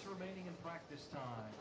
minutes remaining in practice time.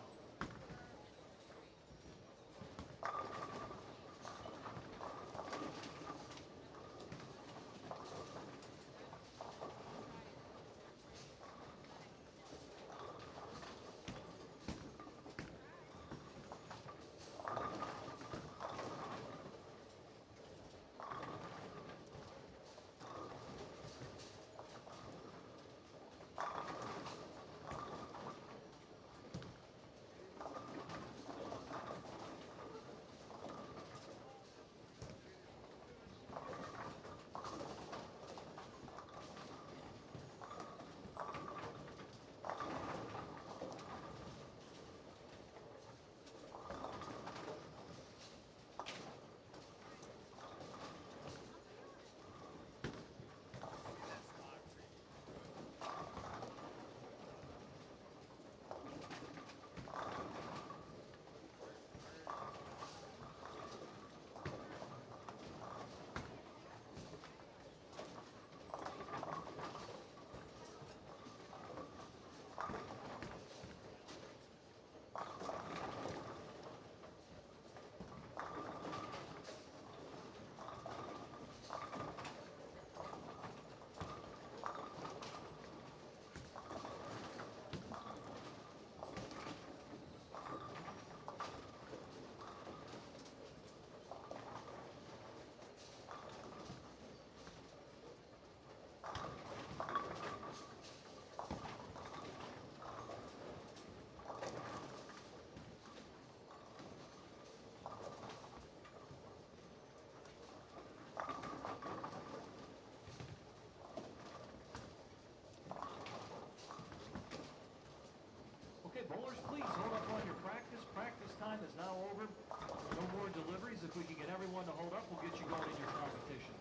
Okay, bowlers, please hold up on your practice. Practice time is now over. No more deliveries. If we can get everyone to hold up, we'll get you going in your competition.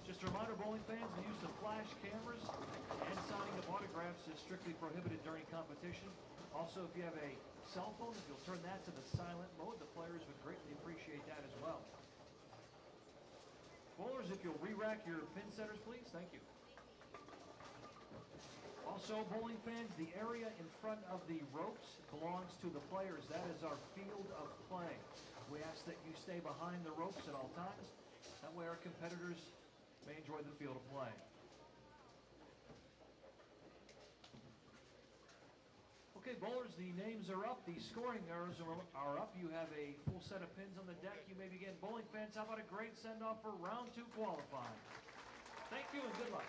Just a reminder, bowling fans, the use of flash cameras and signing of autographs is strictly prohibited during competition. Also, if you have a cell phone, if you'll turn that to the silent mode, the players would greatly appreciate that as well. Bowlers, if you'll re-rack your pin setters, please. Thank you. Also, bowling fans, the area in front of the ropes belongs to the players. That is our field of play. We ask that you stay behind the ropes at all times. That way our competitors may enjoy the field of play. Okay, bowlers, the names are up. The scoring arrows are up. You have a full set of pins on the deck. You may begin. Bowling fans, how about a great send-off for round 2 qualifying? Thank you and good luck.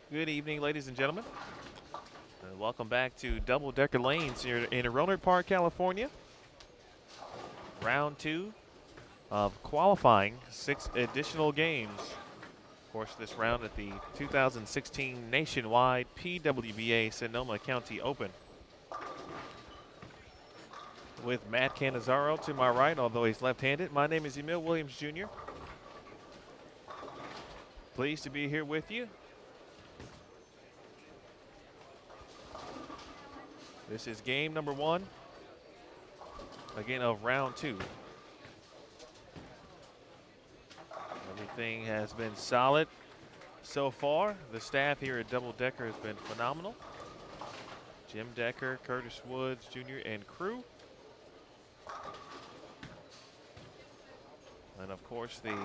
Good evening, ladies and gentlemen. Welcome back to Double Decker Lanes here in Rohnert Park, California. Round 2 of qualifying, 6 additional games. Of course, this round at the 2016 nationwide PWBA Sonoma County Open. With Matt Cannizzaro to my right, although he's left-handed. My name is Emil Williams Jr. Pleased to be here with you. This is game number 1, again, of round 2. Everything has been solid so far. The staff here at Double Decker has been phenomenal. Jim Decker, Curtis Woods Jr., and crew. And of course, the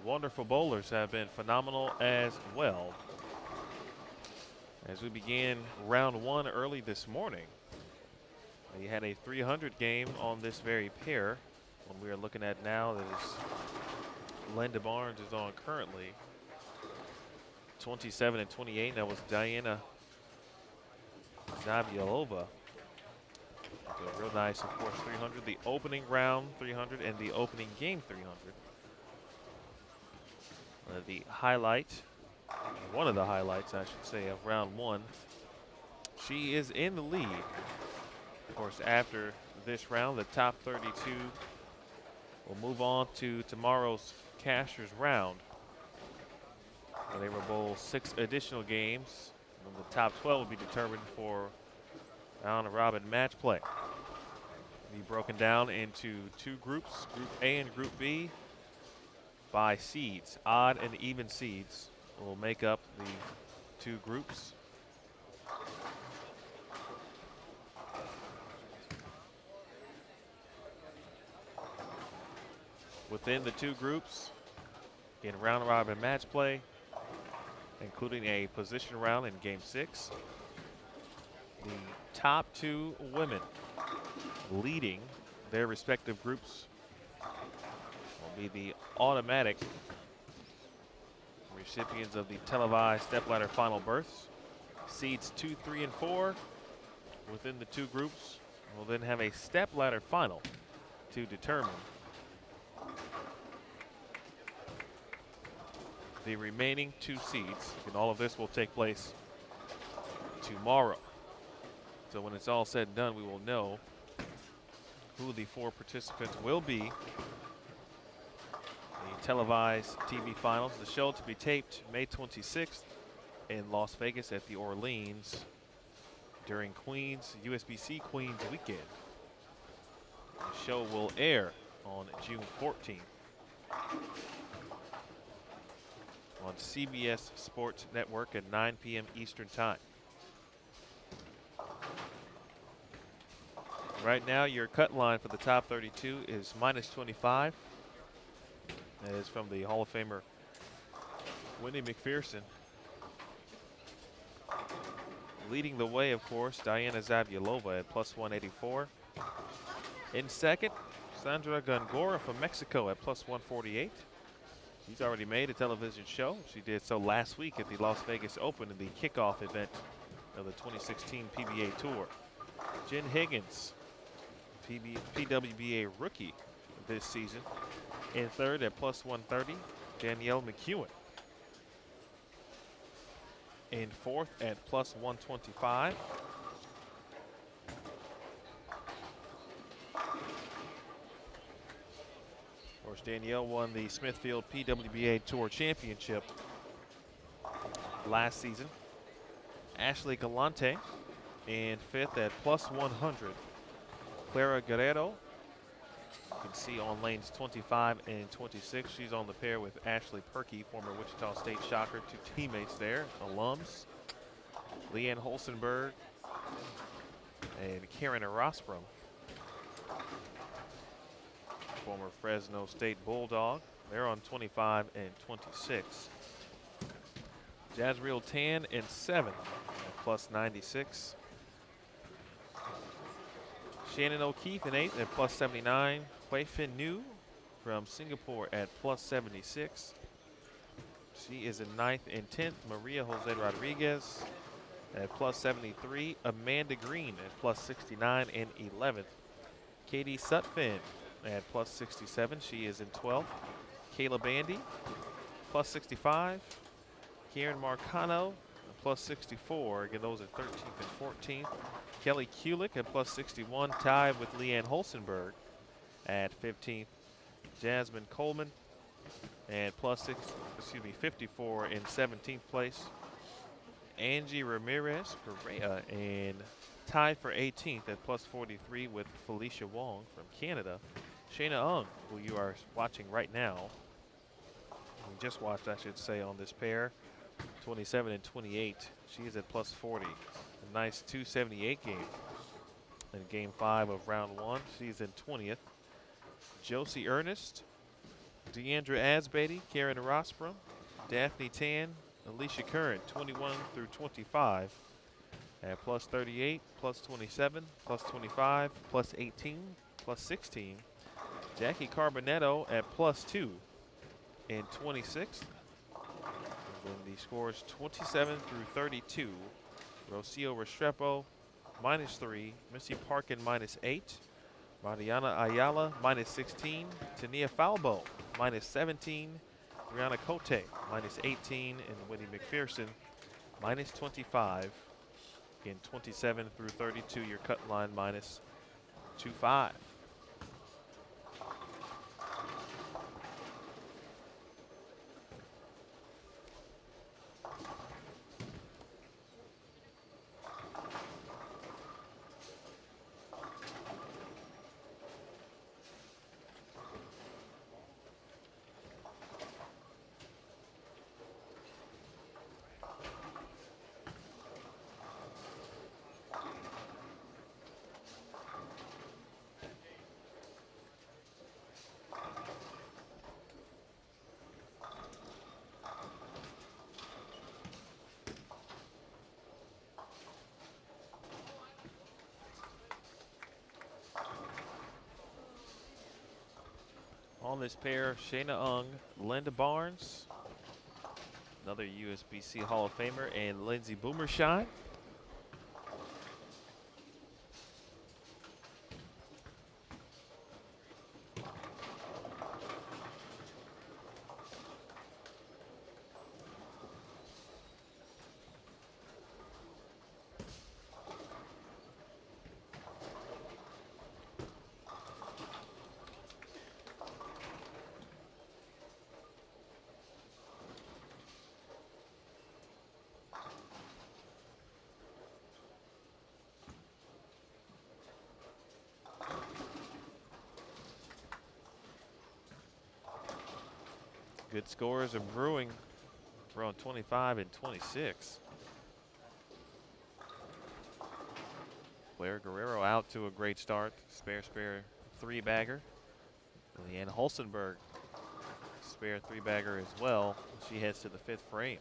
wonderful bowlers have been phenomenal as well. As we began round 1 early this morning, we had a 300 game on this very pair. When we are looking at now, that is Linda Barnes is on currently 27 and 28. That was Diana Zavialova. So real nice, of course, 300. The opening round 300 and the opening game 300. The highlight, one of the highlights, I should say, of round 1. She is in the lead. Of course, after this round, the top 32 will move on to tomorrow's Cashers round. And they will bowl 6 additional games. And the top 12 will be determined for round-robin match play. Be broken down into 2 groups, Group A and Group B, by seeds. Odd and even seeds will make up the 2 groups. Within the 2 groups, in round-robin match play, including a position round in Game 6, the top 2 women leading their respective groups will be the automatic recipients of the televised stepladder final berths. Seeds 2, 3, and 4 within the 2 groups will then have a stepladder final to determine the remaining 2 seeds, and all of this will take place tomorrow. So when it's all said and done, we will know who the 4 participants will be. The televised TV finals, the show to be taped May 26th in Las Vegas at the Orleans during USBC Queens weekend. The show will air on June 14th on CBS Sports Network at 9 p.m. Eastern Time. Right now, your cut line for the top 32 is -25. That is from the Hall of Famer Wendy McPherson. Leading the way, of course, Diana Zavialova at +184. In second, Sandra Gongora from Mexico at +148. She's already made a television show. She did so last week at the Las Vegas Open in the kickoff event of the 2016 PBA Tour. Jen Higgins, PWBA rookie this season. In third at +130, Danielle McEwen. In fourth at +125. Of course, Danielle won the Smithfield PWBA Tour Championship last season. Ashley Galante in fifth at +100. Clara Guerrero, you can see on lanes 25 and 26. She's on the pair with Ashley Perkey, former Wichita State Shocker, 2 teammates there, alums. Leanne Holstenberg and Karen Rosbrom, former Fresno State Bulldog. They're on 25 and 26. Jazreel Tan in 7 at +96. Shannon O'Keefe in 8th at +79. Hui Fin New from Singapore at +76. She is in 9th and 10th. Maria Jose Rodriguez at plus 73. Amanda Green at plus 69 and 11th. Katie Sutphin at plus 67. She is in 12th. Kayla Bandy, plus 65. Kieran Marcano, plus 64. Again, those are 13th and 14th. Kelly Kulik at plus 61, tied with Leanne Holstenberg at 15th. Jasmine Coleman at 54 in 17th place. Angie Ramirez Correa and tied for 18th at plus 43 with Felicia Wong from Canada. Shayna Ung, who you are watching right now, we just watched, I should say, on this pair, 27 and 28. She is at plus 40. A nice 278 game. In game 5 of round 1, she's in 20th. Josie Ernest, Deandra Asbeatty, Karen Rosbrom, Daphne Tan, Alicia Curran, 21 through 25 at plus 38, plus 27, plus 25, plus 18, plus 16. Jackie Carbonetto at plus 2 in 26th. And then the scores 27 through 32. Rocio Restrepo, minus 3. Missy Parkin, minus 8. Mariana Ayala, minus 16. Tania Falbo, minus 17. Brianna Cote, minus 18. And Whitney McPherson, minus 25. Again, 27 through 32, your cut line minus 25. On this pair, Shayna Ung, Linda Barnes, another USBC Hall of Famer, and Lindsay Boomershine. Good scores are brewing around 25 and 26. Blair Guerrero out to a great start. Spare three-bagger. Leanne Holstenberg, spare three-bagger as well. She heads to the 5th frame.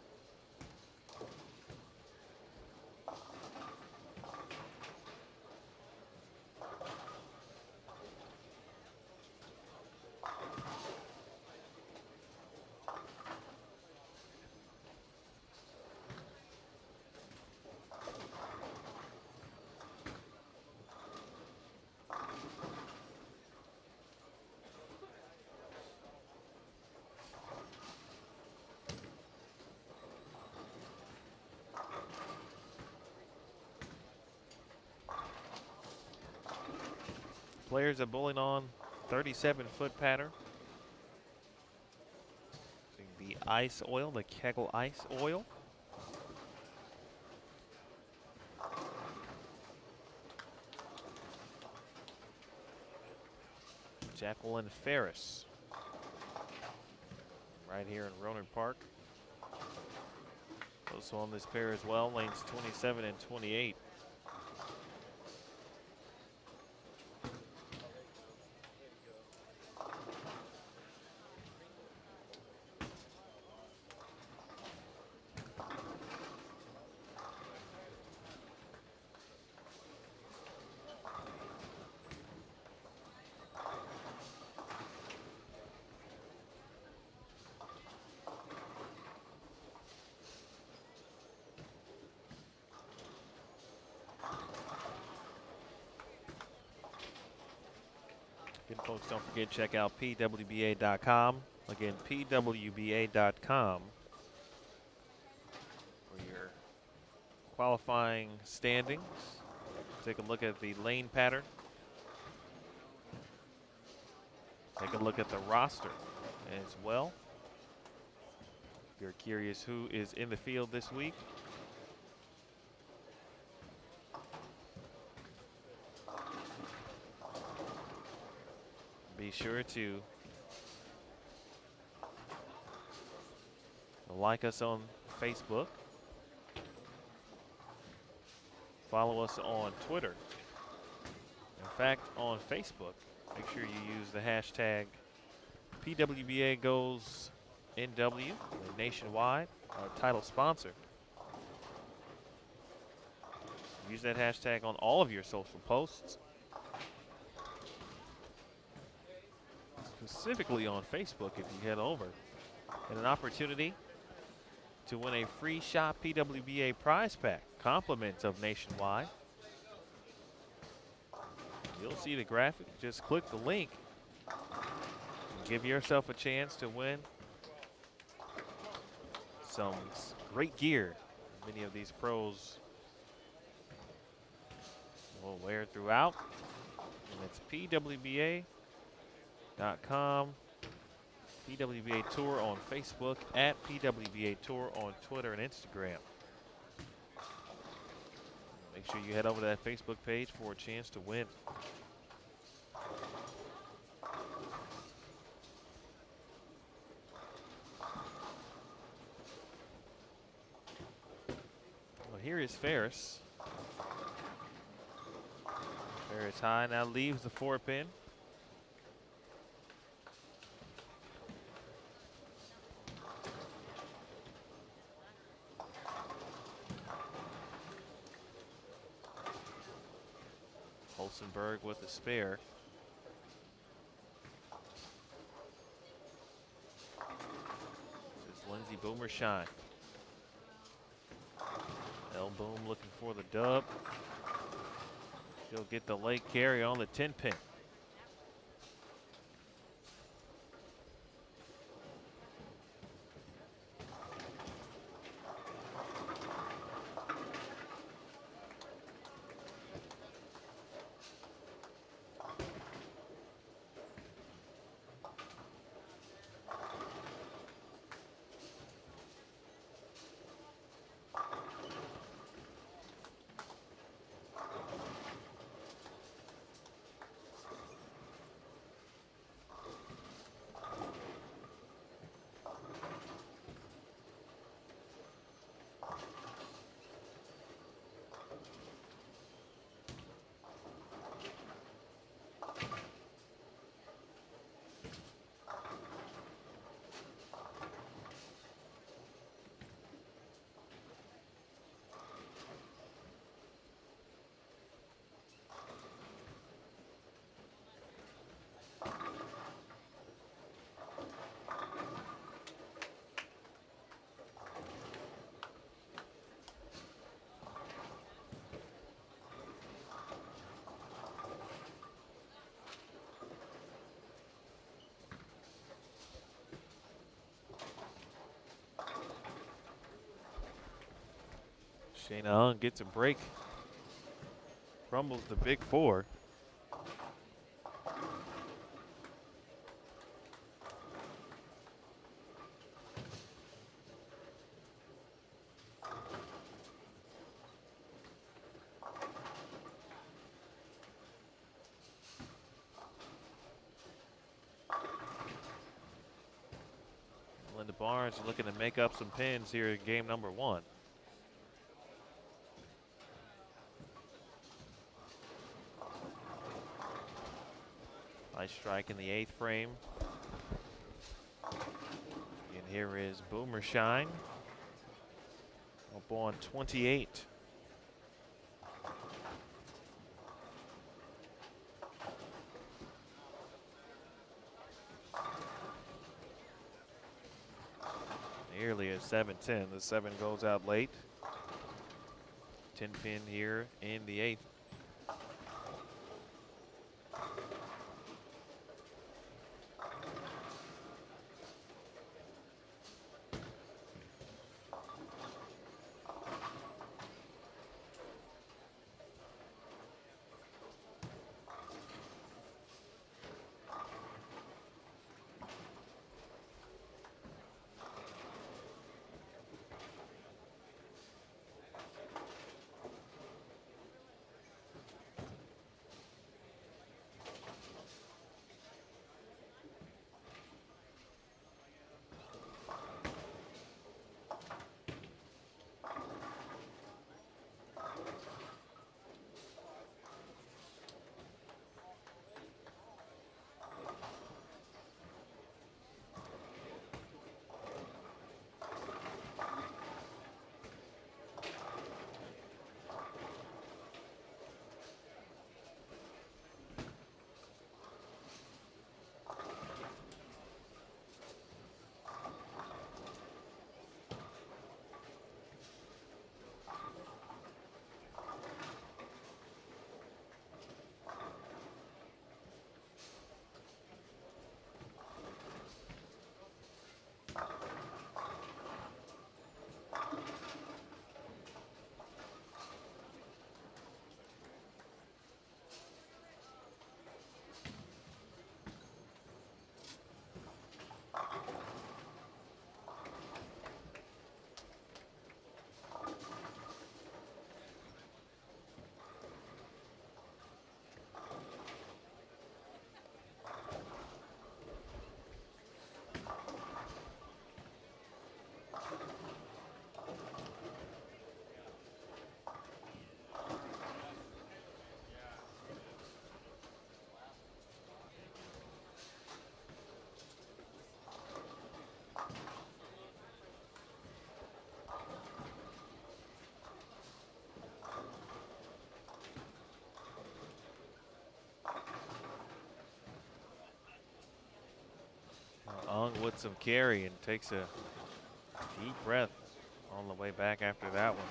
Players are bowling on 37-foot pattern. The ice oil, the Kegel ice oil. Jacqueline Ferris, right here in Rohnert Park. Also on this pair as well, lanes 27 and 28. And folks, don't forget, check out PWBA.com. Again, PWBA.com for your qualifying standings. Take a look at the lane pattern. Take a look at the roster as well. If you're curious who is in the field this week, be sure to like us on Facebook. Follow us on Twitter. In fact, on Facebook, make sure you use the hashtag PWBA goes NW, nationwide, our title sponsor. Use that hashtag on all of your social posts. Specifically on Facebook, if you head over, and an opportunity to win a free Shop PWBA prize pack, compliments of Nationwide. You'll see the graphic. Just click the link and give yourself a chance to win some great gear. Many of these pros will wear throughout. And it's PWBA.com. PWBA Tour on Facebook, at PWBA Tour on Twitter and Instagram. Make sure you head over to that Facebook page for a chance to win. Well, here is Ferris. Ferris high now leaves the 4-pin. Olsenberg with the spare. This is Lindsey Boomershine. El Boom looking for the dub. She'll get the leg carry on the 10-pin. Shayna Hung gets a break. Crumbles the big 4. Linda Barnes looking to make up some pins here in game number 1. Nice strike in the 8th frame. And here is Boomershine up on 28. Nearly a 7-10. The 7 goes out late. 10-pin here in the 8th. Gets some carry and takes a deep breath on the way back after that one.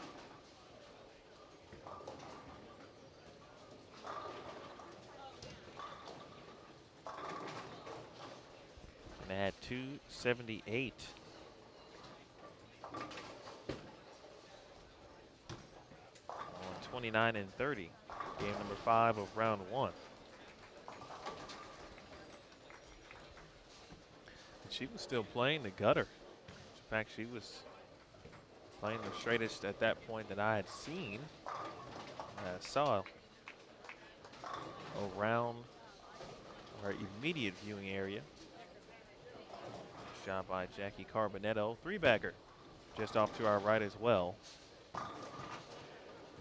And had 278. On 29 and 30. Game number 5 of round 1. And she was still playing the gutter. In fact, she was playing the straightest at that point that I had seen. I saw around our immediate viewing area. Nice job by Jackie Carbonetto. 3-bagger just off to our right as well.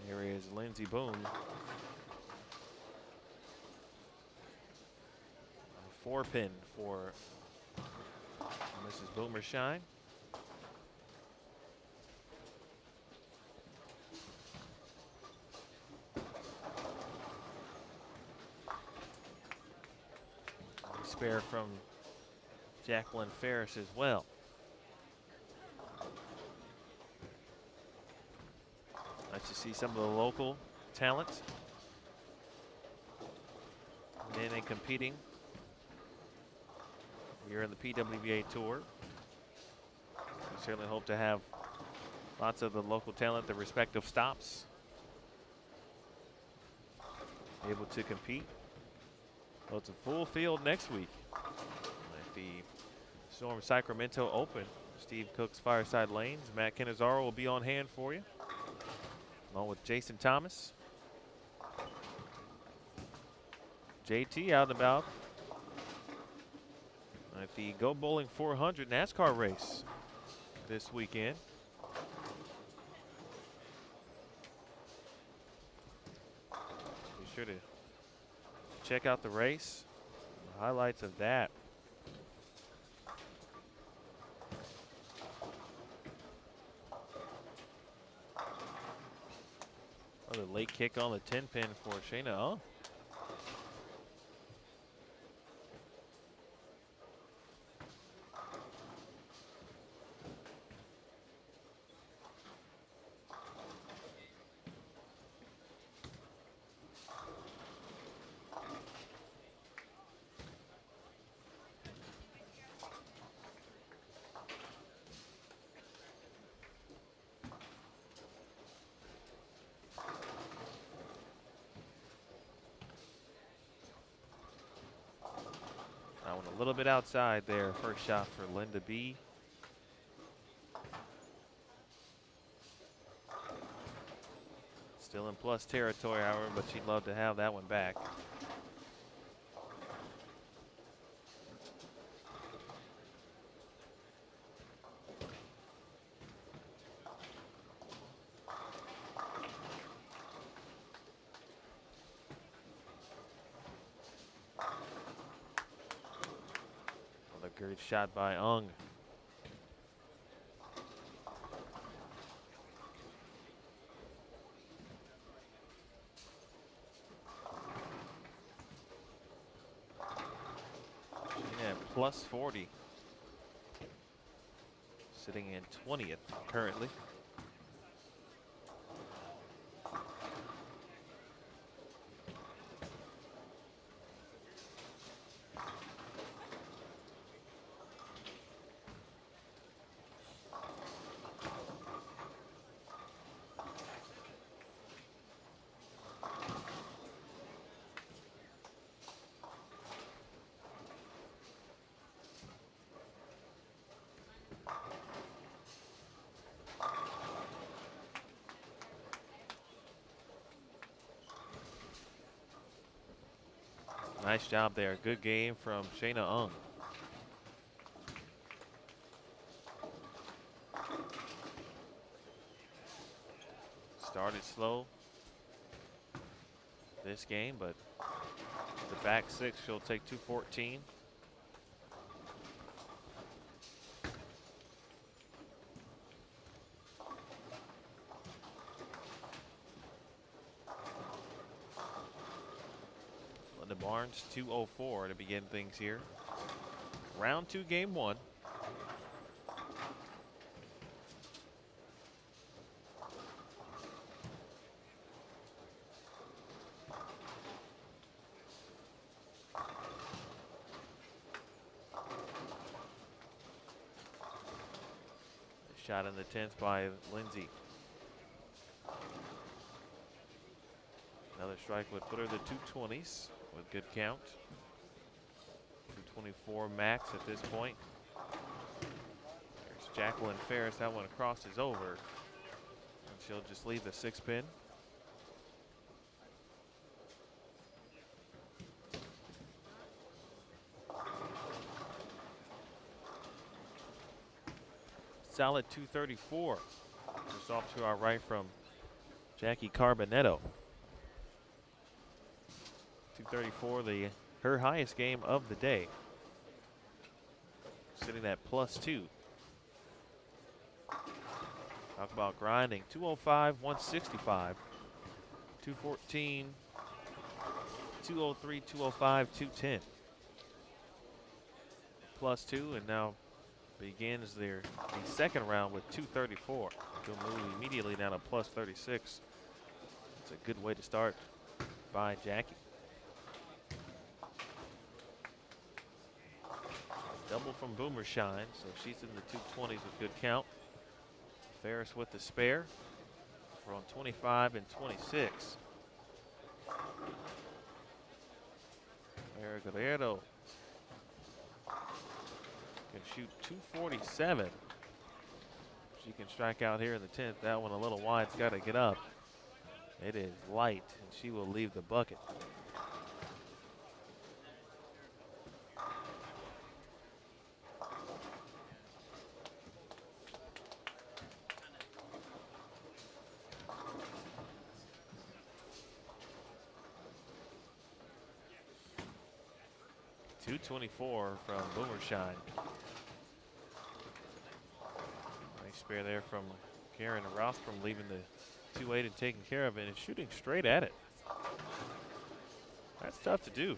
Here is Lindsey Boone. 4-pin for Mrs. Boomershine. Spare from Jacqueline Ferris as well. Nice to see some of the local talent in and competing here in the PWBA Tour. We certainly hope to have lots of the local talent, the respective stops, able to compete. Well, it's a full field next week at the Storm Sacramento Open. Steve Cook's Fireside Lanes. Matt Cannizzaro will be on hand for you, along with Jason Thomas. JT out and about at the Go Bowling 400 NASCAR race this weekend. Be sure to check out the race, the highlights of that. Another late kick on the 10-pin for Shayna. Oh. A little bit outside there. First shot for Linda B. Still in plus territory, however, but she'd love to have that one back. Good shot by Ung. Yeah, plus 40. Sitting in 20th currently. Nice job there. Good game from Shayna Ung. Started slow this game, but the back six, she'll take 214. Barnes 204 to begin things here. Round 2, game 1. shot in the 10th by Lindsay. Another strike would put her to 220s with good count. 224 max at this point. There's Jacqueline Ferris. That one across is over. And she'll just leave the 6-pin. Solid 234. Just off to our right from Jackie Carbonetto. 234, her highest game of the day. Sitting at +2. Talk about grinding. 205, 165. 214, 203, 205, 210. +2, and now begins the second round with 234. She'll move immediately down to +36. It's a good way to start by Jackie. Double from Boomershine, so she's in the 220s with good count. Ferris with the spare. We're on 25 and 26. Guerrero can shoot 247. She can strike out here in the 10th. That one a little wide. It's got to get up. It is light, and she will leave the bucket. .224 from Boomershine. Nice spare there from Karen Rostrom, leaving the 2-8 and taking care of it and shooting straight at it. That's tough to do.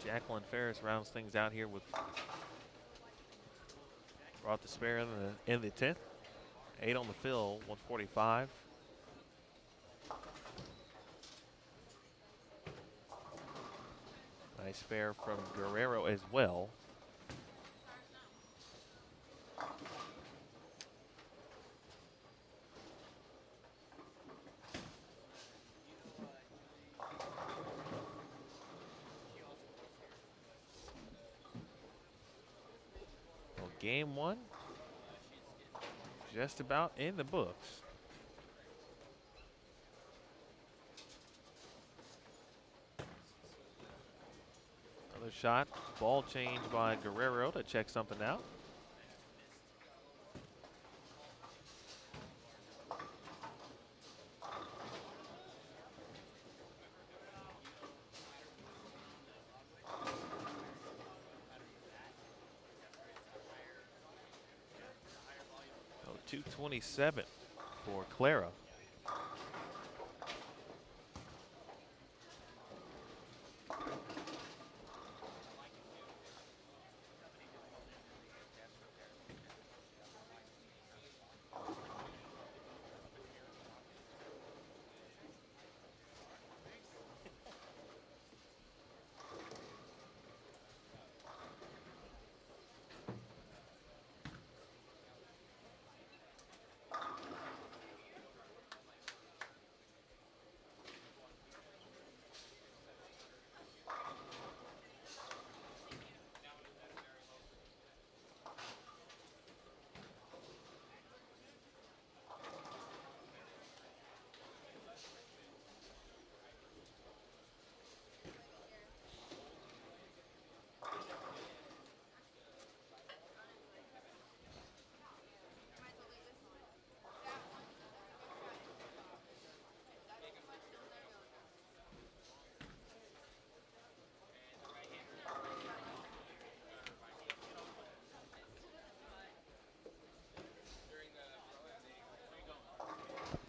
Jacqueline Ferris rounds things out here with brought the spare in the 10th. 8 on the fill, 145. Nice spare from Guerrero as well. Game 1, just about in the books. Another shot, ball change by Guerrero to check something out. Oh, 227 for Clara.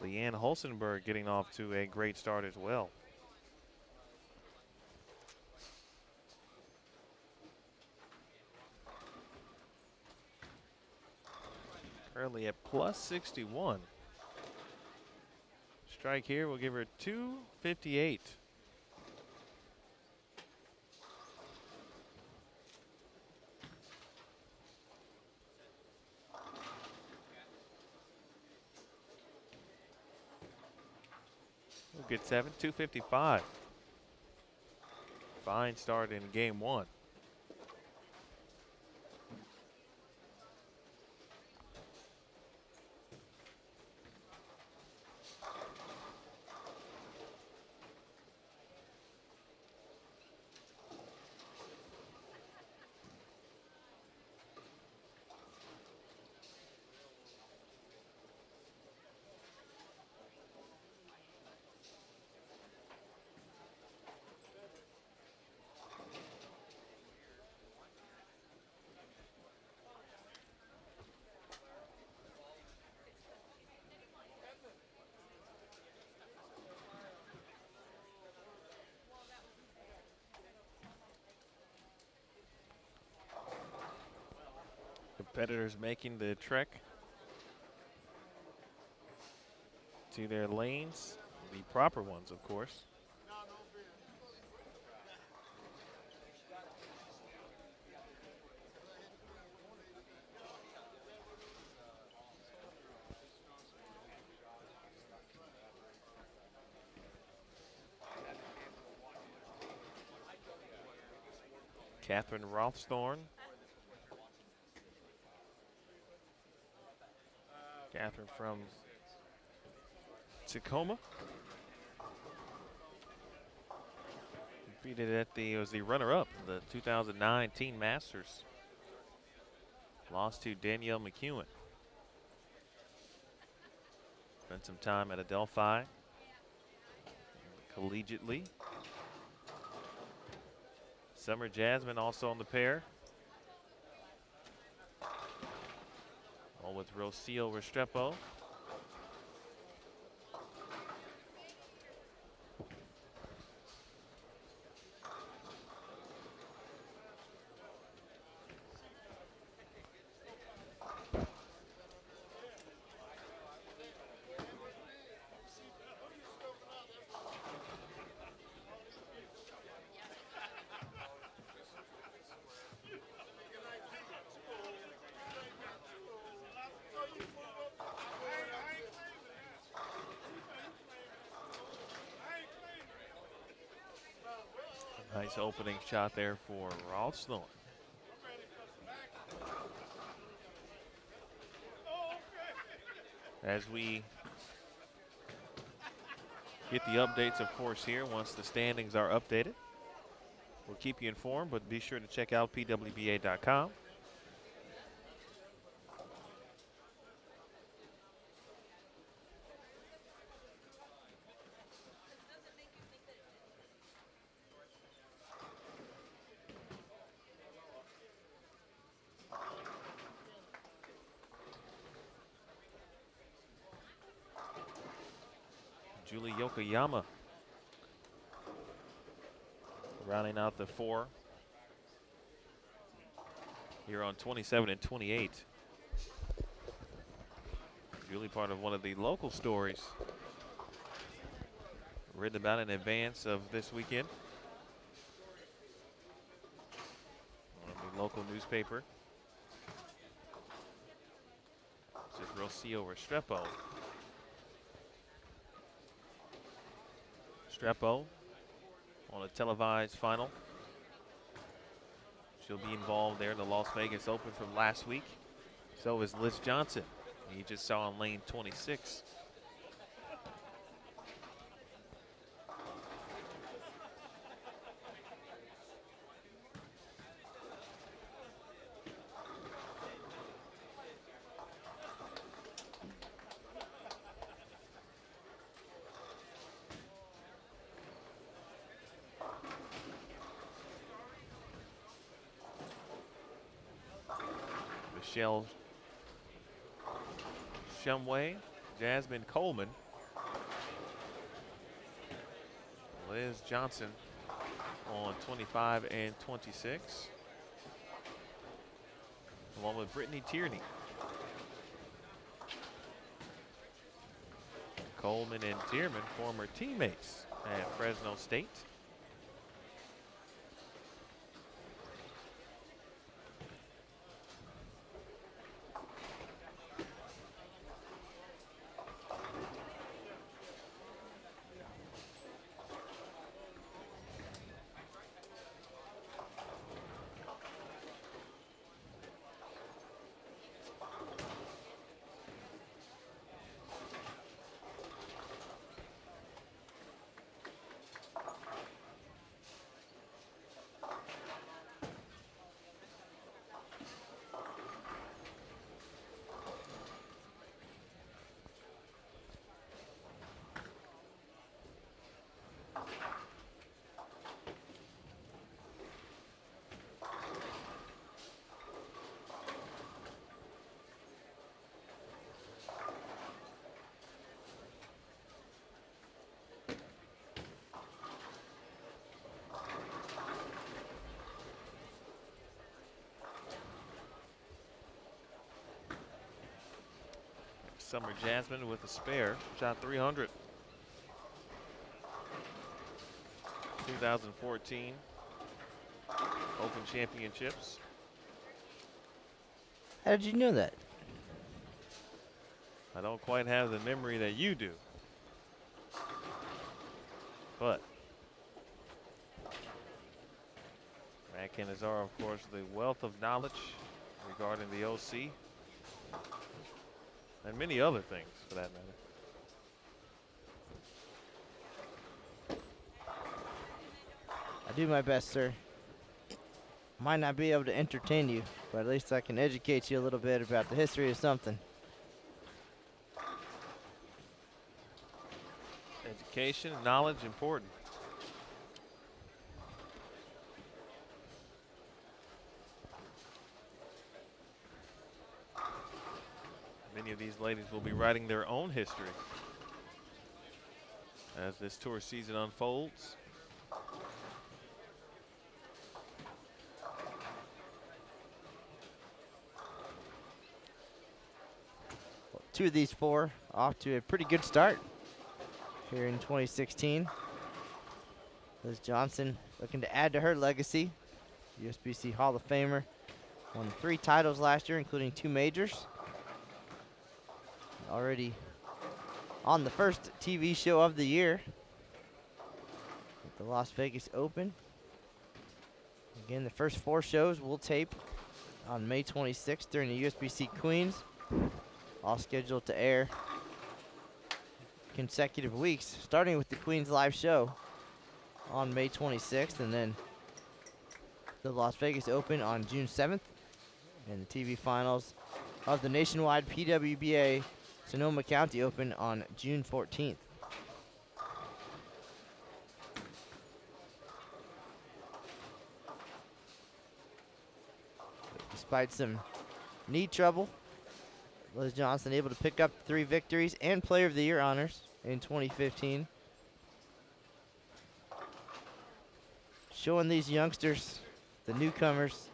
Leanne Holsenberg getting off to a great start as well. currently at plus 61. Strike here will give her 258. Good 7, 255. Fine start in game 1. Competitors making the trek to their lanes, the proper ones, of course. Catherine Rothstorn. Catherine from Tacoma. Competed at was the runner-up, the 2009 Teen Masters. Lost to Danielle McEwen. Spent some time at Adelphi collegiately. Summer Jasmine also on the pair. All with Rocio Restrepo. Nice opening shot there for Rothstorn. As we get the updates, of course, here once the standings are updated, we'll keep you informed, but be sure to check out PWBA.com. Julie Yokoyama rounding out the 4 here on 27 and 28. Julie, part of one of the local stories written about in advance of this weekend. One of the local newspaper. This is Rocio Restrepo. Restrepo on a televised final. She'll be involved there in the Las Vegas Open from last week. So is Liz Johnson. You just saw in lane 26. Michelle Shumway, Jasmine Coleman, Liz Johnson on 25 and 26, along with Brittany Tierney. Coleman and Tierman, former teammates at Fresno State. Summer Jasmine with a spare, shot 300. 2014 Open Championships. How did you know that? I don't quite have the memory that you do, but Matt Canizaro, of course, the wealth of knowledge regarding the OC and many other things for that matter. I do my best, sir. Might not be able to entertain you, but at least I can educate you a little bit about the history of something. Education, knowledge, important. Many of these ladies will be writing their own history as this tour season unfolds. Two of these four off to a pretty good start here in 2016. Liz Johnson looking to add to her legacy. USBC Hall of Famer. Won 3 titles last year, including 2 majors. Already on the first TV show of the year at the Las Vegas Open. Again, the first 4 shows will tape on May 26th during the USBC Queens. All scheduled to air consecutive weeks, starting with the Queens live show on May 26th, and then the Las Vegas Open on June 7th, and the TV finals of the nationwide PWBA Sonoma County Open on June 14th. Despite some knee trouble, Liz Johnson able to pick up 3 victories and Player of the Year honors in 2015. Showing these youngsters, the newcomers,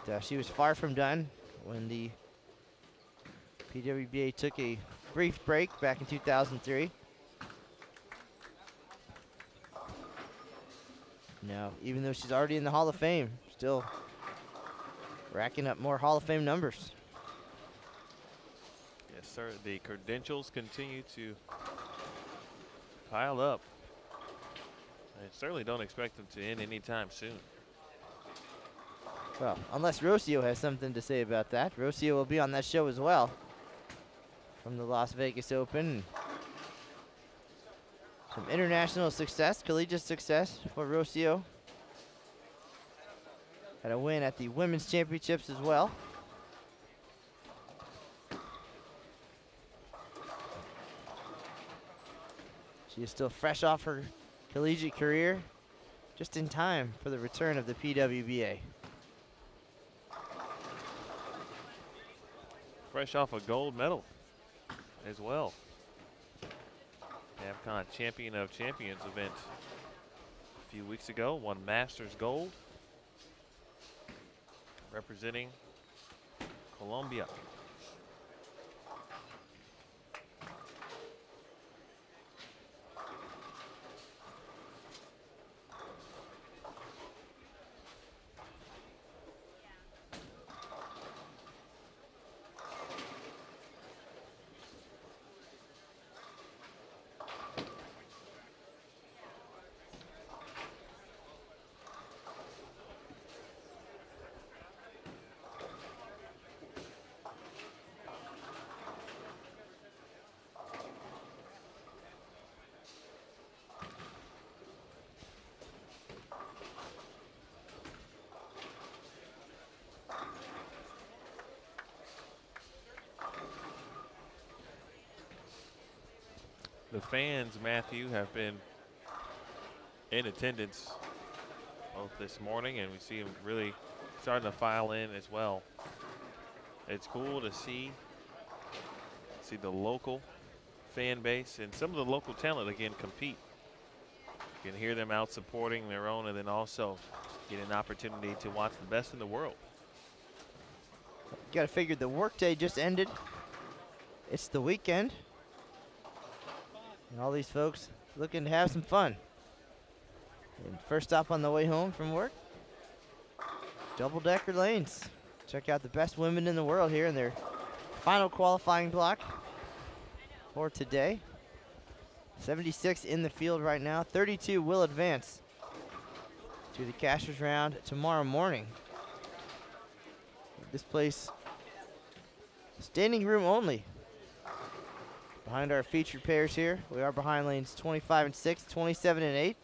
that she was far from done when the PWBA took a brief break back in 2003. Now, even though she's already in the Hall of Fame, still racking up more Hall of Fame numbers. Yes, sir. The credentials continue to pile up. I certainly don't expect them to end anytime soon. Well, unless Rocio has something to say about that. Rocio will be on that show as well from the Las Vegas Open. Some international success, collegiate success for Rocio. Had a win at the Women's Championships as well. She is still fresh off her collegiate career, just in time for the return of the PWBA. Fresh off a gold medal as well. AFCON Champion of Champions event a few weeks ago, won Masters Gold, representing Colombia. The fans, Matthew, have been in attendance both this morning, and we see them really starting to file in as well. It's cool to see the local fan base and some of the local talent again compete. You can hear them out supporting their own, and then also get an opportunity to watch the best in the world. You got to figure the workday just ended. It's the weekend. And all these folks looking to have some fun. And first stop on the way home from work, double-decker lanes. Check out the best women in the world here in their final qualifying block for today. 76 in the field right now. 32 will advance to the cashers round tomorrow morning. This place, standing room only. Behind our featured pairs here, we are behind lanes 25 and 6, 27 and 8.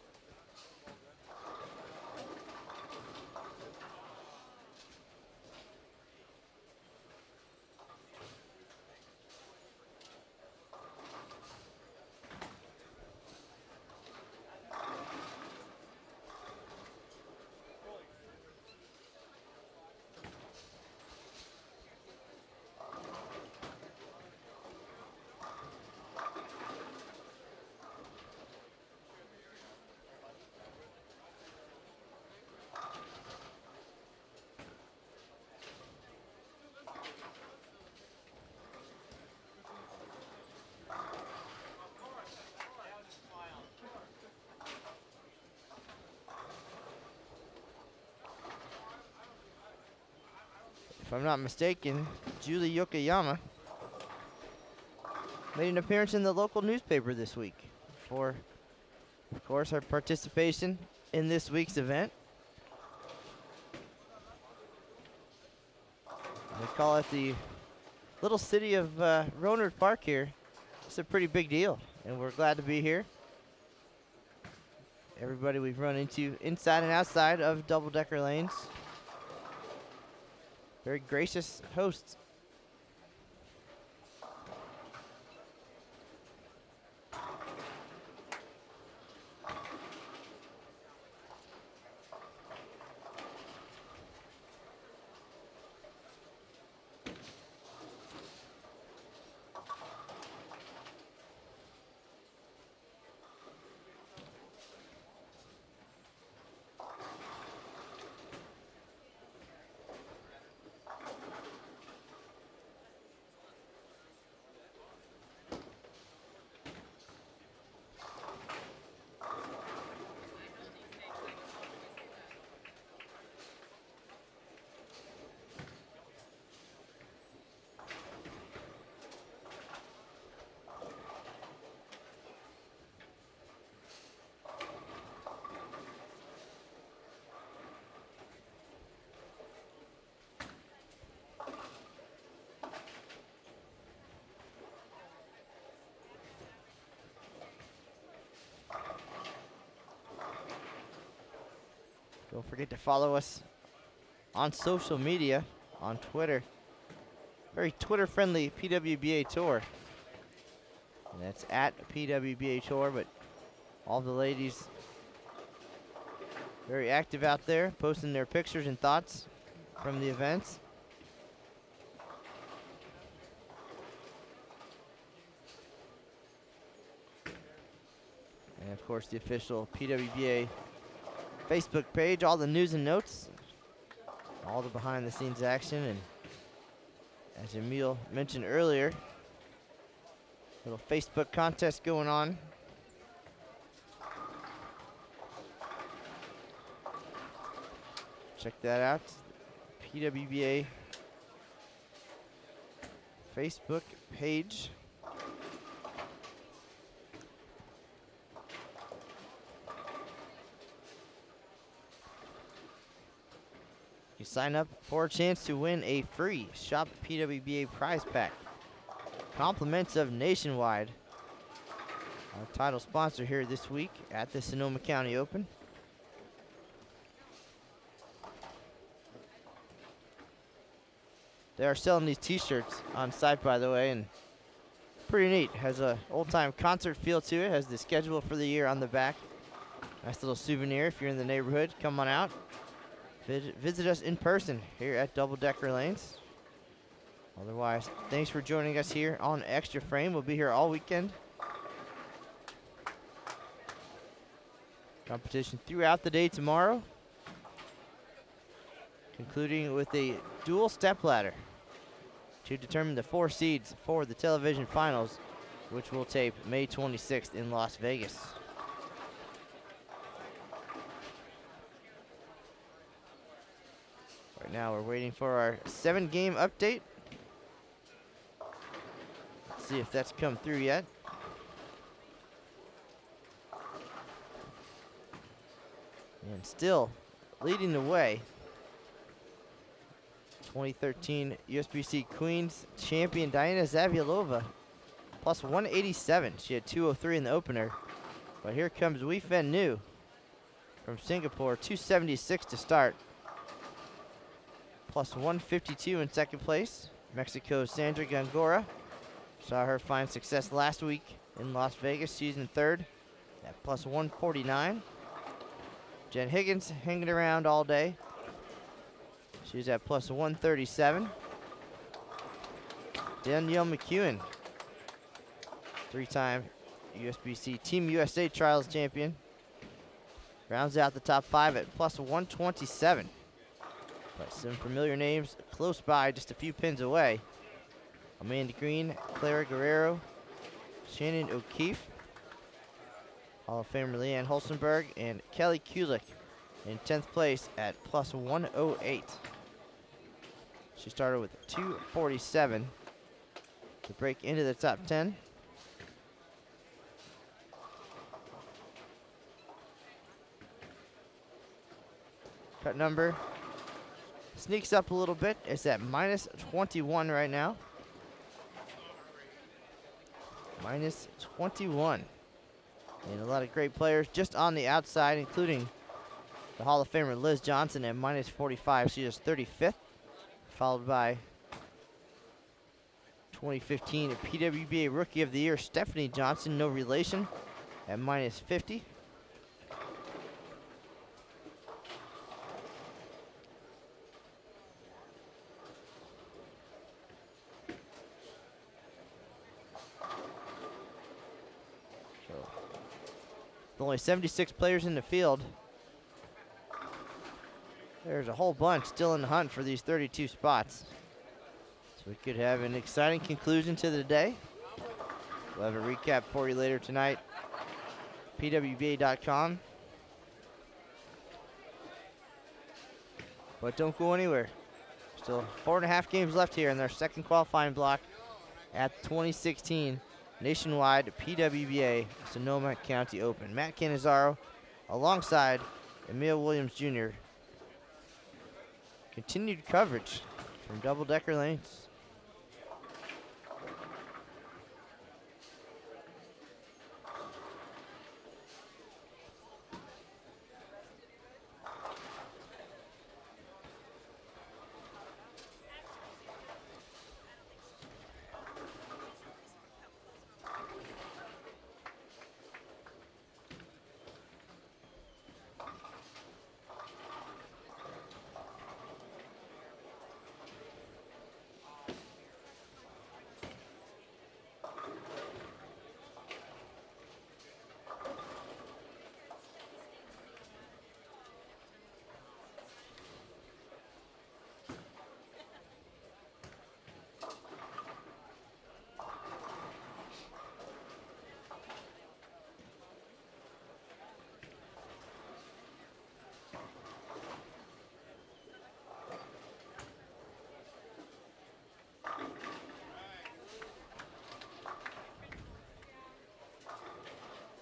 If I'm not mistaken, Julie Yokoyama made an appearance in the local newspaper this week for, of course, her participation in this week's event. They call it the little city of Rohnert Park here. It's a pretty big deal, and we're glad to be here. Everybody we've run into inside and outside of double-decker lanes. Very gracious hosts. Don't forget to follow us on social media, on Twitter. Very Twitter-friendly PWBA Tour. And that's at PWBA Tour, but all the ladies very active out there, posting their pictures and thoughts from the events. And of course the official PWBA Facebook page, all the news and notes, all the behind the scenes action, and as Emil mentioned earlier, little Facebook contest going on. Check that out. PWBA Facebook page. You sign up for a chance to win a free Shop PWBA prize pack. Compliments of Nationwide, our title sponsor here this week at the Sonoma County Open. They are selling these t-shirts on site, by the way, and Pretty neat. Has a old-time concert feel to it. Has the schedule for the year on the back. Nice little souvenir if you're in the neighborhood. Come on out. Visit us in person here at Double Decker Lanes. Otherwise, thanks for joining us here on Extra Frame. We'll be here all weekend. Competition throughout the day tomorrow, concluding with a dual stepladder to determine the 4 seeds for the television finals, which will tape May 26th in Las Vegas. Right now we're waiting for our 7-game update. Let's see if that's come through yet. And still leading the way, 2013 USBC Queens champion Diana Zavialova, plus 187. She had 203 in the opener. But here comes Wei Fen Nu from Singapore, 276 to start. Plus 152 in second place. Mexico's Sandra Gongora. Saw her find success last week in Las Vegas. She's in third at plus 149. Jen Higgins hanging around all day. She's at plus 137. Danielle McEwen, 3-time USBC Team USA Trials champion, rounds out the top 5 at plus 127. But some familiar names close by, just a few pins away. Amanda Green, Clara Guerrero, Shannon O'Keefe, Hall of Famer Leanne Holstenberg, and Kelly Kulik in 10th place at plus 108. She started with 247 to break into the top 10. Cut number sneaks up a little bit. It's at minus 21 right now. Minus 21. And a lot of great players just on the outside, including the Hall of Famer Liz Johnson at minus 45. She is 35th, followed by 2015 PWBA Rookie of the Year Stephanie Johnson, no relation, at minus 50. With only 76 players in the field, there's a whole bunch still in the hunt for these 32 spots. So we could have an exciting conclusion to the day. We'll have a recap for you later tonight. PWBA.com. But don't go anywhere. Still 4.5 games left here in their second qualifying block at the 2016 Nationwide PWBA Sonoma County Open. Matt Cannizzaro alongside Emil Williams Jr. Continued coverage from Double Decker Lanes.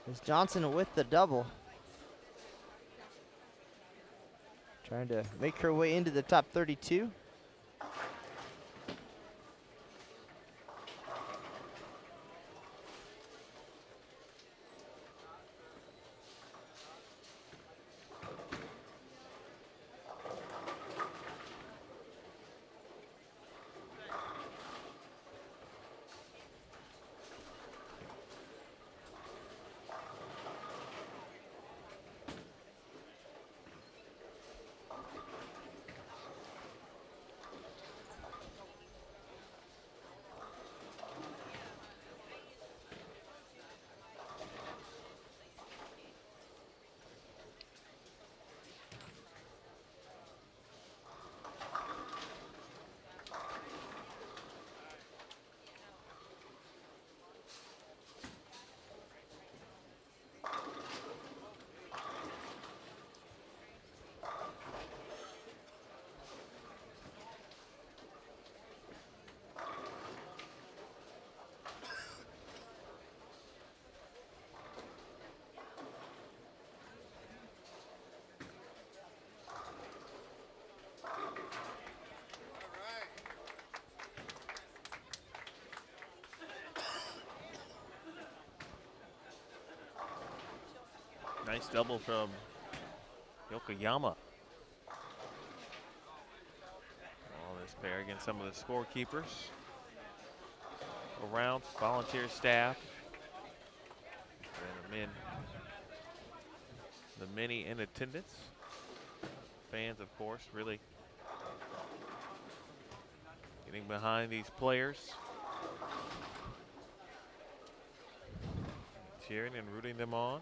It's Johnson with the double. Trying to make her way into the top 32. Nice double from Yokoyama. All this pair against some of the scorekeepers around, volunteer staff, and the many in attendance. Fans, of course, really getting behind these players, cheering and rooting them on.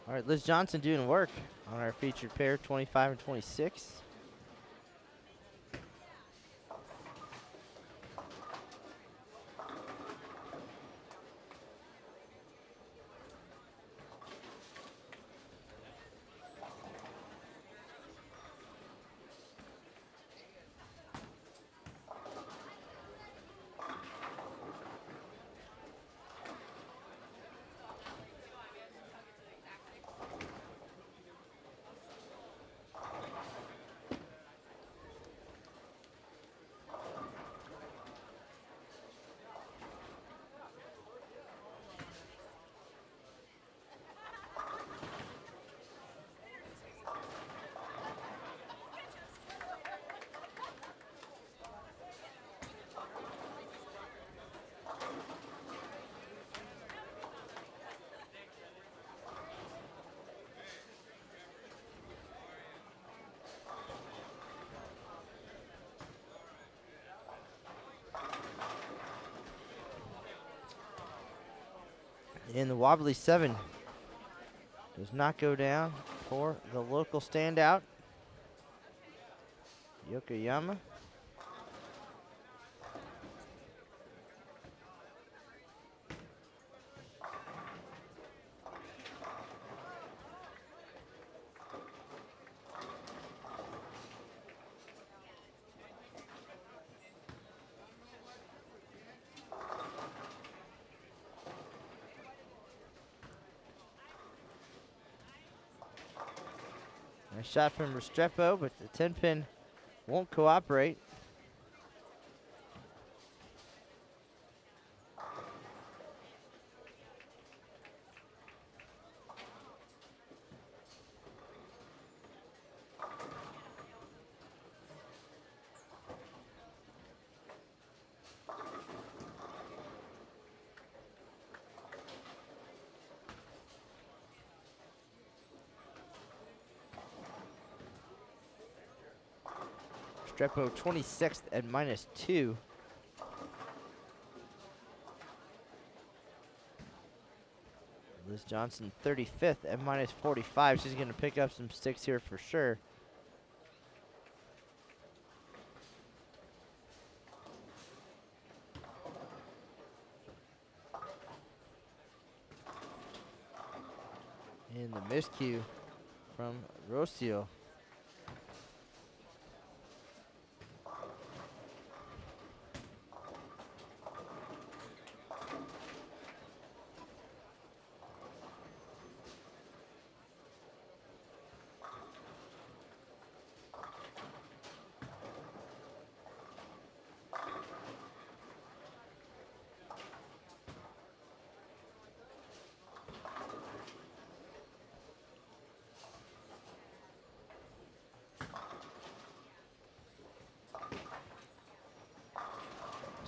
All right, Liz Johnson doing work on our featured pair, 25 and 26. And the wobbly 7 does not go down for the local standout, Yokoyama. Nice shot from Restrepo, but the 10-pin won't cooperate. Restrepo 26th at -2. Liz Johnson 35th at -45. She's going to pick up some sticks here for sure. And the miscue from Rocio.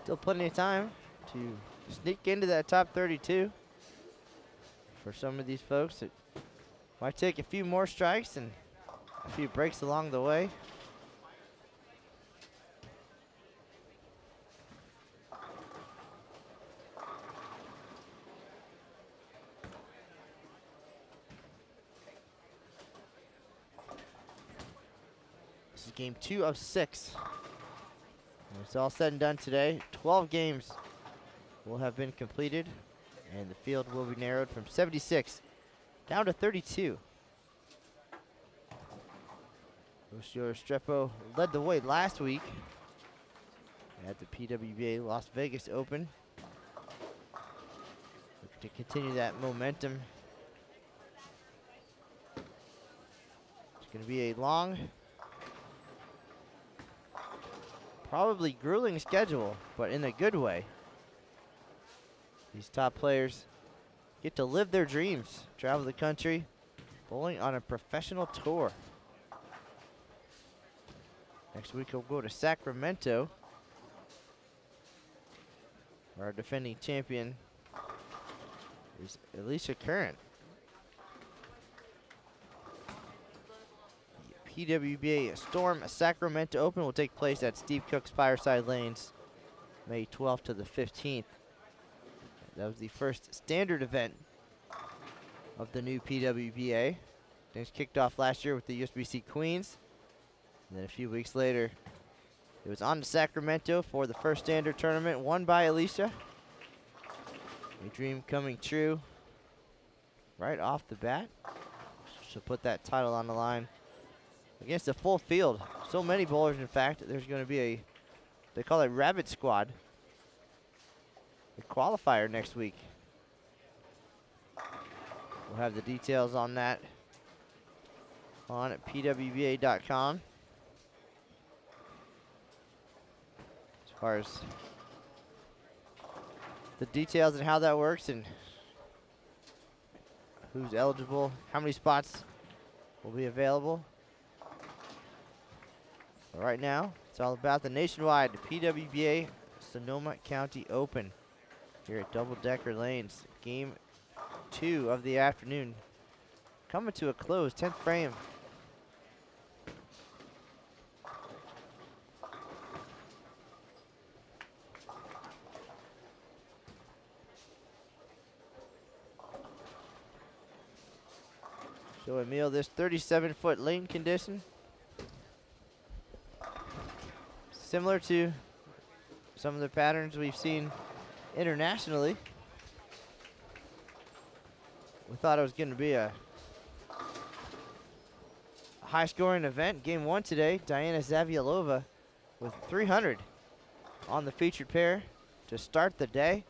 Still plenty of time to sneak into that top 32 for some of these folks. It might take a few more strikes and a few breaks along the way. This is game 2 of 6. When it's all said and done today, 12 games will have been completed, and the field will be narrowed from 76 down to 32. Rocio Restrepo led the way last week at the PWBA Las Vegas Open. Looking to continue that momentum. It's going to be a long, probably grueling schedule, but in a good way. These top players get to live their dreams, travel the country, bowling on a professional tour. Next week we'll go to Sacramento, where our defending champion is Alicia Curran. The PWBA Storm Sacramento Open will take place at Steve Cook's Fireside Lanes, May 12th to the 15th. That was the first standard event of the new PWBA. Things kicked off last year with the USBC Queens. And then a few weeks later, it was on to Sacramento for the first standard tournament, won by Alicia. A dream coming true right off the bat. She'll put that title on the line against a full field. So many bowlers, in fact, there's going to be a, they call it Rabbit Squad, a qualifier next week. We'll have the details on that on pwba.com. As far as the details and how that works and who's eligible, how many spots will be available. But right now, it's all about the nationwide PWBA Sonoma County Open here at Double Decker Lanes. Game 2 of the afternoon coming to a close, 10th frame. show Emil this 37-foot lane condition. Similar to some of the patterns we've seen internationally. We thought it was going to be a high-scoring event. Game 1 today, Diana Zavialova with 300 on the featured pair to start the day.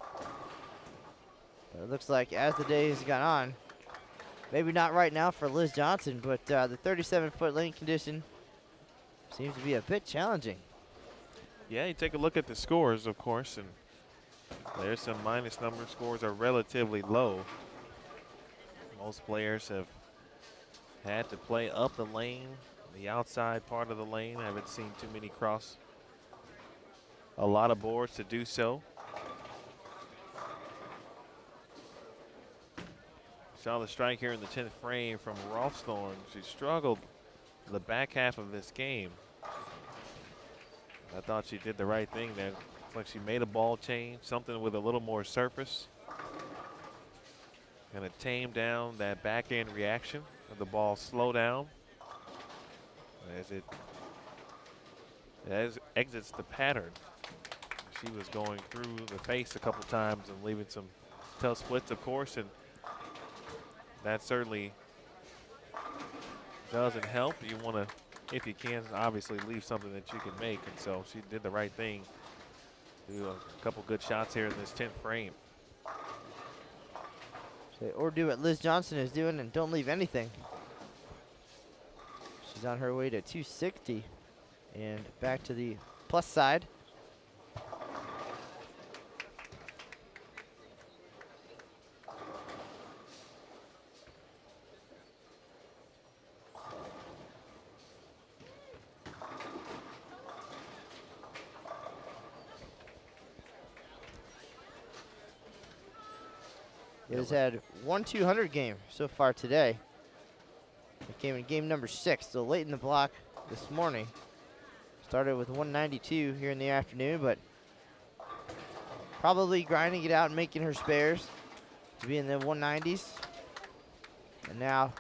But it looks like as the day has gone on, maybe not right now for Liz Johnson, but the 37-foot lane condition seems to be a bit challenging. Yeah, you take a look at the scores, of course, and there's some minus number. Scores are relatively low. Most players have had to play up the lane, the outside part of the lane. I haven't seen too many cross a lot of boards to do so. Saw the strike here in the 10th frame from Rothstorn. She struggled the back half of this game. I thought she did the right thing there. Looks like she made a ball change, something with a little more surface. Gonna tame down that back end reaction of the ball slow down as it exits the pattern. She was going through the face a couple times and leaving some tough splits, of course, and that certainly doesn't help. You want to, if you can, obviously leave something that you can make, and so she did the right thing. Do a couple good shots here in this 10th frame. Or do what Liz Johnson is doing and don't leave anything. She's on her way to 260 and back to the plus side. It has had one 200 game so far today. It came in game number 6, so late in the block this morning. Started with 192 here in the afternoon, but probably grinding it out and making her spares to be in the 190s. And now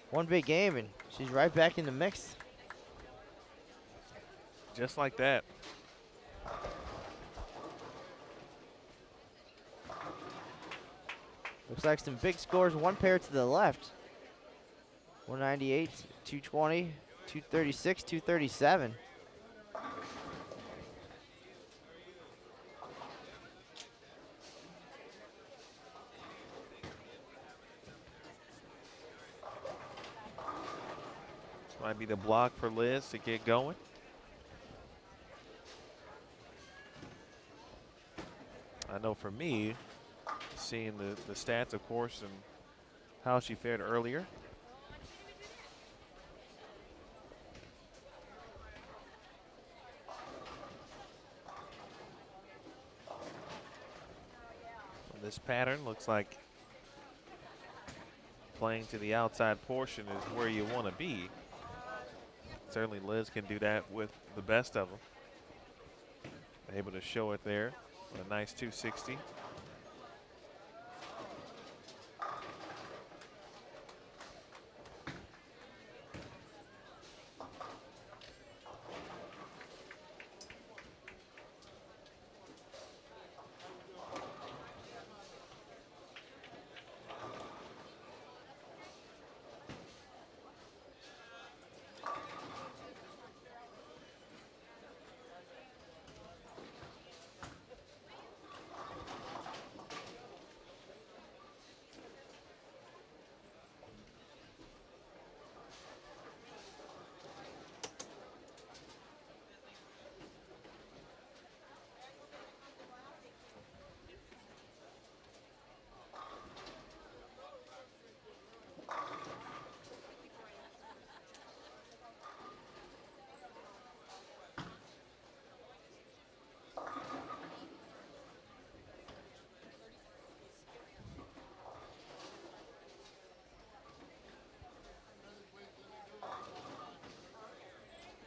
one big game, and she's right back in the mix. Just like that. Looks like some big scores, one pair to the left. 198, 220, 236, 237. This might be the block for Liz to get going. I know for me, seeing the stats, of course, and how she fared earlier. This pattern looks like playing to the outside portion is where you want to be. Certainly Liz can do that with the best of them. Able to show it there. A nice 260.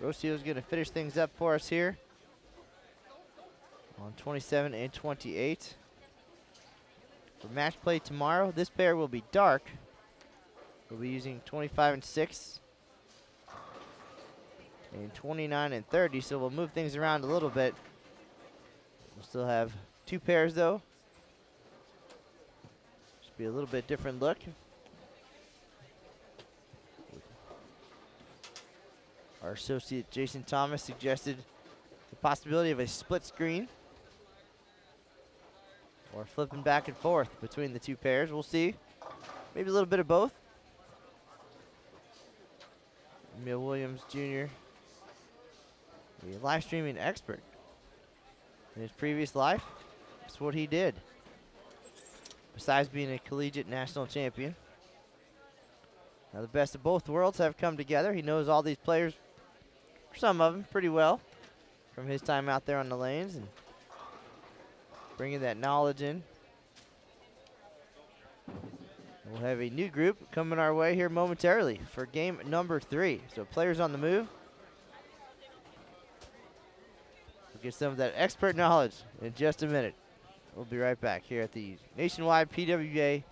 Rocio's going to finish things up for us here on 27 and 28. For match play tomorrow, this pair will be dark. We'll be using 25 and 6 and 29 and 30, so we'll move things around a little bit. We'll still have 2 pairs though. Should be a little bit different look. Our associate Jason Thomas suggested the possibility of a split screen or flipping back and forth between the 2 pairs. We'll see. Maybe a little bit of both. Emil Williams Jr., a live streaming expert. In his previous life, that's what he did. Besides being a collegiate national champion. Now the best of both worlds have come together. He knows all these players, some of them, pretty well from his time out there on the lanes and bringing that knowledge in. We'll have a new group coming our way here momentarily for game number 3. So players on the move. We'll get some of that expert knowledge in just a minute. We'll be right back here at the nationwide PWBA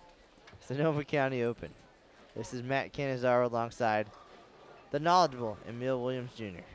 Sonoma County Open. This is Matt Canizaro alongside the knowledgeable Emil Williams Jr.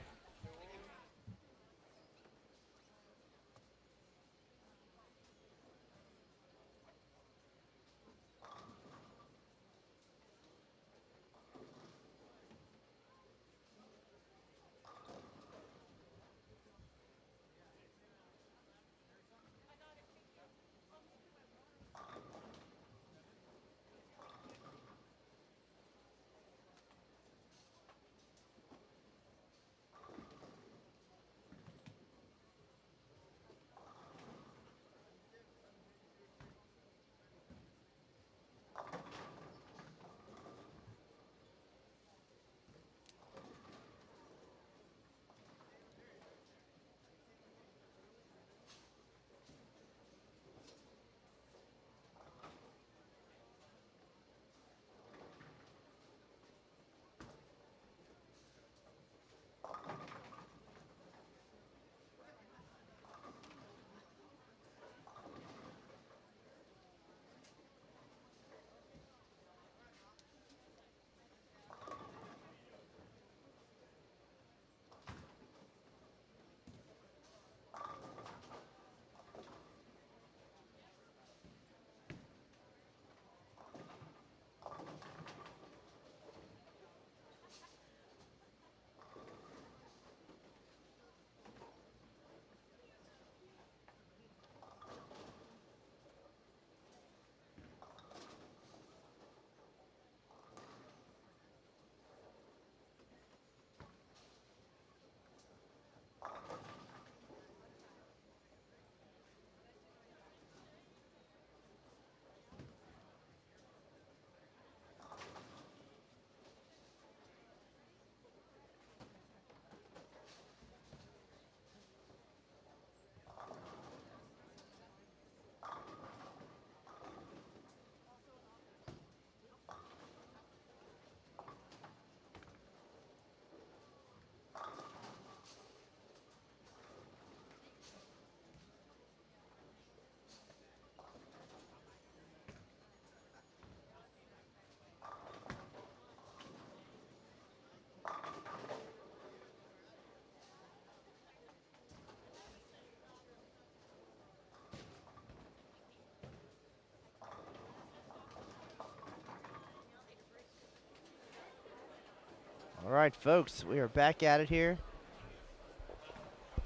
All right, folks, we are back at it here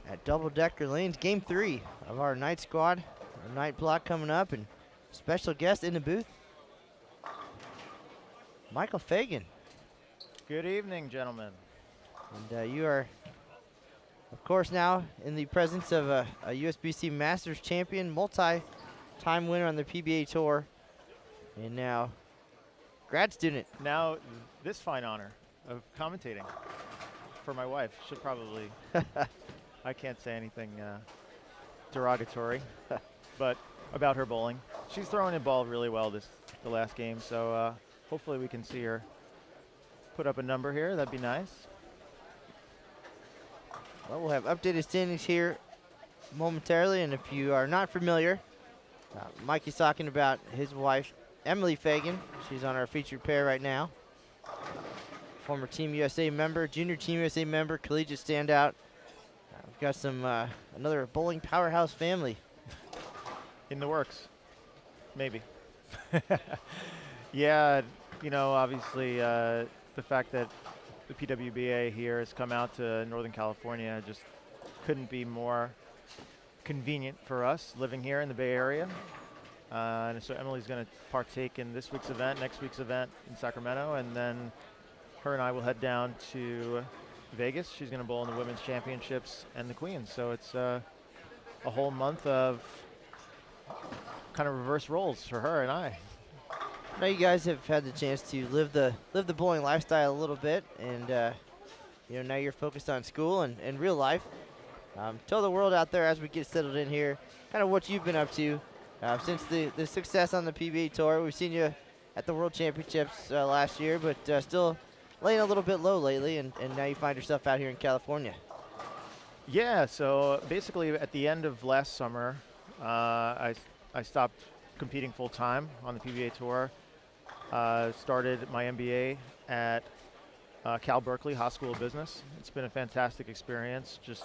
at Double Decker Lanes. Game 3 of our night squad, our night block coming up, and special guest in the booth, Michael Fagan. Good evening, gentlemen. And you are, of course, now in the presence of a USBC Masters champion, multi-time winner on the PBA Tour, and now grad student. Now, this fine honor of commentating for my wife. Should probably, I can't say anything derogatory, but about her bowling. She's throwing the ball really well the last game, so hopefully we can see her put up a number here. That'd be nice. Well, we'll have updated standings here momentarily, and if you are not familiar, Mikey's talking about his wife, Emily Fagan. She's on our featured pair right now. former Team USA member, junior Team USA member, collegiate standout. We've got some another bowling powerhouse family. In the works, maybe. Yeah, obviously the fact that the PWBA here has come out to Northern California just couldn't be more convenient for us living here in the Bay Area. And so Emily's going to partake in this week's event, next week's event in Sacramento, and then her and I will head down to Vegas. She's going to bowl in the Women's Championships and the Queens. So it's a whole month of kind of reverse roles for her and I. Now you guys have had the chance to live the bowling lifestyle a little bit, and now you're focused on school and real life. Tell the world out there as we get settled in here, kind of what you've been up to since the success on the PBA Tour. We've seen you at the World Championships last year, but still laying a little bit low lately, and now you find yourself out here in California. Yeah, so basically at the end of last summer, I stopped competing full-time on the PBA Tour. Started my MBA at Cal Berkeley Haas School of Business. It's been a fantastic experience, just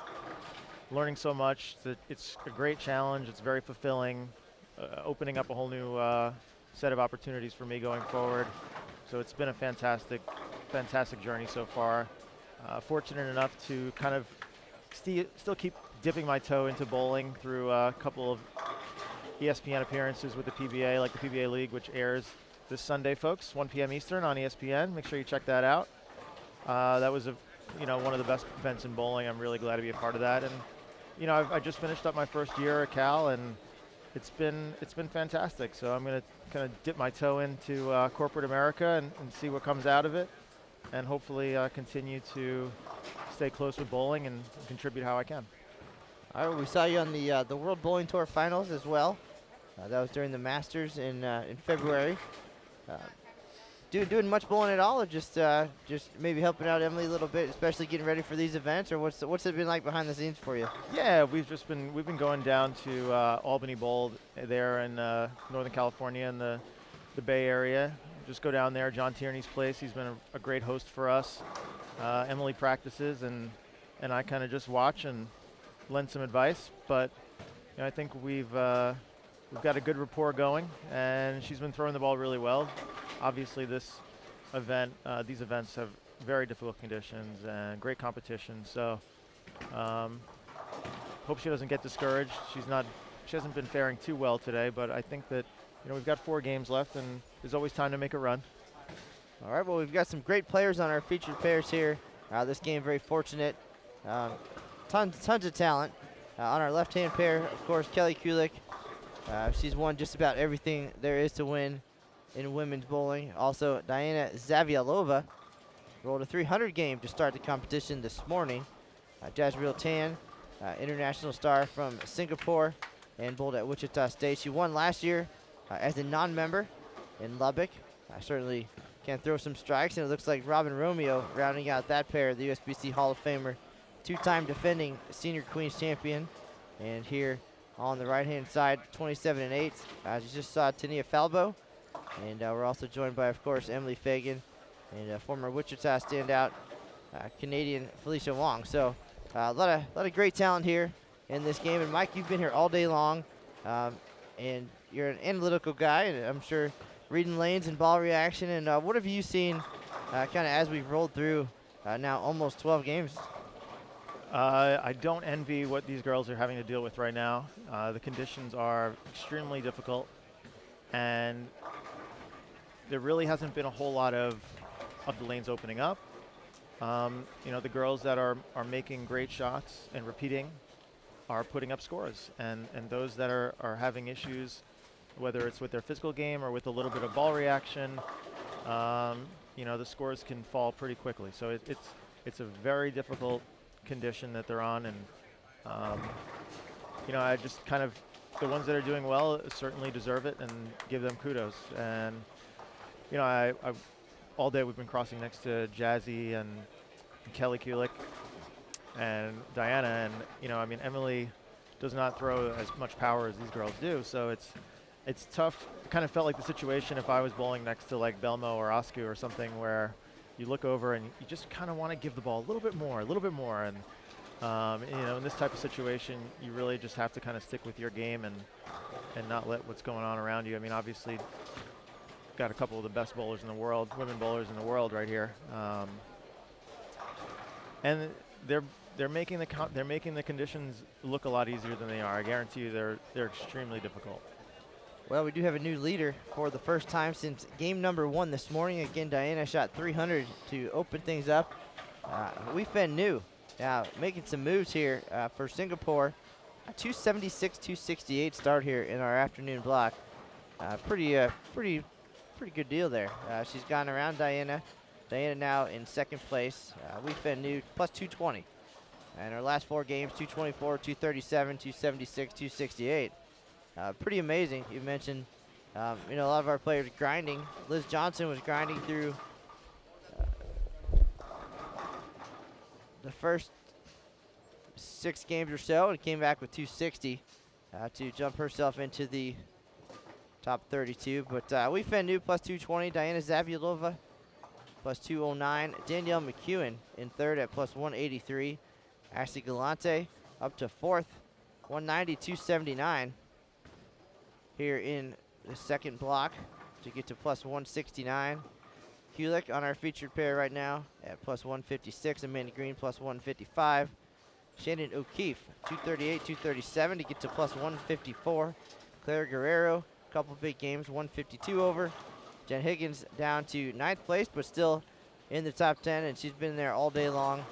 learning so much. It's a great challenge. It's very fulfilling, opening up a whole new set of opportunities for me going forward. So it's been a fantastic journey so far. Fortunate enough to kind of still keep dipping my toe into bowling through a couple of ESPN appearances with the PBA, like the PBA League, which airs this Sunday, folks, 1 p.m. Eastern on ESPN. Make sure you check that out. That was one of the best events in bowling. I'm really glad to be a part of that. And I just finished up my first year at Cal, and it's been fantastic. So I'm going to kind of dip my toe into corporate America and see what comes out of it, and hopefully continue to stay close with bowling and contribute how I can. All right, we saw you on the World Bowling Tour Finals as well. That was during the Masters in February. Doing much bowling at all, or just maybe helping out Emily a little bit, especially getting ready for these events, or what's it been like behind the scenes for you? Yeah, we've been going down to Albany Bowl there in Northern California in the Bay Area. Just go down there, John Tierney's place. He's been a great host for us. Emily practices, and I kind of just watch and lend some advice. But I think we've got a good rapport going, and she's been throwing the ball really well. Obviously, these events have very difficult conditions and great competition. So, hope she doesn't get discouraged. She hasn't been faring too well today, but I think that we've got 4 games left, and there's always time to make a run. All right. Well, we've got some great players on our featured pairs here. This game very fortunate. Tons of talent. On our left-hand pair, of course, Kelly Kulik. She's won just about everything there is to win in women's bowling. Also, Diana Zavialova rolled a 300 game to start the competition this morning. Jazreel Tan, international star from Singapore, and bowled at Wichita State. She won last year as a non-member in Lubbock. Certainly can throw some strikes, and it looks like Robin Romeo rounding out that pair, the USBC Hall of Famer, 2-time defending senior Queens champion. And here on the right-hand side, 27-8, as you just saw, Tania Falbo. And we're also joined by, of course, Emily Fagan and former Wichita standout Canadian Felicia Wong. So a lot of great talent here in this game. And Mike, you've been here all day long, and you're an analytical guy, and I'm sure reading lanes and ball reaction. And what have you seen kind of as we've rolled through now almost 12 games? I don't envy what these girls are having to deal with right now. The conditions are extremely difficult, and there really hasn't been a whole lot of the lanes opening up. The girls that are making great shots and repeating are putting up scores, and those that are having issues, whether it's with their physical game or with a little bit of ball reaction, the scores can fall pretty quickly. So it's a very difficult condition that they're on, and I just kind of, the ones that are doing well certainly deserve it and give them kudos. And I all day we've been crossing next to Jazzy and Kelly Kulik and Diana, and Emily does not throw as much power as these girls do, so it's tough. It kind of felt like the situation if I was bowling next to like Belmo or Osku or something, where you look over and you just kind of want to give the ball a little bit more. And you know, in this type of situation, you really just have to kind of stick with your game and not let what's going on around you. I mean, obviously, got a couple of the best bowlers in the world, women bowlers in the world right here, and they're making the conditions look a lot easier than they are. I guarantee you, they're extremely difficult. Well, we do have a new leader for the first time since game number 1 this morning. Again, Diana shot 300 to open things up. Wei Fen Nu now making some moves here for Singapore. A 276, 268 start here in our afternoon block. Pretty good deal there. She's gone around Diana. Diana now in second place. Wei Fen Nu plus 220. And our last 4 games, 224, 237, 276, 268. Pretty amazing. You mentioned, you know, a lot of our players grinding. Liz Johnson was grinding through the first 6 games or so and came back with 260 to jump herself into the top 32. But Wei Fen Nu plus 220. Diana Zaviolova plus 209. Danielle McEwen in third at plus 183. Ashley Galante up to fourth, 190, 279 here in the second block to get to plus 169. Kulik on our featured pair right now at plus 156. Amanda Green plus 155. Shannon O'Keefe 238, 237 to get to plus 154. Claire Guerrero, couple big games, 152 over. Jen Higgins down to 9th place, but still in the top 10, and she's been there all day long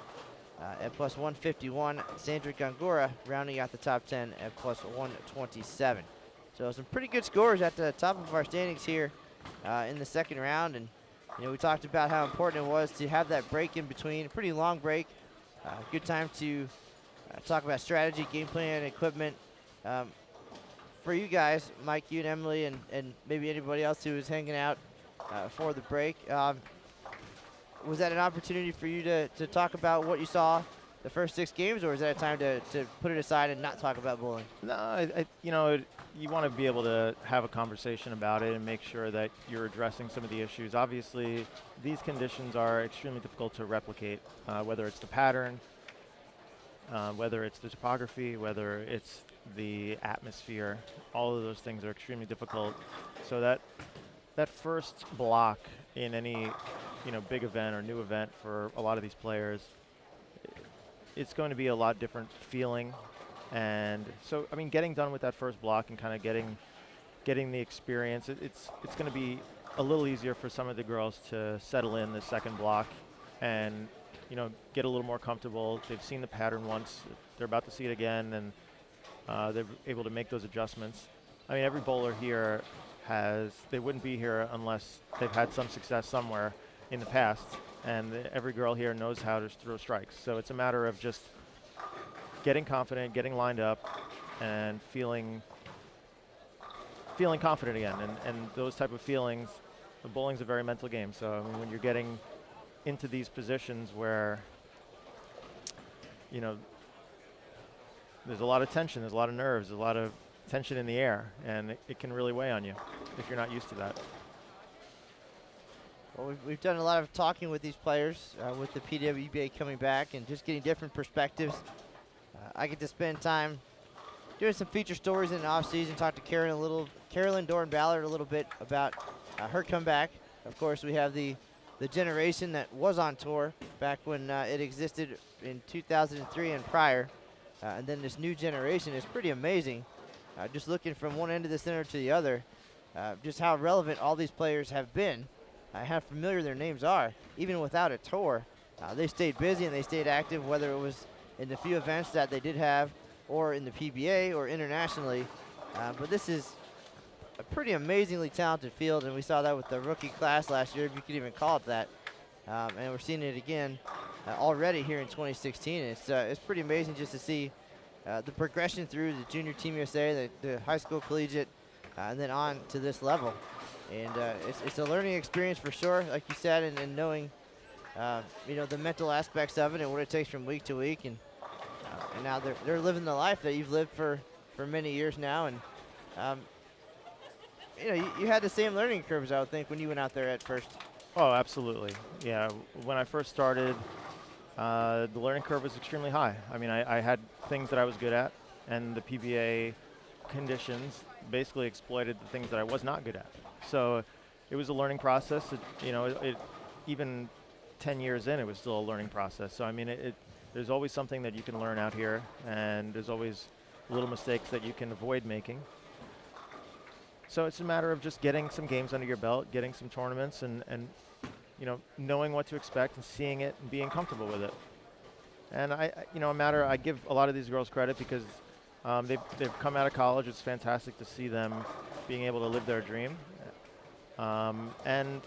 at plus 151. Sandra Gongora rounding out the top 10 at plus 127. So some pretty good scores at the top of our standings here in the second round. And you know, we talked about how important it was to have that break in between, a pretty long break. Good time to talk about strategy, game plan, equipment. For you guys, Mike, you and Emily, and maybe anybody else who was hanging out for the break, was that an opportunity for you to talk about what you saw the first 6 games, or is that a time to put it aside and not talk about bowling? No, you know, you want to be able to have a conversation about it and make sure that you're addressing some of the issues. Obviously, these conditions are extremely difficult to replicate, whether it's the pattern, whether it's the topography, whether it's the atmosphere. All of those things are extremely difficult. So that first block in any, you know, big event or new event for a lot of these players, it's going to be a lot different feeling. And so, I mean, getting done with that first block and kind of getting the experience, it's going to be a little easier for some of the girls to settle in the second block and, you know, get a little more comfortable. They've seen the pattern once, they're about to see it again, and they're able to make those adjustments. I mean, every bowler here they wouldn't be here unless they've had some success somewhere in the past, and every girl here knows how to throw strikes. So it's a matter of just getting confident, getting lined up, and feeling confident again. And those type of feelings, the bowling's a very mental game. So I mean, when you're getting into these positions where, you know, there's a lot of tension, there's a lot of nerves, there's a lot of tension in the air, and it can really weigh on you if you're not used to that. Well, we've done a lot of talking with these players, with the PWBA coming back and just getting different perspectives. I get to spend time doing some feature stories in the off-season, talk to Carolyn Doran-Ballard a little bit about her comeback. Of course, we have the generation that was on tour back when it existed in 2003 and prior. And then this new generation is pretty amazing. Just looking from one end of the center to the other, just how relevant all these players have been, how familiar their names are. Even without a tour, they stayed busy and they stayed active, whether it was in the few events that they did have or in the PBA or internationally. But this is a pretty amazingly talented field, and we saw that with the rookie class last year, if you could even call it that. And we're seeing it again already here in 2016. It's pretty amazing just to see the progression through the junior Team USA, the high school collegiate, and then on to this level. And it's a learning experience for sure, like you said, and knowing you know, the mental aspects of it and what it takes from week to week. And now they're living the life that you've lived for many years now. And you know, you had the same learning curves, I would think, when you went out there at first. Oh, absolutely. Yeah, when I first started, the learning curve was extremely high. I mean, I had things that I was good at, and the PBA conditions basically exploited the things that I was not good at. So it was a learning process. Even 10 years in, it was still a learning process. So I mean, there's always something that you can learn out here, and there's always little mistakes that you can avoid making. So it's a matter of just getting some games under your belt, getting some tournaments, and knowing what to expect and seeing it and being comfortable with it. And I give a lot of these girls credit because they've come out of college. It's fantastic to see them being able to live their dream. And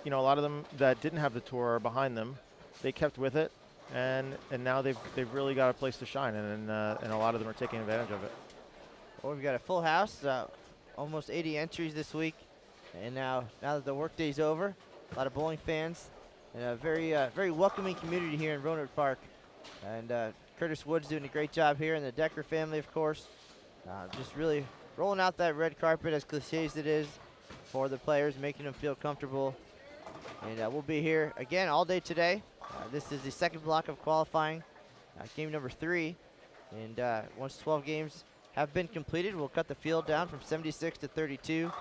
a lot of them that didn't have the tour behind them, they kept with it, and now they've really got a place to shine, and a lot of them are taking advantage of it. Well, we've got a full house, almost 80 entries this week, and now that the workday's over, a lot of bowling fans, and a very welcoming community here in Rohnert Park. And Curtis Wood's doing a great job here, and the Decker family, of course, just really rolling out that red carpet, as cliche as it is, for the players, making them feel comfortable. And we'll be here again all day today. This is the second block of qualifying, game number 3. And once 12 games have been completed, we'll cut the field down from 76 to 32.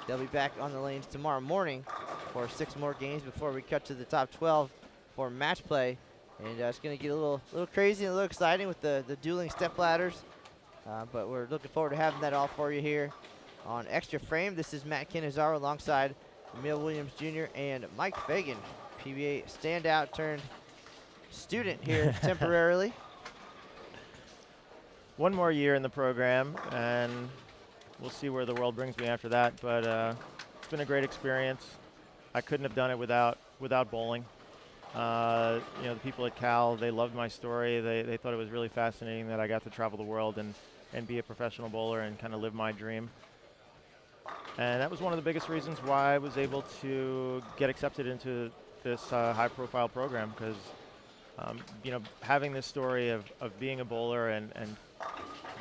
They'll be back on the lanes tomorrow morning for 6 more games before we cut to the top 12 for match play. And it's going to get a little crazy and a little exciting with the dueling step ladders. But we're looking forward to having that all for you here on Extra Frame. This is Matt Canizaro alongside Emil Williams Jr. and Mike Fagan, PBA standout turned student here temporarily. One more year in the program, and we'll see where the world brings me after that. But it's been a great experience. I couldn't have done it without bowling. The people at Cal, they loved my story. They thought it was really fascinating that I got to travel the world and be a professional bowler and kind of live my dream. And that was one of the biggest reasons why I was able to get accepted into this high-profile program, because having this story of being a bowler and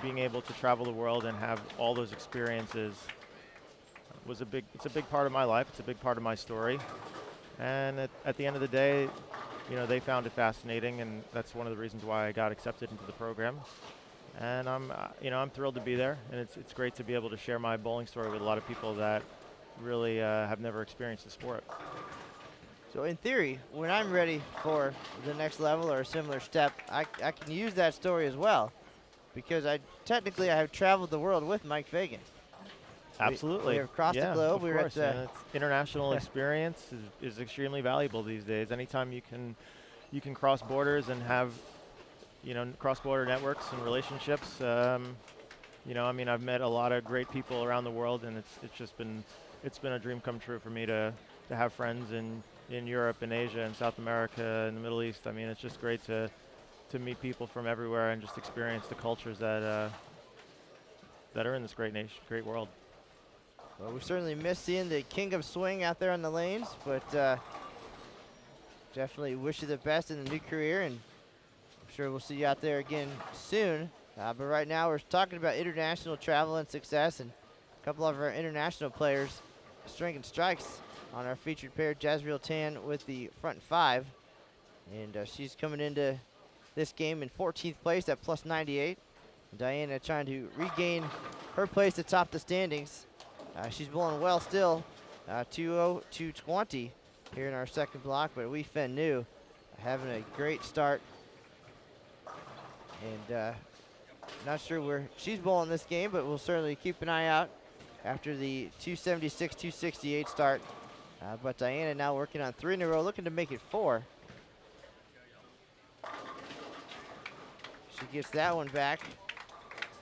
being able to travel the world and have all those experiences it's a big part of my life. It's a big part of my story. And at the end of the day, they found it fascinating, and that's one of the reasons why I got accepted into the program. And I'm thrilled to be there, and it's great to be able to share my bowling story with a lot of people that really have never experienced the sport. So in theory, when I'm ready for the next level or a similar step, I can use that story as well, because I have traveled the world with Mike Fagan. Absolutely. We have crossed the globe. Of course. International experience is extremely valuable these days. Anytime you can cross borders and have cross-border networks and relationships. I've met a lot of great people around the world, and it's been a dream come true for me to have friends in Europe and Asia and South America and the Middle East. I mean, it's just great to meet people from everywhere and just experience the cultures that are in this great world. Well, we certainly miss seeing the king of swing out there on the lanes, but definitely wish you the best in the new career, and I'm sure we'll see you out there again soon. But right now we're talking about international travel and success, and a couple of our international players striking strikes on our featured pair, Jazriel Tan with the front 5. And she's coming into this game in 14th place at plus 98. Diana trying to regain her place atop the standings. She's bowling well still, 2-0, 220 here in our second block, but Wei Fen Nu having a great start. And not sure where she's bowling this game, but we'll certainly keep an eye out after the 276, 268 start. But Diana now working on 3 in a row, looking to make it 4. She gets that one back.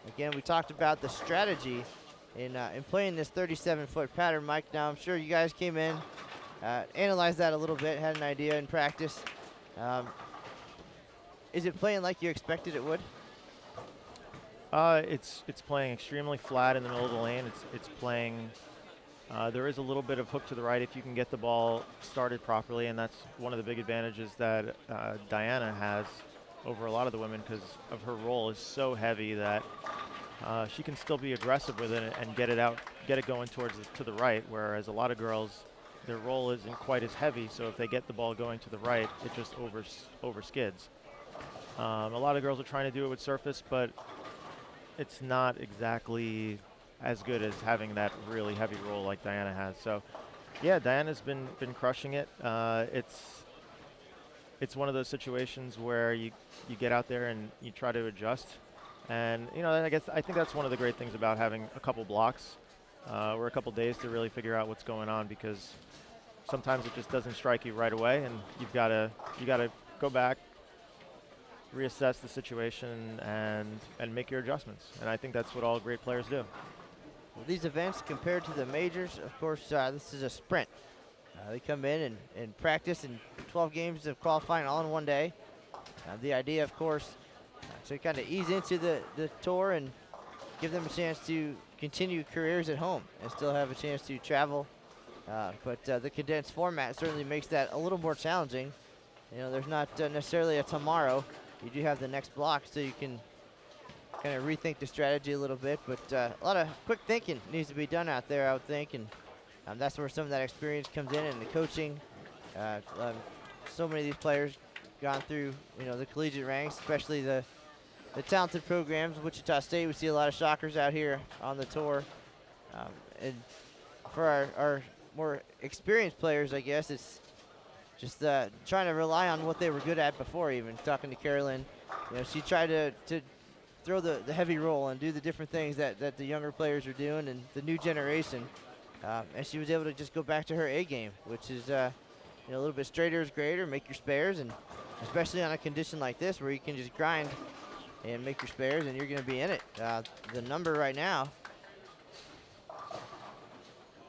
Again, we talked about the strategy in playing this 37-foot pattern, Mike. Now, I'm sure you guys came in, analyzed that a little bit, had an idea in practice. Is it playing like you expected it would? It's playing extremely flat in the middle of the lane. It's playing. There is a little bit of hook to the right if you can get the ball started properly, and that's one of the big advantages that Diana has over a lot of the women, because of her roll is so heavy that she can still be aggressive with it and get it going to the right, whereas a lot of girls their roll isn't quite as heavy, so if they get the ball going to the right, it just over skids. A lot of girls are trying to do it with surface, but it's not exactly as good as having that really heavy roll like Diana has. So, yeah, Diana's been crushing it. It's one of those situations where you get out there and you try to adjust. And, you know, I think that's one of the great things about having a couple blocks or a couple days to really figure out what's going on, because sometimes it just doesn't strike you right away, and you got to go back, reassess the situation, and make your adjustments. And I think that's what all great players do. Well, these events compared to the majors, of course, this is a sprint. They come in and practice in 12 games of qualifying all in one day. The idea, of course, to kind of ease into the tour and give them a chance to continue careers at home and still have a chance to travel. But the condensed format certainly makes that a little more challenging. You know, there's not necessarily a tomorrow. You do have the next block, so you can kind of rethink the strategy a little bit. But a lot of quick thinking needs to be done out there, I would think. And that's where some of that experience comes in, and the coaching. So many of these players gone through, you know, the collegiate ranks, especially the talented programs. Wichita State, we see a lot of shockers out here on the tour. And for our more experienced players, I guess, it's just trying to rely on what they were good at before. Even talking to Carolyn, you know, she tried to throw the heavy roll and do the different things that the younger players are doing and the new generation. And she was able to just go back to her A game, which is you know, a little bit straighter is greater, make your spares, and especially on a condition like this where you can just grind and make your spares and you're going to be in it. The number right now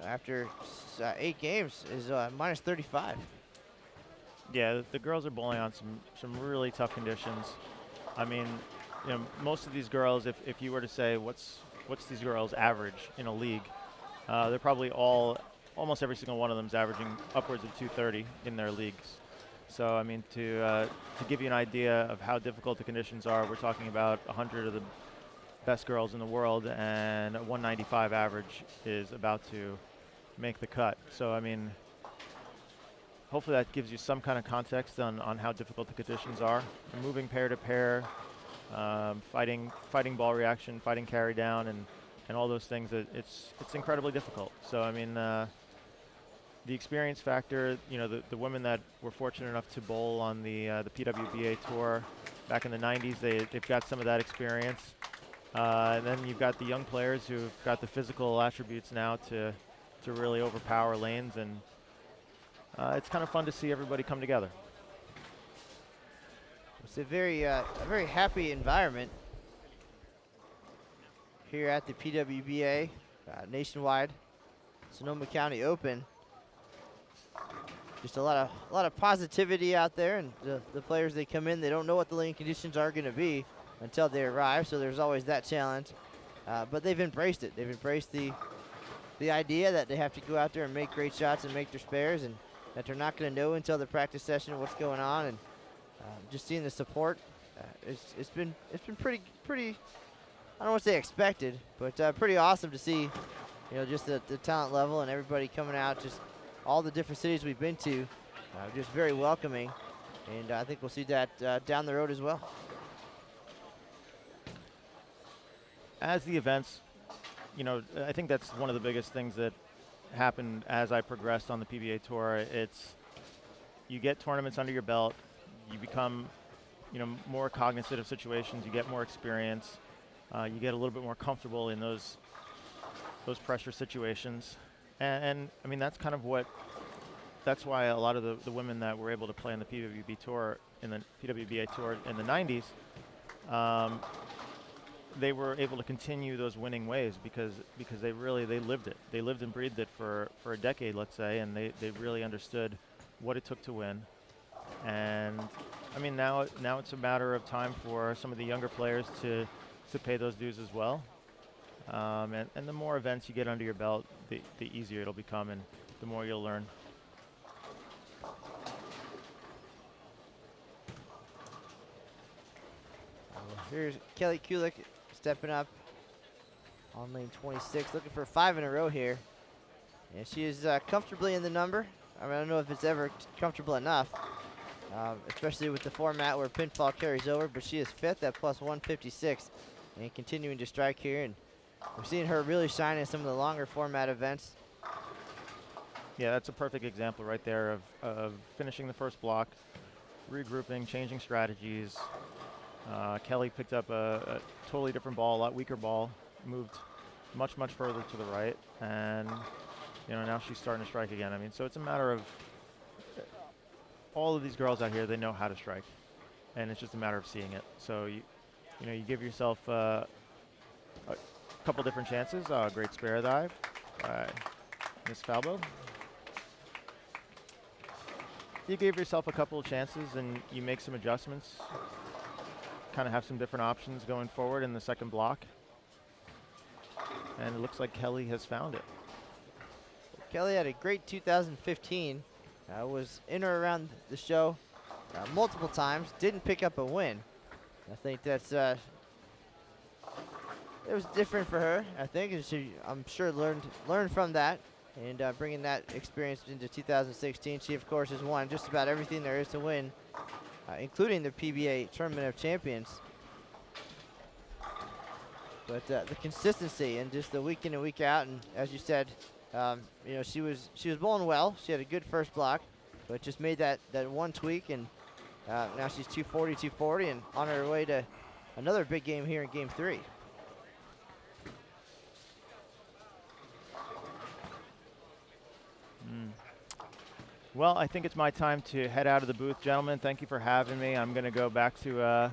after 8 games is minus 35. Yeah, the girls are bowling on some really tough conditions. I mean, you know, most of these girls, if you were to say what's these girls' average in a league, they're probably almost every single one of them is averaging upwards of 230 in their leagues. So, I mean, to give you an idea of how difficult the conditions are, we're talking about 100 of the best girls in the world, and a 195 average is about to make the cut. So, I mean, hopefully that gives you some kind of context on how difficult the conditions are. Moving pair to pair, fighting ball reaction, fighting carry down, and all those things, it's incredibly difficult. So, I mean, the experience factor, you know, the women that were fortunate enough to bowl on the PWBA tour back in the 90s, they've got some of that experience. And then you've got the young players who've got the physical attributes now to really overpower lanes, and it's kind of fun to see everybody come together. It's a very happy environment here at the PWBA Nationwide Sonoma County Open. Just a lot of positivity out there, and the players, they come in, they don't know what the lane conditions are going to be until they arrive, so there's always that challenge. But they've embraced it. They've embraced the idea that they have to go out there and make great shots and make their spares, and that they're not going to know until the practice session what's going on. And just seeing the support, it's been pretty. I don't want to say expected, but pretty awesome to see. You know, just the talent level and everybody coming out. Just all the different cities we've been to, just very welcoming, and I think we'll see that down the road as well. As the events, you know, I think that's one of the biggest things that happened as I progressed on the PBA Tour. It's, you get tournaments under your belt, you become, you know, more cognizant of situations, you get more experience, you get a little bit more comfortable in those pressure situations. And I mean, that's kind of that's why a lot of the women that were able to play in the PWBA Tour, in the PWBA Tour in the 90s, they were able to continue those winning ways because they lived it. They lived and breathed it for a decade, let's say, and they really understood what it took to win. And I mean, now it's a matter of time for some of the younger players to pay those dues as well. And the more events you get under your belt, the easier it'll become, and the more you'll learn. Here's Kelly Kulik stepping up on lane 26, looking for 5 in a row here. And she is comfortably in the number. I mean, I don't know if it's ever comfortable enough, especially with the format where pinfall carries over, but she is 5th at plus 156 and continuing to strike here. And we're seeing her really shine in some of the longer format events. Yeah, that's a perfect example right there of finishing the first block, regrouping, changing strategies. Kelly picked up a totally different ball, a lot weaker ball, moved much, much further to the right, and now she's starting to strike again. I mean, so it's a matter of all of these girls out here, they know how to strike, and it's just a matter of seeing it. So you give yourself a couple different chances. Great spare dive by Miss Falbo. You gave yourself a couple of chances and you make some adjustments, kind of have some different options going forward in the second block. And it looks like Kelly has found it. Kelly had a great 2015, was in or around the show multiple times, didn't pick up a win. I think that's, it was different for her, I think, and she, I'm sure, learned from that. And bringing that experience into 2016, she, of course, has won just about everything there is to win, including the PBA Tournament of Champions. But the consistency and just the week in and week out, and as you said, she was bowling well. She had a good first block, but just made that one tweak, and now she's 240, and on her way to another big game here in Game 3. Well, I think it's my time to head out of the booth, gentlemen. Thank you for having me. I'm going to go back to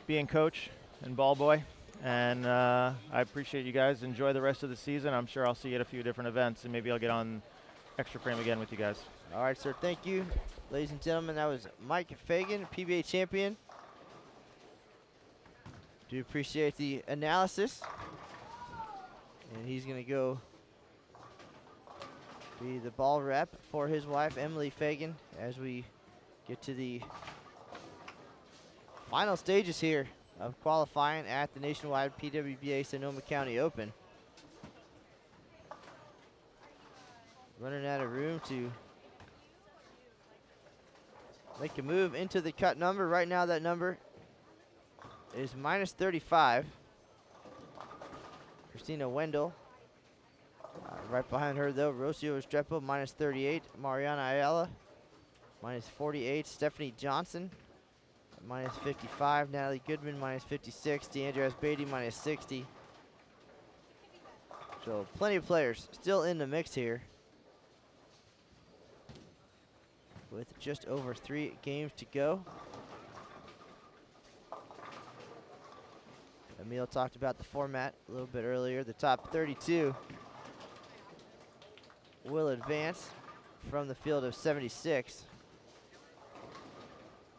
being coach and ball boy, and I appreciate you guys. Enjoy the rest of the season. I'm sure I'll see you at a few different events, and maybe I'll get on Extra Frame again with you guys. All right, sir. Thank you. Ladies and gentlemen, that was Mike Fagan, PBA champion. Do appreciate the analysis. And he's going to go be the ball rep for his wife, Emily Fagan, as we get to the final stages here of qualifying at the nationwide PWBA Sonoma County Open. Running out of room to make a move into the cut number. Right now that number is minus 35. Christina Wendell. Right behind her, though, Rocio Estrepo, minus 38. Mariana Ayala, minus 48. Stephanie Johnson, minus 55. Natalie Goodman, minus 56. Deandra Beatty, minus 60. So plenty of players still in the mix here, with just over 3 games to go. Emil talked about the format a little bit earlier. The top 32 will advance from the field of 76.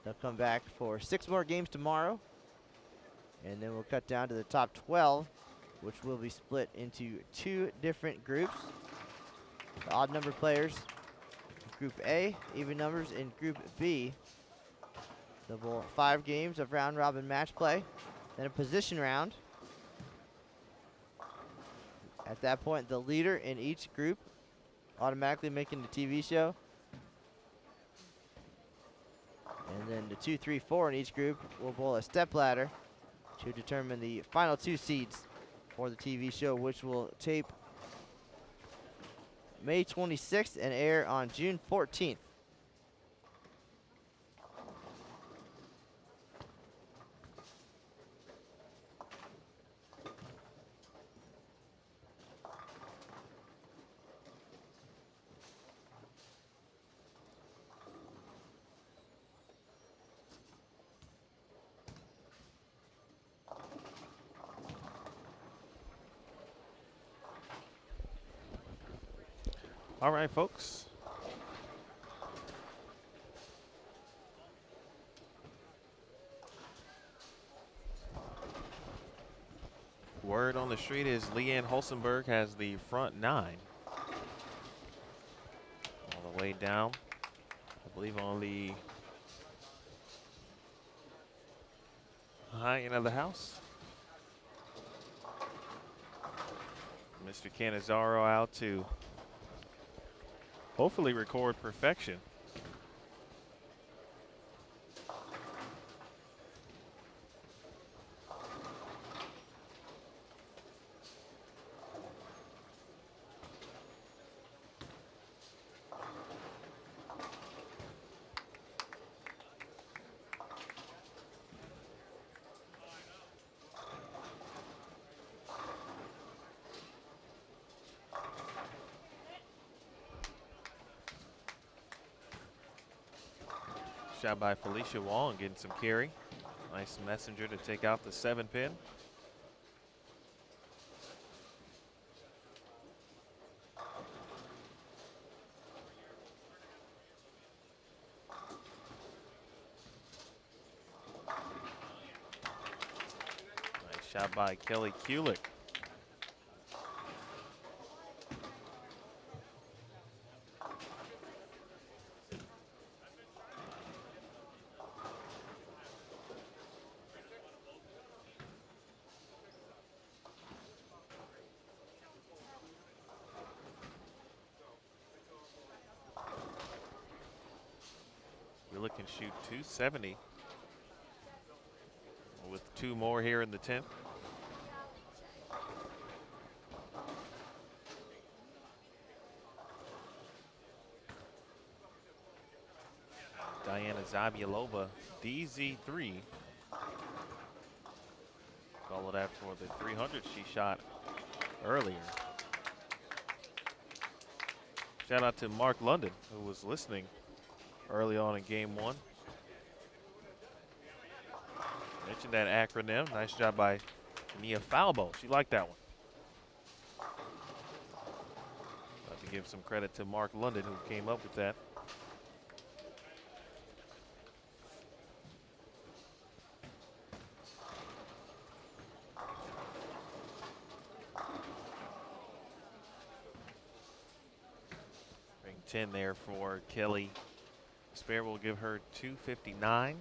They'll come back for 6 more games tomorrow, and then we'll cut down to the top 12, which will be split into 2 different groups. The odd number players, Group A, even numbers in Group B. There'll be 5 games of round robin match play, then a position round. At that point, the leader in each group automatically making the TV show. And then the 2, 3, 4 in each group will bowl a step ladder to determine the final 2 seeds for the TV show, which will tape May 26th and air on June 14th. All right, folks. Word on the street is Leanne Holsenberg has the front 9. All the way down, I believe on the high end of the house. Mr. Canizaro out to hopefully record perfection. Shot by Felicia Wong, getting some carry. Nice messenger to take out the 7-pin. Nice shot by Kelly Kulick. Kulick can shoot 270 with 2 more here in the 10th. Diana Zabielova, DZ3. Followed that for the 300 she shot earlier. Shout out to Mark London, who was listening early on in game 1. Mentioned that acronym. Nice job by Mia Falbo. She liked that one. Have to give some credit to Mark London, who came up with that. Ring 10 there for Kelly. Spare will give her 259.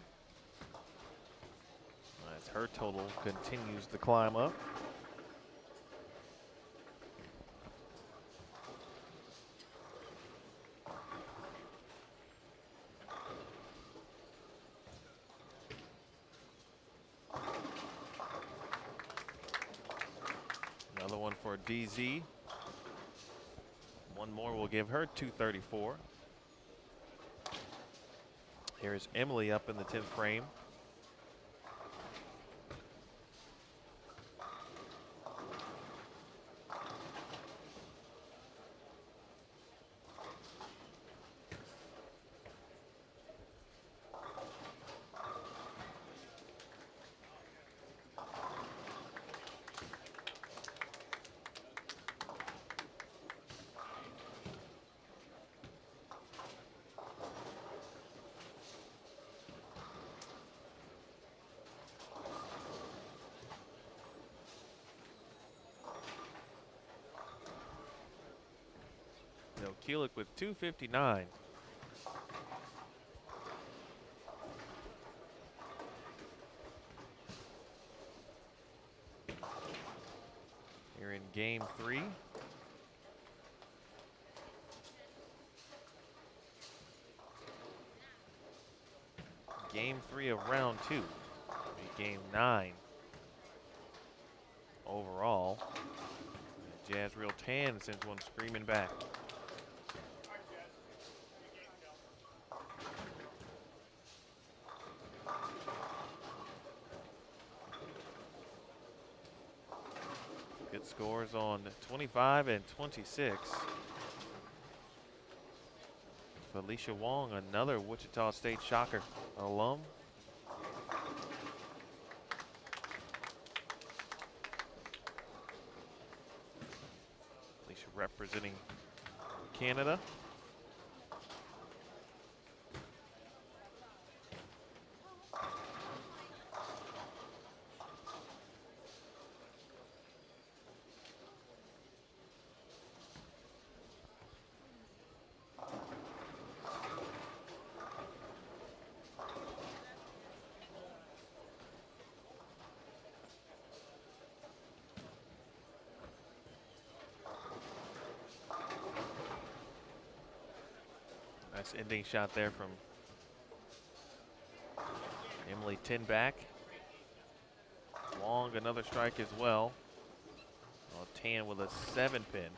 As her total continues to climb up. Another one for DZ. One more will give her 234. Here's Emily up in the 10th frame. Kulick with 259. Here in game 3. Game 3 of round 2. Game 9 overall. Jazz real tan sends one screaming back. Good scores on 25 and 26. Felicia Wong, another Wichita State Shocker alum. Felicia representing Canada. Nice ending shot there from Emily Tinback. Long, another strike as well. Oh, Tan with a 7-pin.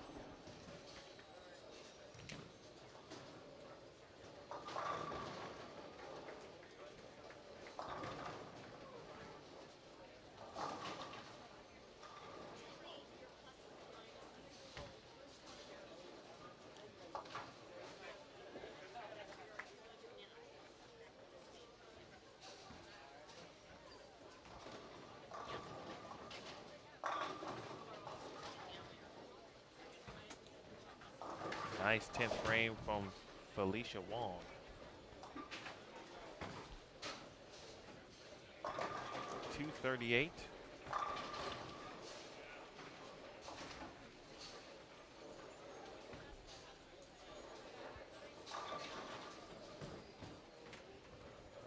Nice 10th frame from Felicia Wong. .238.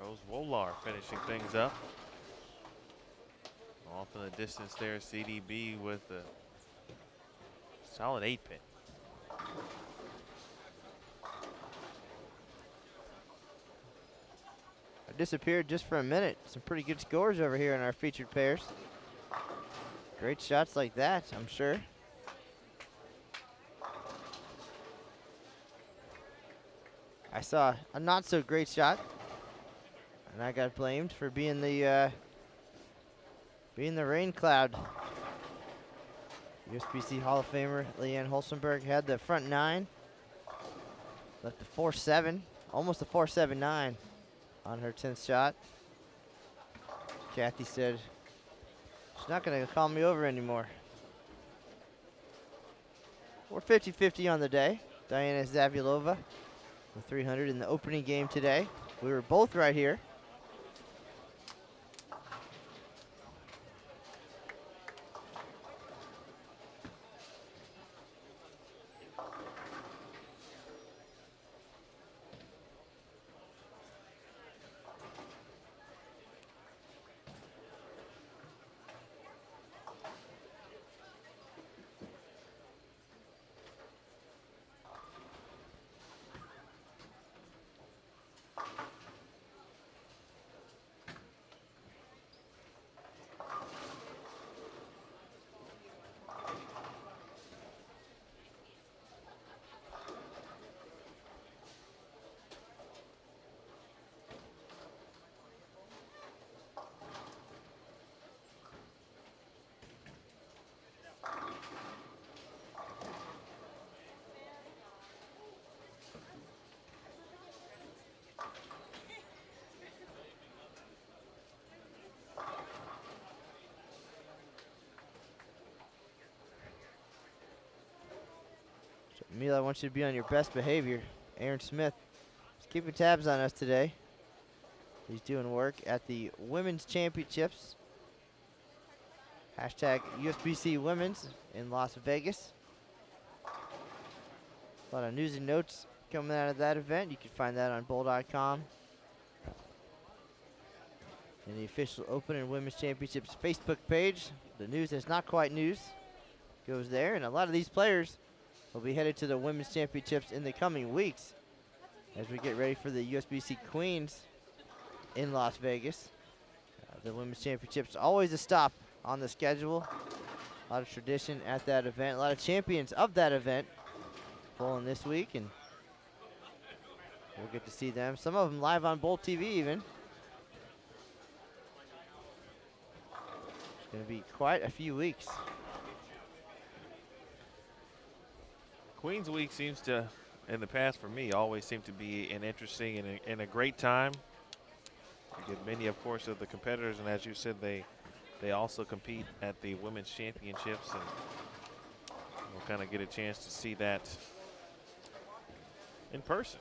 Rose Wolar finishing things up. Off in the distance there, CDB with a solid 8-pin. I disappeared just for a minute. Some pretty good scores over here in our featured pairs. Great shots like that, I'm sure. I saw a not so great shot, and I got blamed for being the rain cloud. USBC Hall of Famer Leanne Holstenberg had the front 9, left the 4-7, almost a 4-7-9 on her 10th shot. Kathy said she's not going to call me over anymore. We're 50-50 on the day. Diana Zavulova with 300 in the opening game today. We were both right here. Mila, I want you to be on your best behavior. Aaron Smith is keeping tabs on us today. He's doing work at the Women's Championships. Hashtag USBC Women's in Las Vegas. A lot of news and notes coming out of that event. You can find that on bowl.com. And the official Open and Women's Championships Facebook page. The news that's not quite news goes there. And a lot of these players will be headed to the Women's Championships in the coming weeks as we get ready for the USBC Queens in Las Vegas. The Women's Championships, always a stop on the schedule. A lot of tradition at that event. A lot of champions of that event bowling this week, and we'll get to see them. Some of them live on Bowl TV even. It's going to be quite a few weeks. Queens Week seems to, in the past for me, always seem to be an interesting and a great time. You get many, of course, of the competitors, and as you said, they also compete at the Women's Championships, and we'll kind of get a chance to see that in person.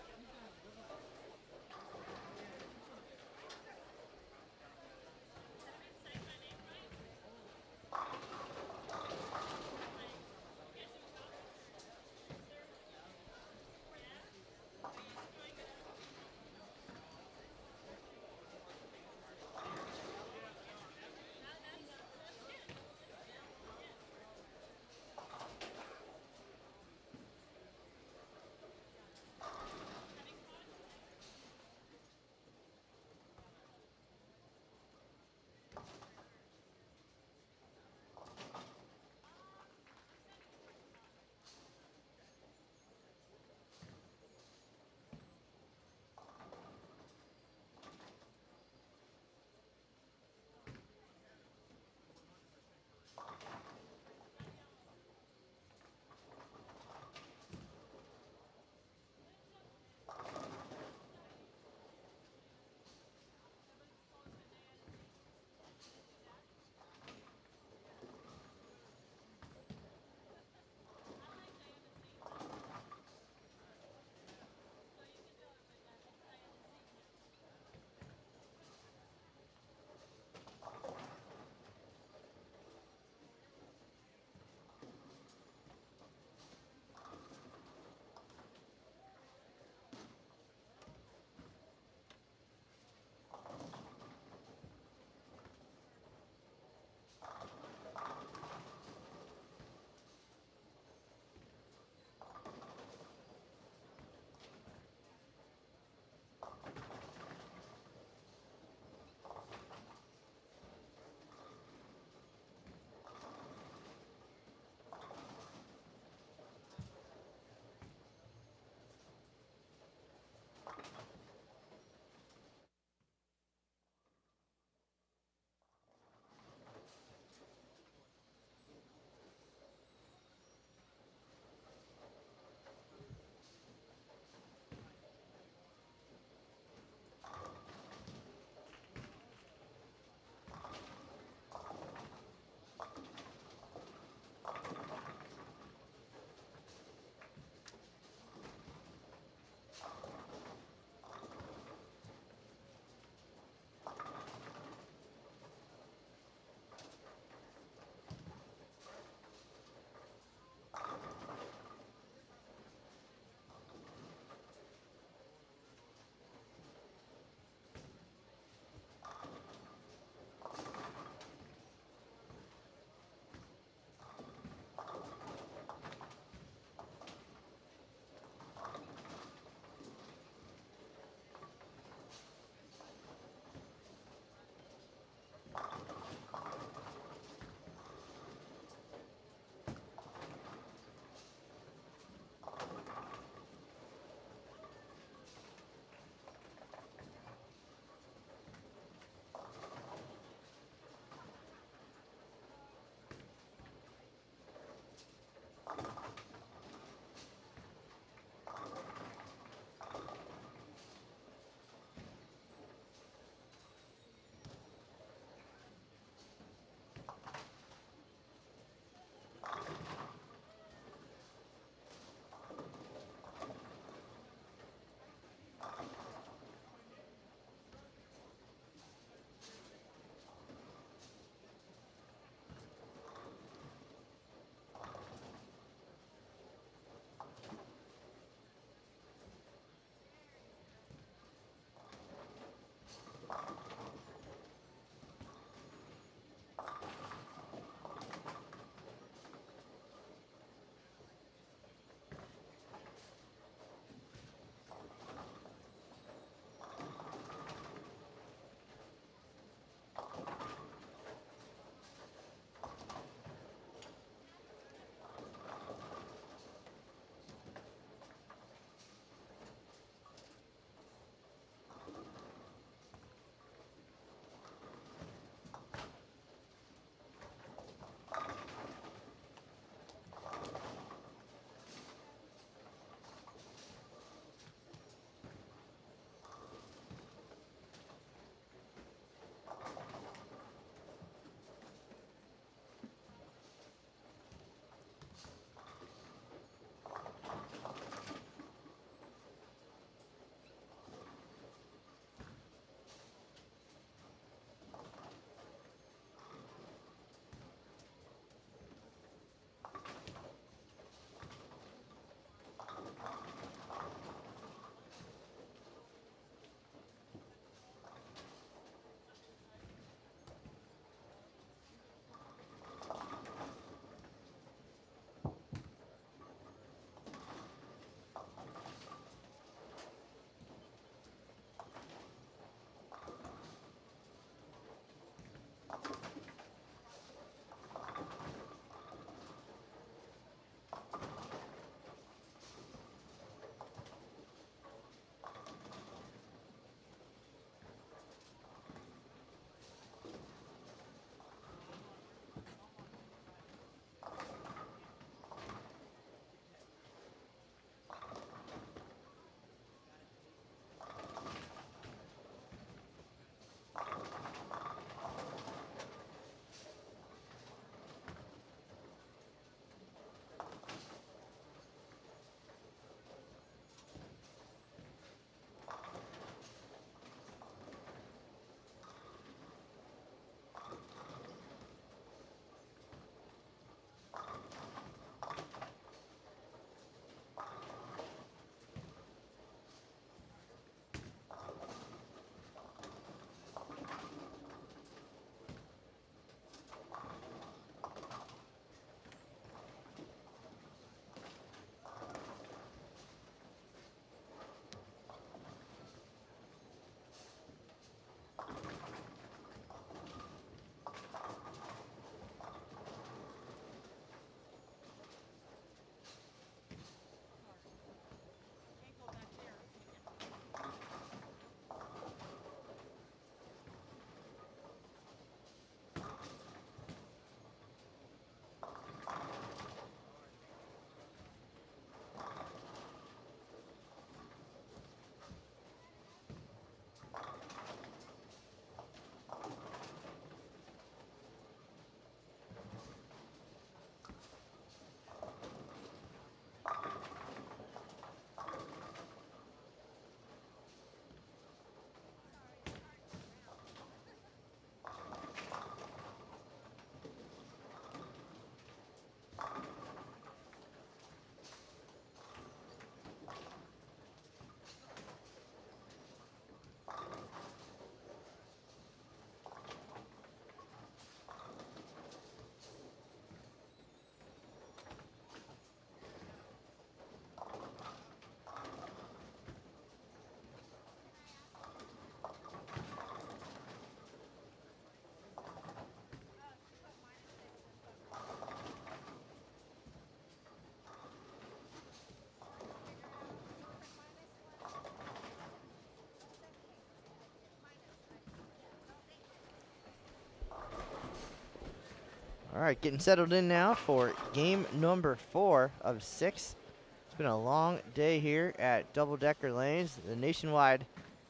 All right, getting settled in now for game number 4 of 6. It's been a long day here at Double Decker Lanes, the nationwide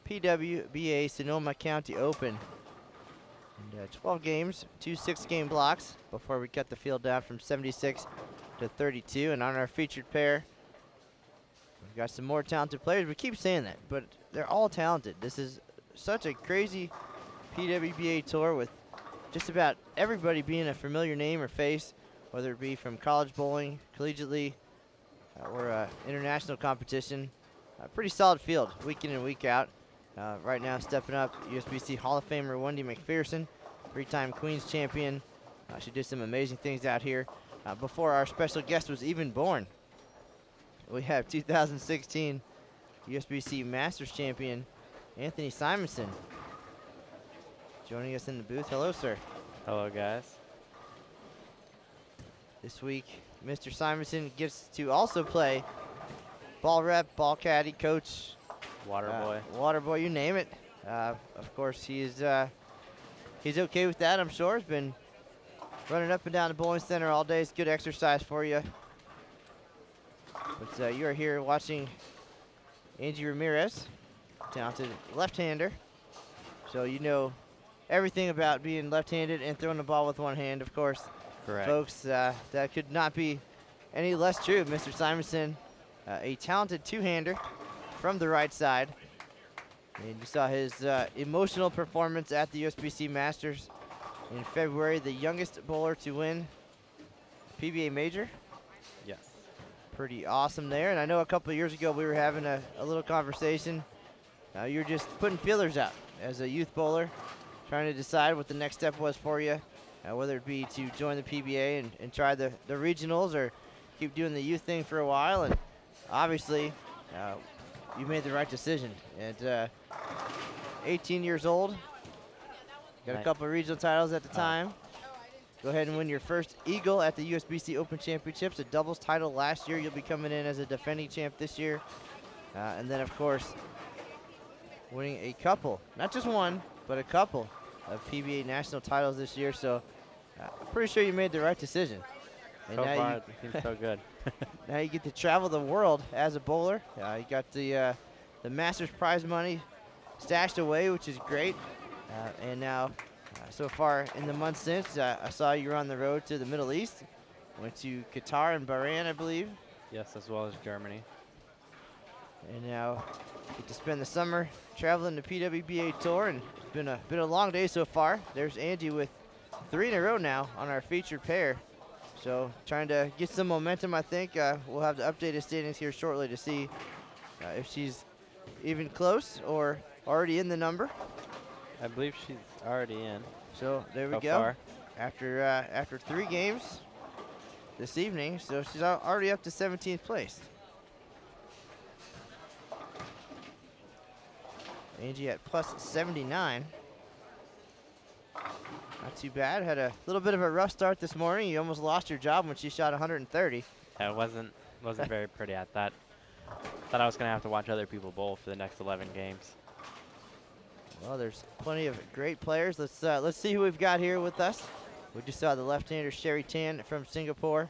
PWBA Sonoma County Open. And 12 games, 2 6-game blocks before we cut the field down from 76 to 32. And on our featured pair, we've got some more talented players. We keep saying that, but they're all talented. This is such a crazy PWBA tour with just about everybody being a familiar name or face, whether it be from college bowling, collegiately, or international competition. A pretty solid field, week in and week out. Right now, stepping up, USBC Hall of Famer Wendy McPherson, 3-time Queens champion. She did some amazing things out here before our special guest was even born. We have 2016 USBC Masters champion Anthony Simonson joining us in the booth. Hello, sir. Hello, guys. This week, Mr. Simonson gets to also play ball rep, ball caddy, coach, water boy, you name it. Of course, he's okay with that, I'm sure. He's been running up and down the bowling center all day. It's good exercise for you. But you are here watching Angie Ramirez, talented left-hander. So you know everything about being left-handed and throwing the ball with one hand, of course. Correct. Folks, that could not be any less true. Mr. Simonson, a talented two-hander from the right side. And you saw his emotional performance at the USBC Masters in February, the youngest bowler to win PBA Major. Yes. Pretty awesome there. And I know a couple of years ago we were having a little conversation. You were just putting feelers out as a youth bowler, trying to decide what the next step was for you, whether it be to join the PBA and try the regionals or keep doing the youth thing for a while. And obviously, you made the right decision. And 18 years old, got a couple of regional titles at the time. Go ahead and win your first Eagle at the USBC Open Championships, a doubles title last year. You'll be coming in as a defending champ this year. And then, of course, winning a couple, not just one, but a couple of PBA national titles this year. So pretty sure you made the right decision. And So now far, it seems so good. now you get to travel the world as a bowler. You got the Masters prize money stashed away, which is great. And now, so far in the months since, I saw you were on the road to the Middle East. Went to Qatar and Bahrain, I believe. Yes, as well as Germany. And now get to spend the summer traveling the PWBA Tour, and it's been a long day so far. There's Angie with 3 in a row now on our featured pair. So trying to get some momentum, I think. We'll have the updated standings here shortly to see if she's even close or already in the number. I believe she's already in. So there we So go. far. After 3 games this evening, so she's already up to 17th place. Angie at plus 79. Not too bad. Had a little bit of a rough start this morning. You almost lost your job when she shot 130. Yeah, it wasn't very pretty. I thought I was gonna have to watch other people bowl for the next 11 games. Well, there's plenty of great players. Let's see who we've got here with us. We just saw the left-hander Sherry Tan from Singapore.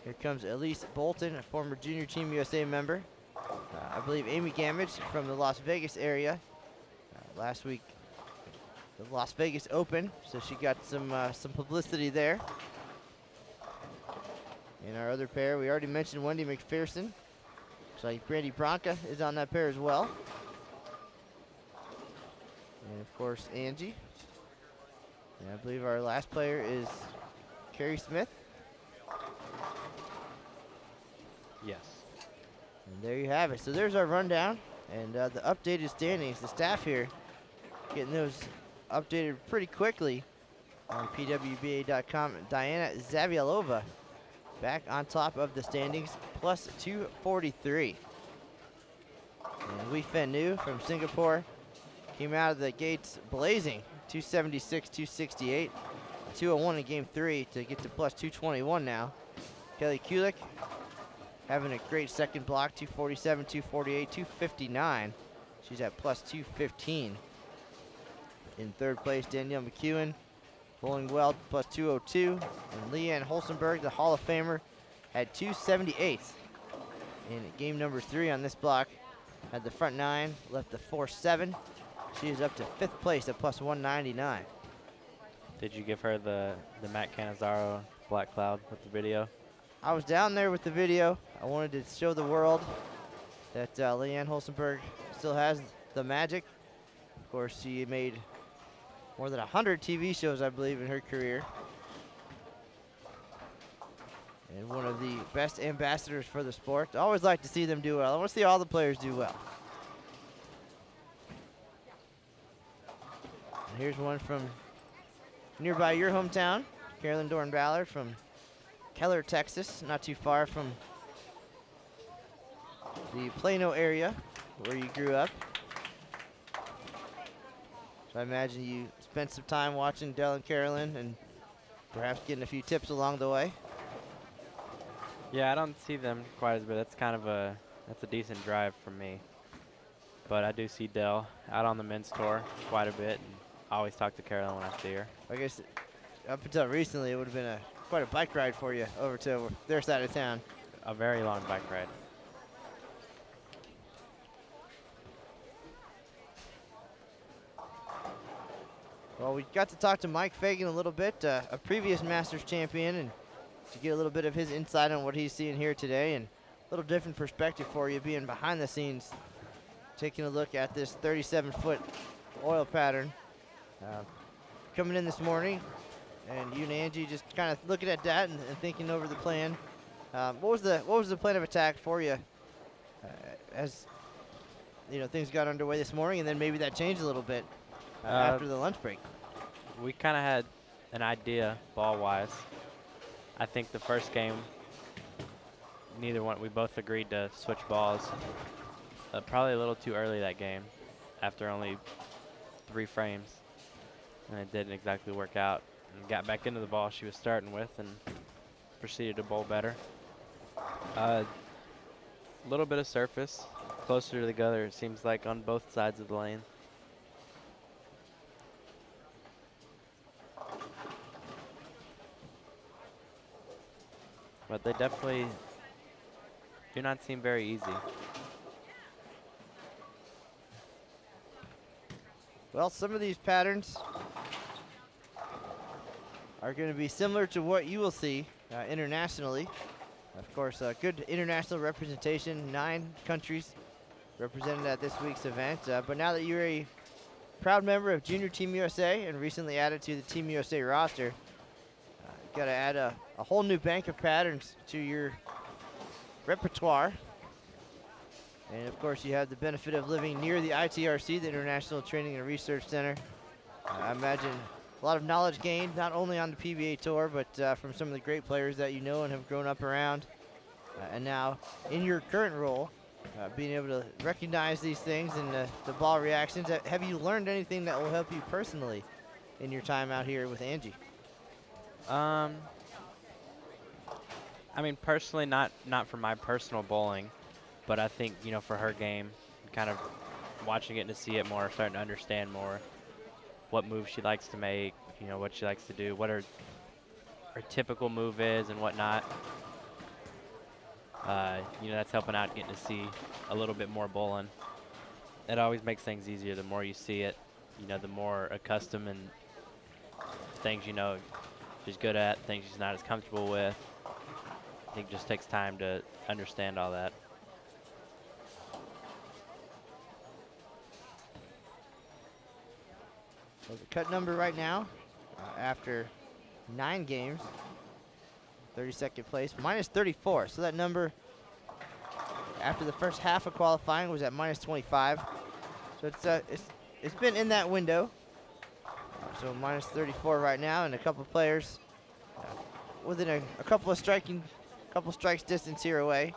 Here comes Elise Bolton, a former Junior Team USA member. I believe Amy Gamage from the Las Vegas area. Last week, the Las Vegas Open, so she got some publicity there. In our other pair, we already mentioned Wendy McPherson. Looks like Brandy Bronca is on that pair as well. And of course, Angie. And I believe our last player is Carrie Smith. Yes. And there you have it. So there's our rundown and the updated standings. The staff here getting those updated pretty quickly on PWBA.com. Diana Zavialova back on top of the standings, plus 243. And Wei Fen Nu from Singapore came out of the gates blazing, 276, 268, 201 in game 3 to get to plus 221 now. Kelly Kulik having a great second block, 247, 248, 259. She's at plus 215. In third place, Danielle McEwen Bowling well, plus 202. And Leanne Holstenberg, the Hall of Famer, had 278s. In game number 3 on this block, had the front 9, left the 4-7. She is up to 5th place at plus 199. Did you give her the Matt Cannizzaro Black Cloud with the video? I was down there with the video. I wanted to show the world that Leanne Holstenberg still has the magic. Of course, she made more than 100 TV shows, I believe, in her career. And one of the best ambassadors for the sport. I always like to see them do well. I want to see all the players do well. And here's one from nearby your hometown, Carolyn Dorn-Ballard from Keller, Texas, not too far from the Plano area where you grew up. So I imagine you spent some time watching Dell and Carolyn and perhaps getting a few tips along the way. Yeah, I don't see them quite as bit. That's a decent drive from me. But I do see Dell out on the men's tour quite a bit, and I always talk to Carolyn when I see her. I guess up until recently, it would have been quite a bike ride for you over to their side of town. A very long bike ride. Well, we got to talk to Mike Fagan a little bit, a previous Masters champion, and to get a little bit of his insight on what he's seeing here today, and a little different perspective for you being behind the scenes, taking a look at this 37-foot oil pattern. Coming in this morning, and you and Angie just kind of looking at that and thinking over the plan. What was the plan of attack for you as things got underway this morning, and then maybe that changed a little bit after the lunch break? We kind of had an idea ball-wise. I think the first game, we both agreed to switch balls. Probably a little too early that game, after only 3 frames, and it didn't exactly work out. And got back into the ball she was starting with and proceeded to bowl better. A little bit of surface, closer to the gutter, it seems like, on both sides of the lane. But they definitely do not seem very easy. Well, some of these patterns are going to be similar to what you will see internationally. Of course, good international representation, 9 countries represented at this week's event. But now that you're a proud member of Junior Team USA and recently added to the Team USA roster, you've got to add a whole new bank of patterns to your repertoire. And of course, you have the benefit of living near the ITRC, the International Training and Research Center. I imagine a lot of knowledge gained, not only on the PBA Tour, but from some of the great players that you know and have grown up around. And now, in your current role, being able to recognize these things and the ball reactions, have you learned anything that will help you personally in your time out here with Angie? I mean, personally, not for my personal bowling, but I think, for her game, kind of watching it to see it more, starting to understand more what moves she likes to make, what she likes to do, what her typical move is and whatnot. That's helping out, getting to see a little bit more bowling. It always makes things easier the more you see it, the more accustomed and things she's good at, things she's not as comfortable with. I think it just takes time to understand all that. So the cut number right now, after 9 games, 32nd place, minus 34. So that number, after the first half of qualifying, was at minus 25. So it's been in that window. So minus 34 right now, and a couple players within a couple strikes distance here away.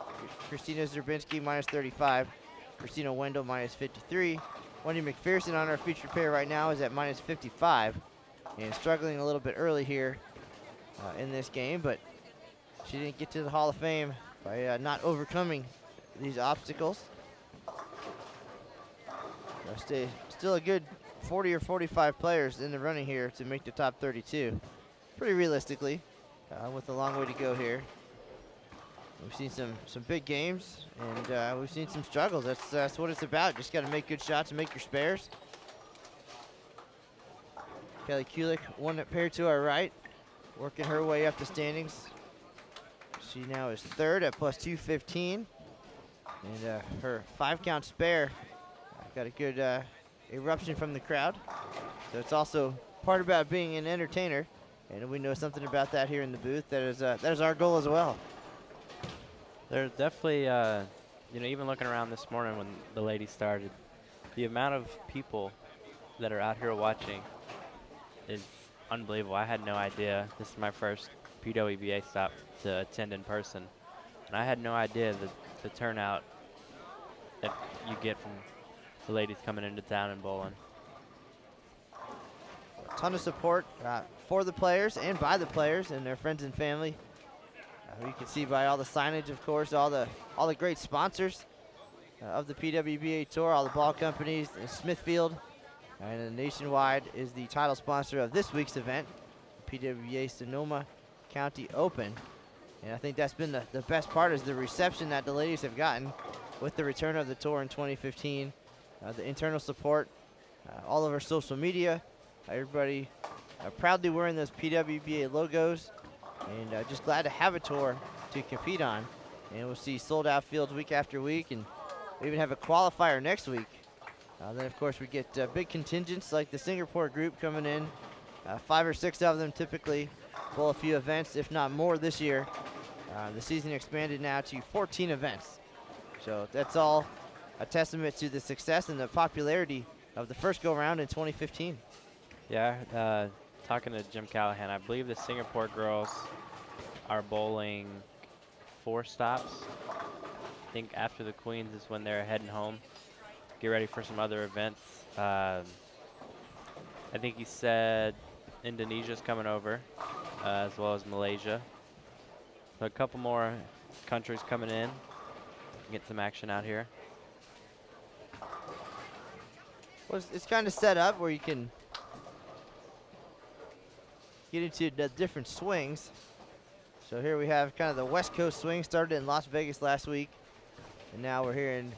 Christina Zerbinski minus 35, Christina Wendell minus 53. Wendy McPherson on our featured pair right now is at minus 55, and struggling a little bit early here in this game, but she didn't get to the Hall of Fame by not overcoming these obstacles. Still a good 40 or 45 players in the running here to make the top 32. Pretty realistically, with a long way to go here. We've seen some big games, and we've seen some struggles. That's what it's about. Just got to make good shots and make your spares. Kelly Kulik, one pair to our right, working her way up the standings. She now is third at plus 215. And her 5-count spare got a good eruption from the crowd. So it's also part about being an entertainer. And we know something about that here in the booth. That is our goal as well. They're definitely, you know, even looking around this morning when the ladies started, the amount of people that are out here watching is unbelievable. I had no idea. This is my first PWBA stop to attend in person. And I had no idea the turnout that you get from the ladies coming into town and bowling. A ton of support for the players and by the players and their friends and family. You can see by all the signage, of course, all the great sponsors of the PWBA Tour, all the ball companies, and Smithfield, and Nationwide is the title sponsor of this week's event, the PWBA Sonoma County Open. And I think that's been the best part, is the reception that the ladies have gotten with the return of the tour in 2015, the internal support, all over social media, everybody proudly wearing those PWBA logos, and just glad to have a tour to compete on. And we'll see sold out fields week after week, and we even have a qualifier next week. Then of course we get big contingents like the Singapore group coming in, 5 or 6 of them typically bowl a few events, if not more this year. The season expanded now to 14 events. So that's all a testament to the success and the popularity of the first go-round in 2015. Yeah, talking to Jim Callahan, I believe the Singapore girls are bowling 4 stops. I think after the Queens is when they're heading home. Get ready for some other events. I think he said Indonesia's coming over, as well as Malaysia. So a couple more countries coming in. Get some action out here. Well, it's kind of set up where you can get into the different swings. So here we have kind of the West Coast swing, started in Las Vegas last week, and now we're here in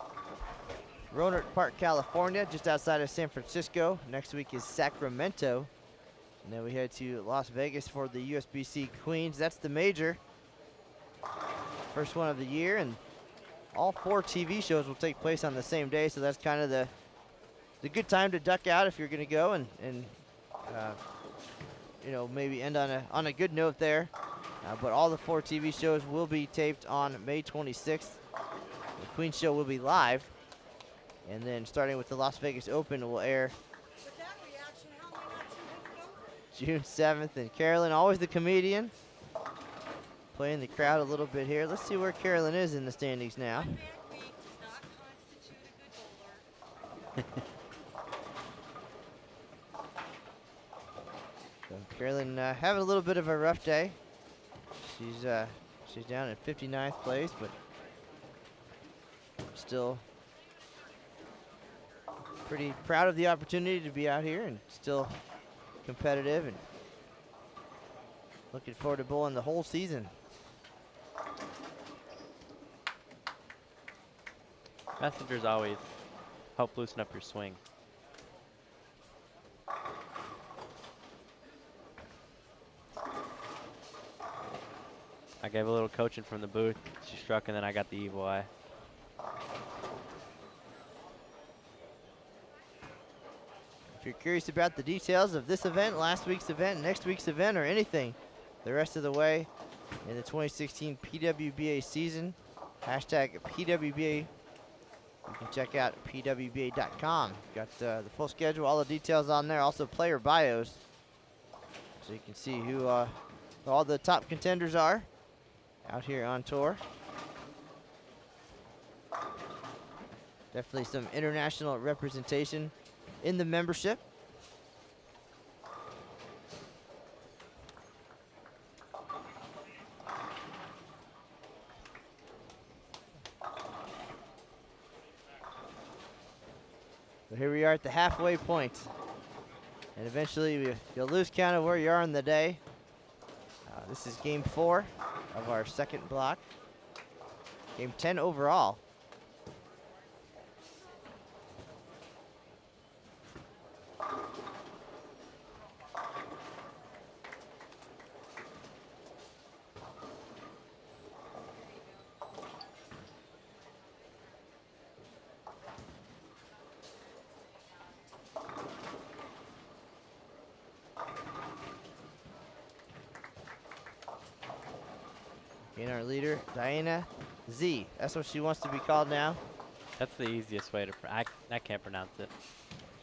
Rohnert Park, California, just outside of San Francisco. Next week is Sacramento, and then we head to Las Vegas for the USBC Queens. That's the major, first one of the year, and all 4 TV shows will take place on the same day, so that's kind of the good time to duck out if you're going to go and you know, maybe end on a good note there. But all the 4 TV shows will be taped on May 26th. The Queen Show will be live, and then starting with the Las Vegas Open, it will air June 7th. And Carolyn, always the comedian, playing the crowd a little bit here. Let's see where Carolyn is in the standings now. So Carolyn having a little bit of a rough day. She's down in 59th place, but still pretty proud of the opportunity to be out here and still competitive, and looking forward to bowling the whole season. Messengers always help loosen up your swing. I gave a little coaching from the booth. She struck, and then I got the evil eye. If you're curious about the details of this event, last week's event, next week's event, or anything the rest of the way in the 2016 PWBA season, hashtag PWBA. You can check out pwba.com. Got the full schedule, all the details on there, also player bios, so you can see who all the top contenders are out here on tour. Definitely some international representation in the membership. So here we are at the halfway point and eventually you'll lose count of where you are in the day. This is game 4 of our second block. Game 10 overall. And our leader, Diana Z. That's what she wants to be called now. That's the easiest way to. I can't pronounce it.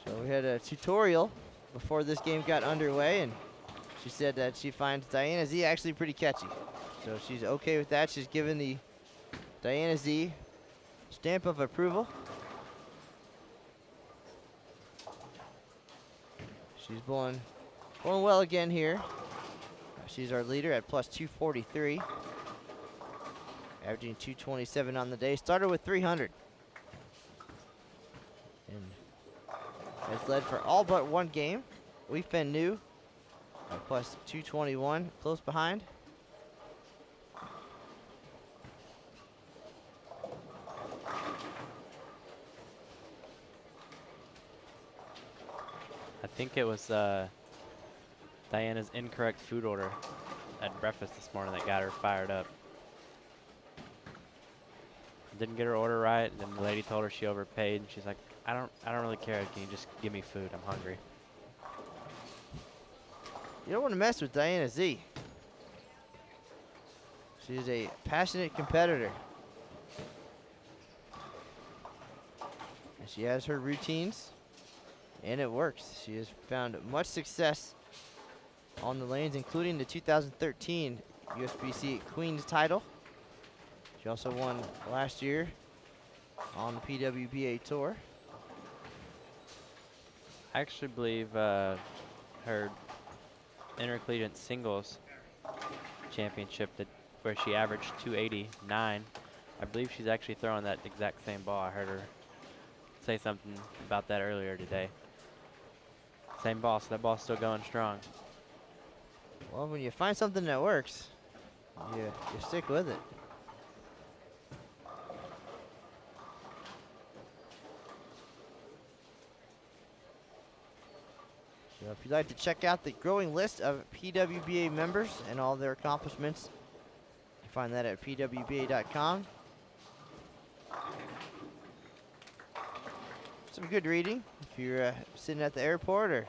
So we had a tutorial before this game got underway, and she said that she finds Diana Z actually pretty catchy. So she's okay with that. She's given the Diana Z stamp of approval. She's bowling well again here. She's our leader at plus 243. Averaging 227 on the day. Started with 300. And has led for all but one game. We've been new at plus 221, close behind. I think it was Diana's incorrect food order at breakfast this morning that got her fired up. Didn't get her order right, and then the lady told her she overpaid, and she's like, I don't really care. Can you just give me food? I'm hungry. You don't want to mess with Diana Z. She's a passionate competitor. And she has her routines, and it works. She has found much success on the lanes, including the 2013 USBC Queen's title. She also won last year on the PWBA Tour. I actually believe her intercollegiate singles championship where she averaged 289. I believe she's actually throwing that exact same ball. I heard her say something about that earlier today. Same ball, so that ball's still going strong. Well, when you find something that works, you stick with it. So if you'd like to check out the growing list of PWBA members and all their accomplishments, you find that at pwba.com. Some good reading if you're sitting at the airport or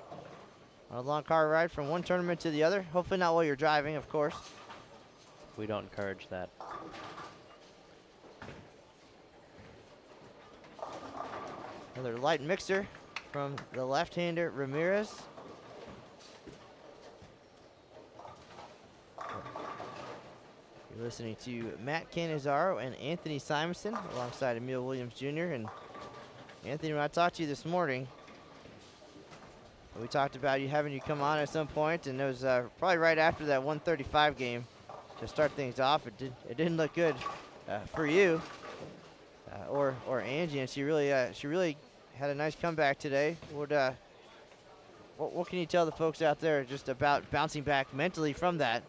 on a long car ride from one tournament to the other. Hopefully not while you're driving, of course. We don't encourage that. Another light mixer from the left-hander Ramirez. You're listening to Matt Canizaro and Anthony Simonson alongside Emil Williams Jr. And Anthony, when I talked to you this morning, we talked about having you come on at some point, and it was probably right after that 135 game to start things off. It didn't look good for you or Angie, and she really had a nice comeback today. What can you tell the folks out there just about bouncing back mentally from that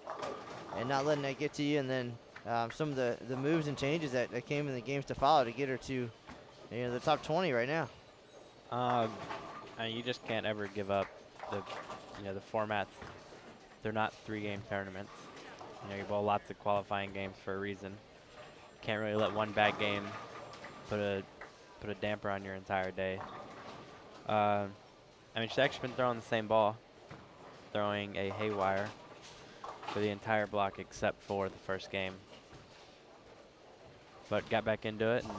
and not letting that get to you, and then some of the moves and changes that came in the games to follow to get her to the top 20 right now? You just can't ever give up the formats. They're not 3-game tournaments. You bowl lots of qualifying games for a reason. Can't really let one bad game put a damper on your entire day. She's actually been throwing the same ball, throwing a haywire for the entire block except for the first game. But got back into it and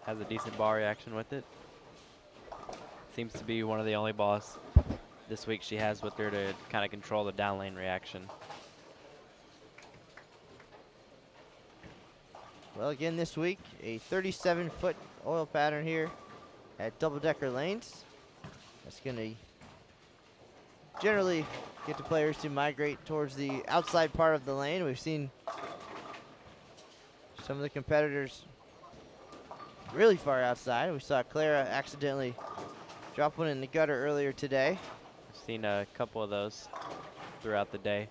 has a decent ball reaction with it. Seems to be one of the only balls this week she has with her to kind of control the down lane reaction. Well, again this week, a 37-foot oil pattern here at double-decker lanes. That's going to generally get the players to migrate towards the outside part of the lane. We've seen some of the competitors really far outside. We saw Clara accidentally drop one in the gutter earlier today. I've seen a couple of those throughout the day.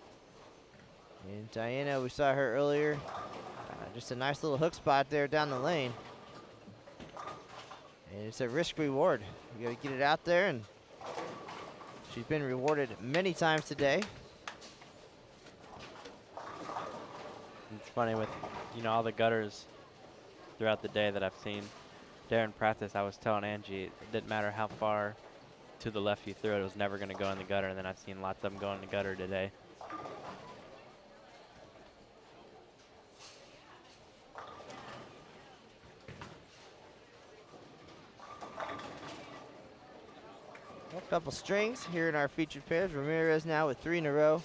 And Diana, we saw her earlier. Just a nice little hook spot there down the lane. And it's a risk reward. You gotta get it out there, and she's been rewarded many times today. It's funny with, all the gutters throughout the day that I've seen during practice. I was telling Angie it didn't matter how far to the left you threw it, it was never going to go in the gutter, and then I've seen lots of them go in the gutter today. A couple strings here in our featured pairs. Ramirez now with 3 in a row.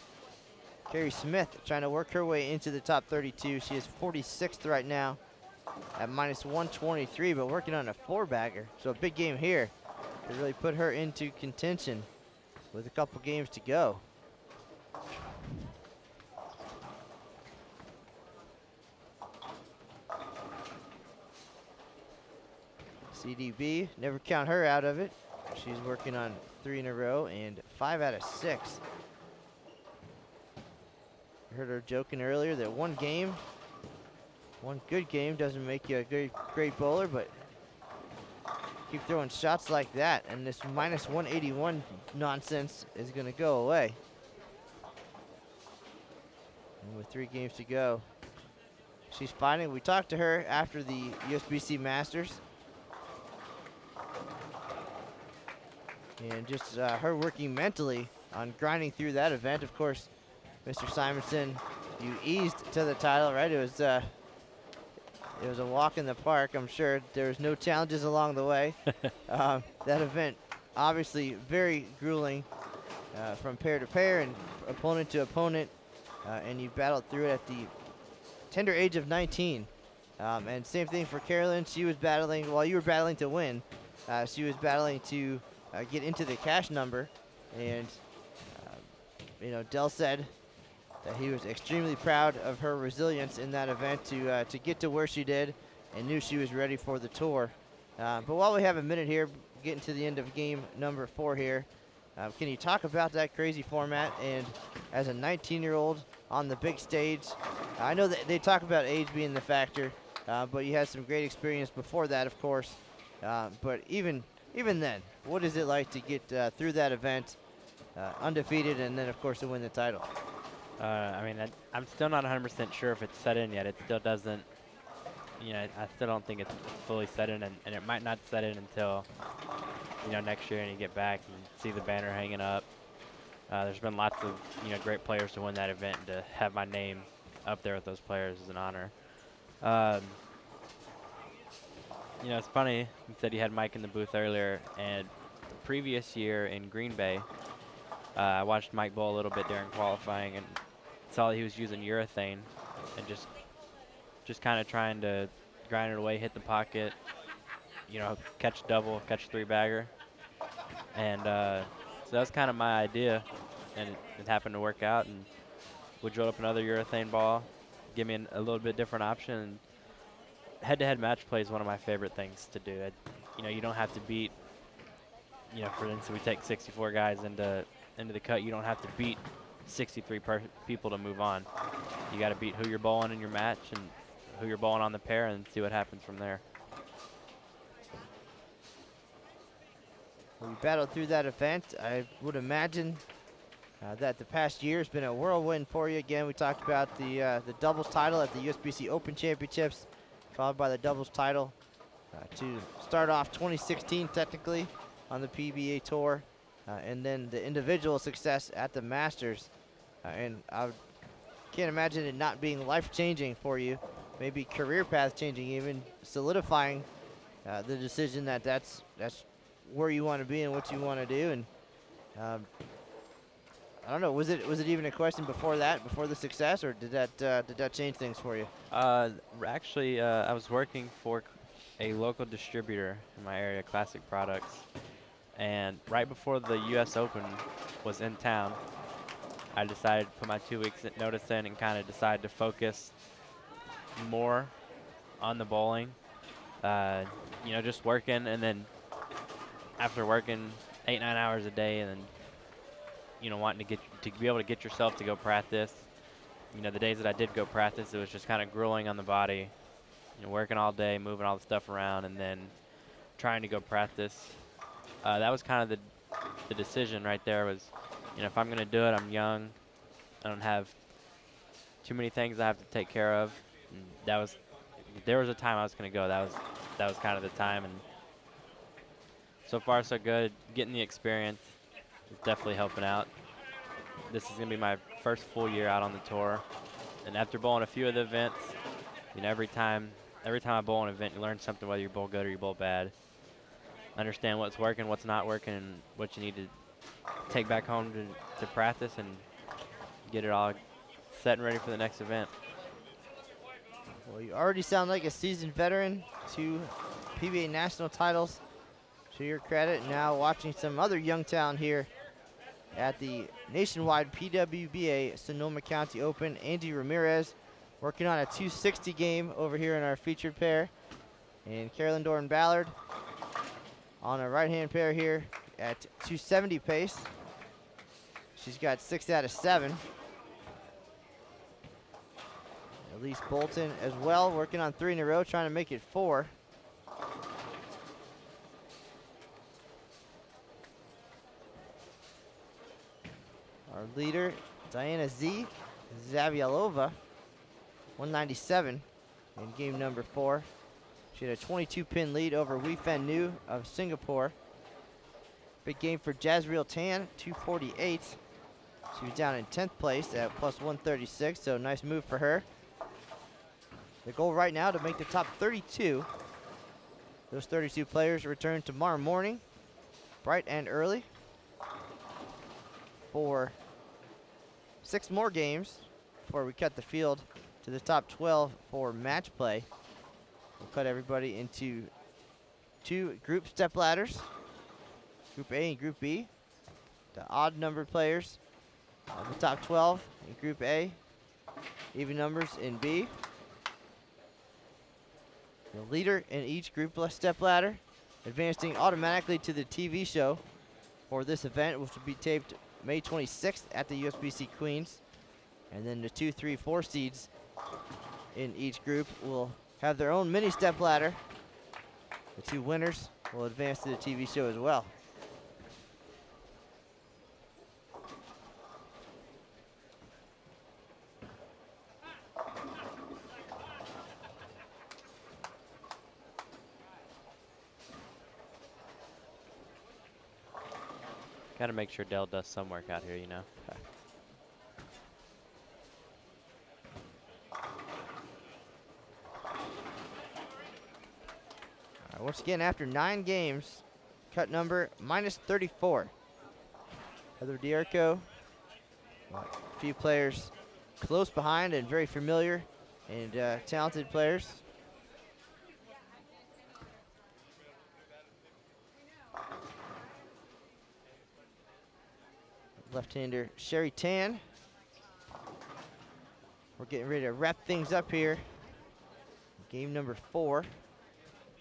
Carrie Smith trying to work her way into the top 32. She is 46th right now at -123, but working on a 4-bagger. So a big game here to really put her into contention with a couple games to go. CDB, never count her out of it. She's working on 3 in a row and 5 out of 6. I heard her joking earlier that one good game doesn't make you a great bowler, but keep throwing shots like that and this -181 nonsense is gonna go away. And with 3 games to go, she's fighting. We talked to her after the USBC Masters. And just her working mentally on grinding through that event. Of course, Mr. Simonson, you eased to the title, right? It was a walk in the park. I'm sure there was no challenges along the way. That event, obviously, very grueling from pair to pair and opponent to opponent, and you battled through it at the tender age of 19. And same thing for Carolyn. She was battling while you were battling to win. She was battling to get into the cash number, and Dell said that he was extremely proud of her resilience in that event to get to where she did, and knew she was ready for the tour. But while we have a minute here, getting to the end of game number 4 here, can you talk about that crazy format? And as a 19-year-old on the big stage, I know that they talk about age being the factor, but you had some great experience before that, of course. But even then, what is it like to get through that event undefeated, and then, of course, to win the title? I'm still not 100% sure if it's set in yet. It still doesn't, I still don't think it's fully set in, and it might not set in until, next year, and you get back and see the banner hanging up. There's been lots of, great players to win that event, and to have my name up there with those players is an honor. It's funny, you said you had Mike in the booth earlier, and the previous year in Green Bay, I watched Mike bowl a little bit during qualifying and saw that he was using urethane and just kind of trying to grind it away, hit the pocket, catch double, catch 3-bagger. And so that was kind of my idea, and it happened to work out, and we drilled up another urethane ball, give me a little bit different option. Head-to-head match play is one of my favorite things to do. You don't have to beat, for instance, we take 64 guys into the cut. You don't have to beat 63 people to move on. You got to beat who you're bowling in your match and who you're bowling on the pair, and see what happens from there. We battled through that event. I would imagine that the past year has been a whirlwind for you. Again, we talked about the doubles title at the USBC Open Championships, followed by the doubles title to start off 2016 technically on the PBA Tour, and then the individual success at the Masters. And I can't imagine it not being life-changing for you, maybe career path changing, even solidifying the decision that that's where you want to be and what you want to do. And I don't know, was it even a question before the success, or did that change things for you? Actually, I was working for a local distributor in my area, Classic Products, and right before the U.S. Open was in town, I decided to put my 2 weeks notice in and kind of decide to focus more on the bowling. Just working, and then after working 8-9 hours a day, and then you know, wanting to be able to get yourself to go practice. You know, the days that I did go practice, it was just kind of grueling on the body. You know, working all day, moving all the stuff around, and then trying to go practice. That was kind of the decision right there. Was, you know, if I'm going to do it, I'm young. I don't have too many things I have to take care of. And that was, there was a time I was going to go. That was kind of the time, and so far so good. Getting the experience is definitely helping out. This is going to be my first full year out on the tour, and after bowling a few of the events, you know, every time I bowl an event, you learn something, whether you bowl good or you bowl bad. Understand what's working, what's not working, and what you need to take back home to practice and get it all set and ready for the next event. Well, you already sound like a seasoned veteran. 2 PBA national titles to your credit. Now watching some other young talent here at the nationwide PWBA Sonoma County Open. Andy Ramirez working on a 260 game over here in our featured pair. And Carolyn Doran Ballard on a right-hand pair here at 270 pace. She's got 6 out of 7. Elise Bolton as well, working on 3 in a row, trying to make it 4. Our leader, Diana Zavialova, 197 in game number 4. She had a 22-pin lead over Wei Fan Nu of Singapore. Big game for Jazreel Tan, 248. She was down in 10th place at plus 136, so nice move for her. The goal right now to make the top 32. Those 32 players return tomorrow morning, bright and early, for 6 more games before we cut the field to the top 12 for match play. We'll cut everybody into 2 group step ladders, Group A and Group B. The odd numbered players of the top 12 in Group A, even numbers in B. The leader in each group step ladder advancing automatically to the TV show for this event, which will be taped May 26th at the USBC Queens. And then the 2, 3, 4 seeds in each group will have their own mini step ladder. The 2 winners will advance to the TV show as well. Got to make sure Dell does some work out here, you know. Once again, after 9 games, cut number minus 34. Heather Diarco, a few players close behind and very familiar and talented players. Left-hander Sherry Tan. We're getting ready to wrap things up here. Game number 4.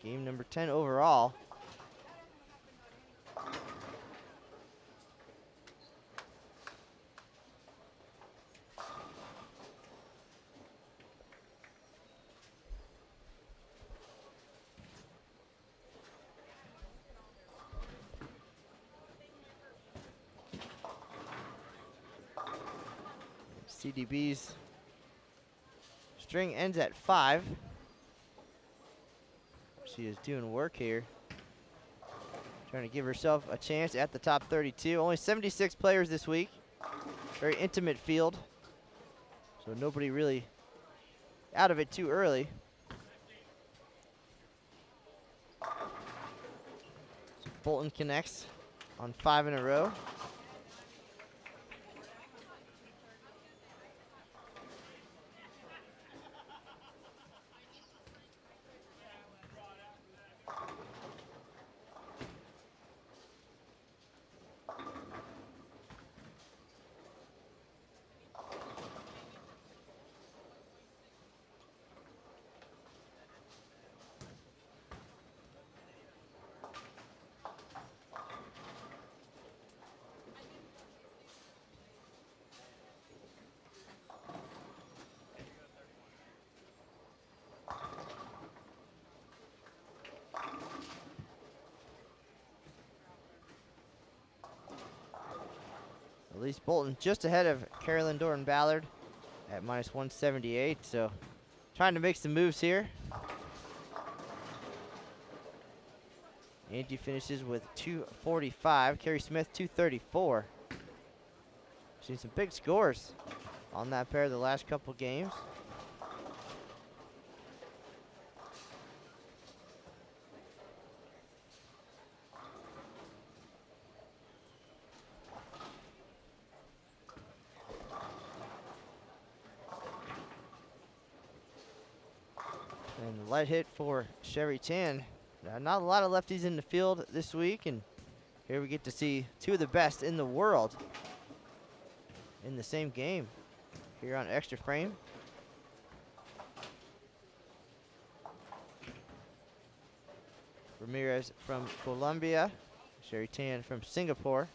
Game number 10 overall. CDB's string ends at 5. She is doing work here, trying to give herself a chance at the top 32. Only 76 players this week. Very intimate field, so nobody really out of it too early. So Bolton connects on 5 in a row. Elise Bolton just ahead of Carolyn Doran Ballard at minus 178. So trying to make some moves here. Angie finishes with 245. Carrie Smith 234. Seen some big scores on that pair the last couple games. And the light hit for Sherry Tan. Not a lot of lefties in the field this week, and here we get to see two of the best in the world in the same game here on Extra Frame. Ramirez from Colombia, Sherry Tan from Singapore.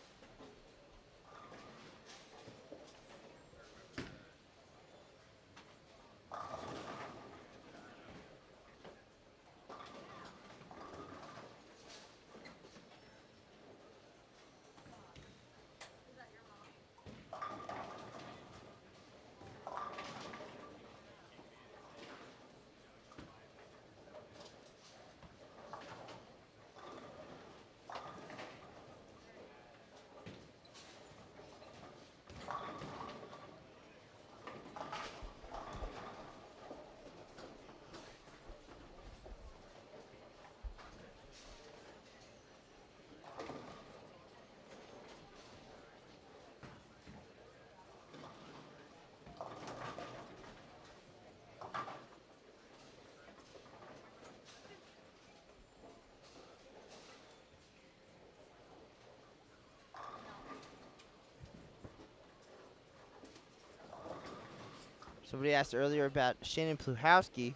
Somebody asked earlier about Shannon Pluhowski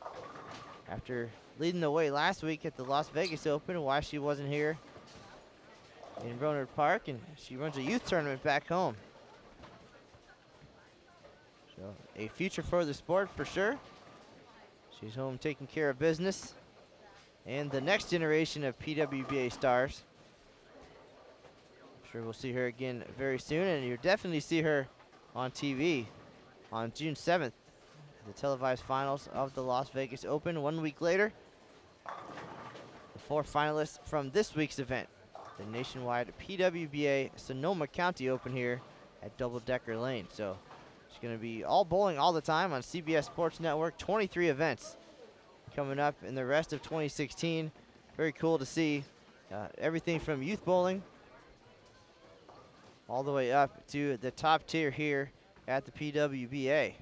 after leading the way last week at the Las Vegas Open, why she wasn't here in Rohnert Park, and she runs a youth tournament back home. So a future for the sport for sure. She's home taking care of business and the next generation of PWBA stars. I'm sure we'll see her again very soon, and you'll definitely see her on TV on June 7th. The televised finals of the Las Vegas Open. 1 week later, the 4 finalists from this week's event, the nationwide PWBA Sonoma County Open here at Double Decker Lane. So it's going to be all bowling all the time on CBS Sports Network. 23 events coming up in the rest of 2016. Very cool to see everything from youth bowling all the way up to the top tier here at the PWBA.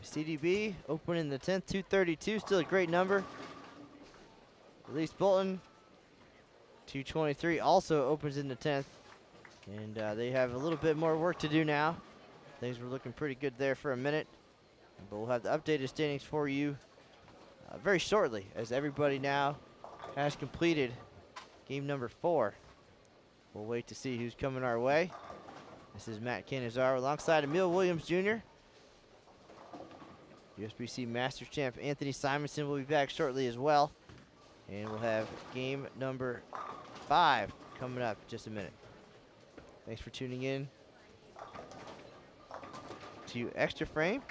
CDB open in the 10th, 232, still a great number. Elise Bolton, 223, also opens in the 10th. And they have a little bit more work to do now. Things were looking pretty good there for a minute. But we'll have the updated standings for you very shortly, as everybody now has completed game number 4. We'll wait to see who's coming our way. This is Matt Canizaro alongside Emil Williams Jr. USBC Masters champ Anthony Simonson will be back shortly as well. And we'll have game number 5 coming up in just a minute. Thanks for tuning in to Extra Frame.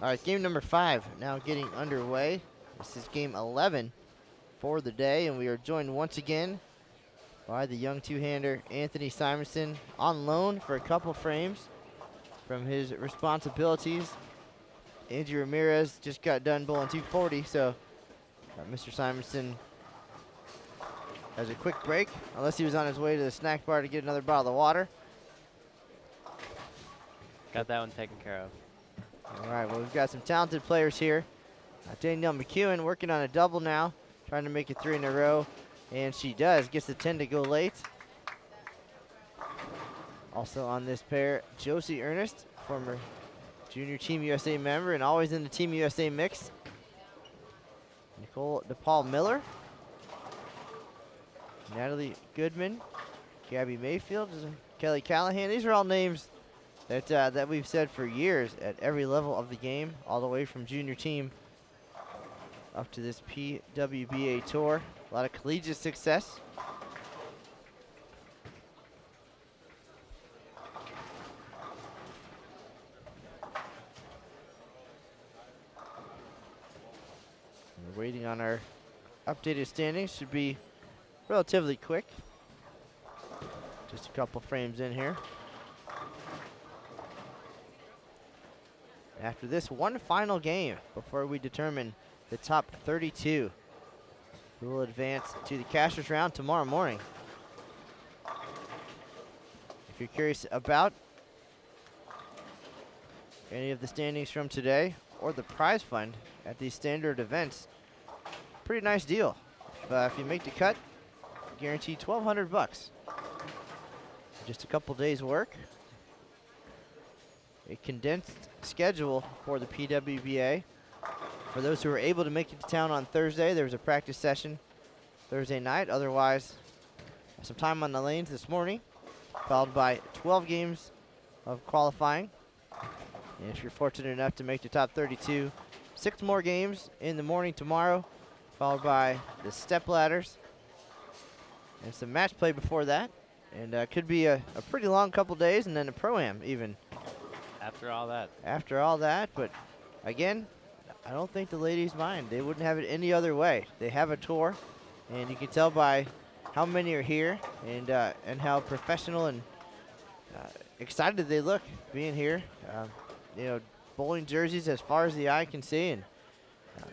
All right, game number 5 now getting underway. This is game 11 for the day, and we are joined once again by the young two-hander Anthony Simonson on loan for a couple frames from his responsibilities. Angie Ramirez just got done bowling 240, so Mr. Simonson has a quick break, unless he was on his way to the snack bar to get another bottle of water. Got that one taken care of. All right, well, we've got some talented players here. Danielle McEwen working on a double now, trying to make it 3 in a row, and she does. Gets the 10 to go late. Also on this pair, Josie Ernest, former junior Team USA member and always in the Team USA mix. Nicole DePaul Miller, Natalie Goodman, Gabby Mayfield, Kelly Callahan. These are all names that we've said for years at every level of the game, all the way from junior team up to this PWBA tour. A lot of collegiate success. We're waiting on our updated standings. Should be relatively quick. Just a couple frames in here. After this one final game before we determine the top 32, we will advance to the cashers round tomorrow morning. If you're curious about any of the standings from today or the prize fund at these standard events, pretty nice deal. If you make the cut, guaranteed $1,200. Just a couple days work. A condensed schedule for the PWBA. For those who were able to make it to town on Thursday, there was a practice session Thursday night. Otherwise, some time on the lanes this morning, followed by 12 games of qualifying. And if you're fortunate enough to make the top 32, 6 more games in the morning tomorrow, followed by the step ladders and some match play before that. And could be a pretty long couple days, and then a pro-am even. After all that. After all that, but again, I don't think the ladies mind. They wouldn't have it any other way. They have a tour, and you can tell by how many are here and how professional and excited they look being here. You know, bowling jerseys as far as the eye can see, and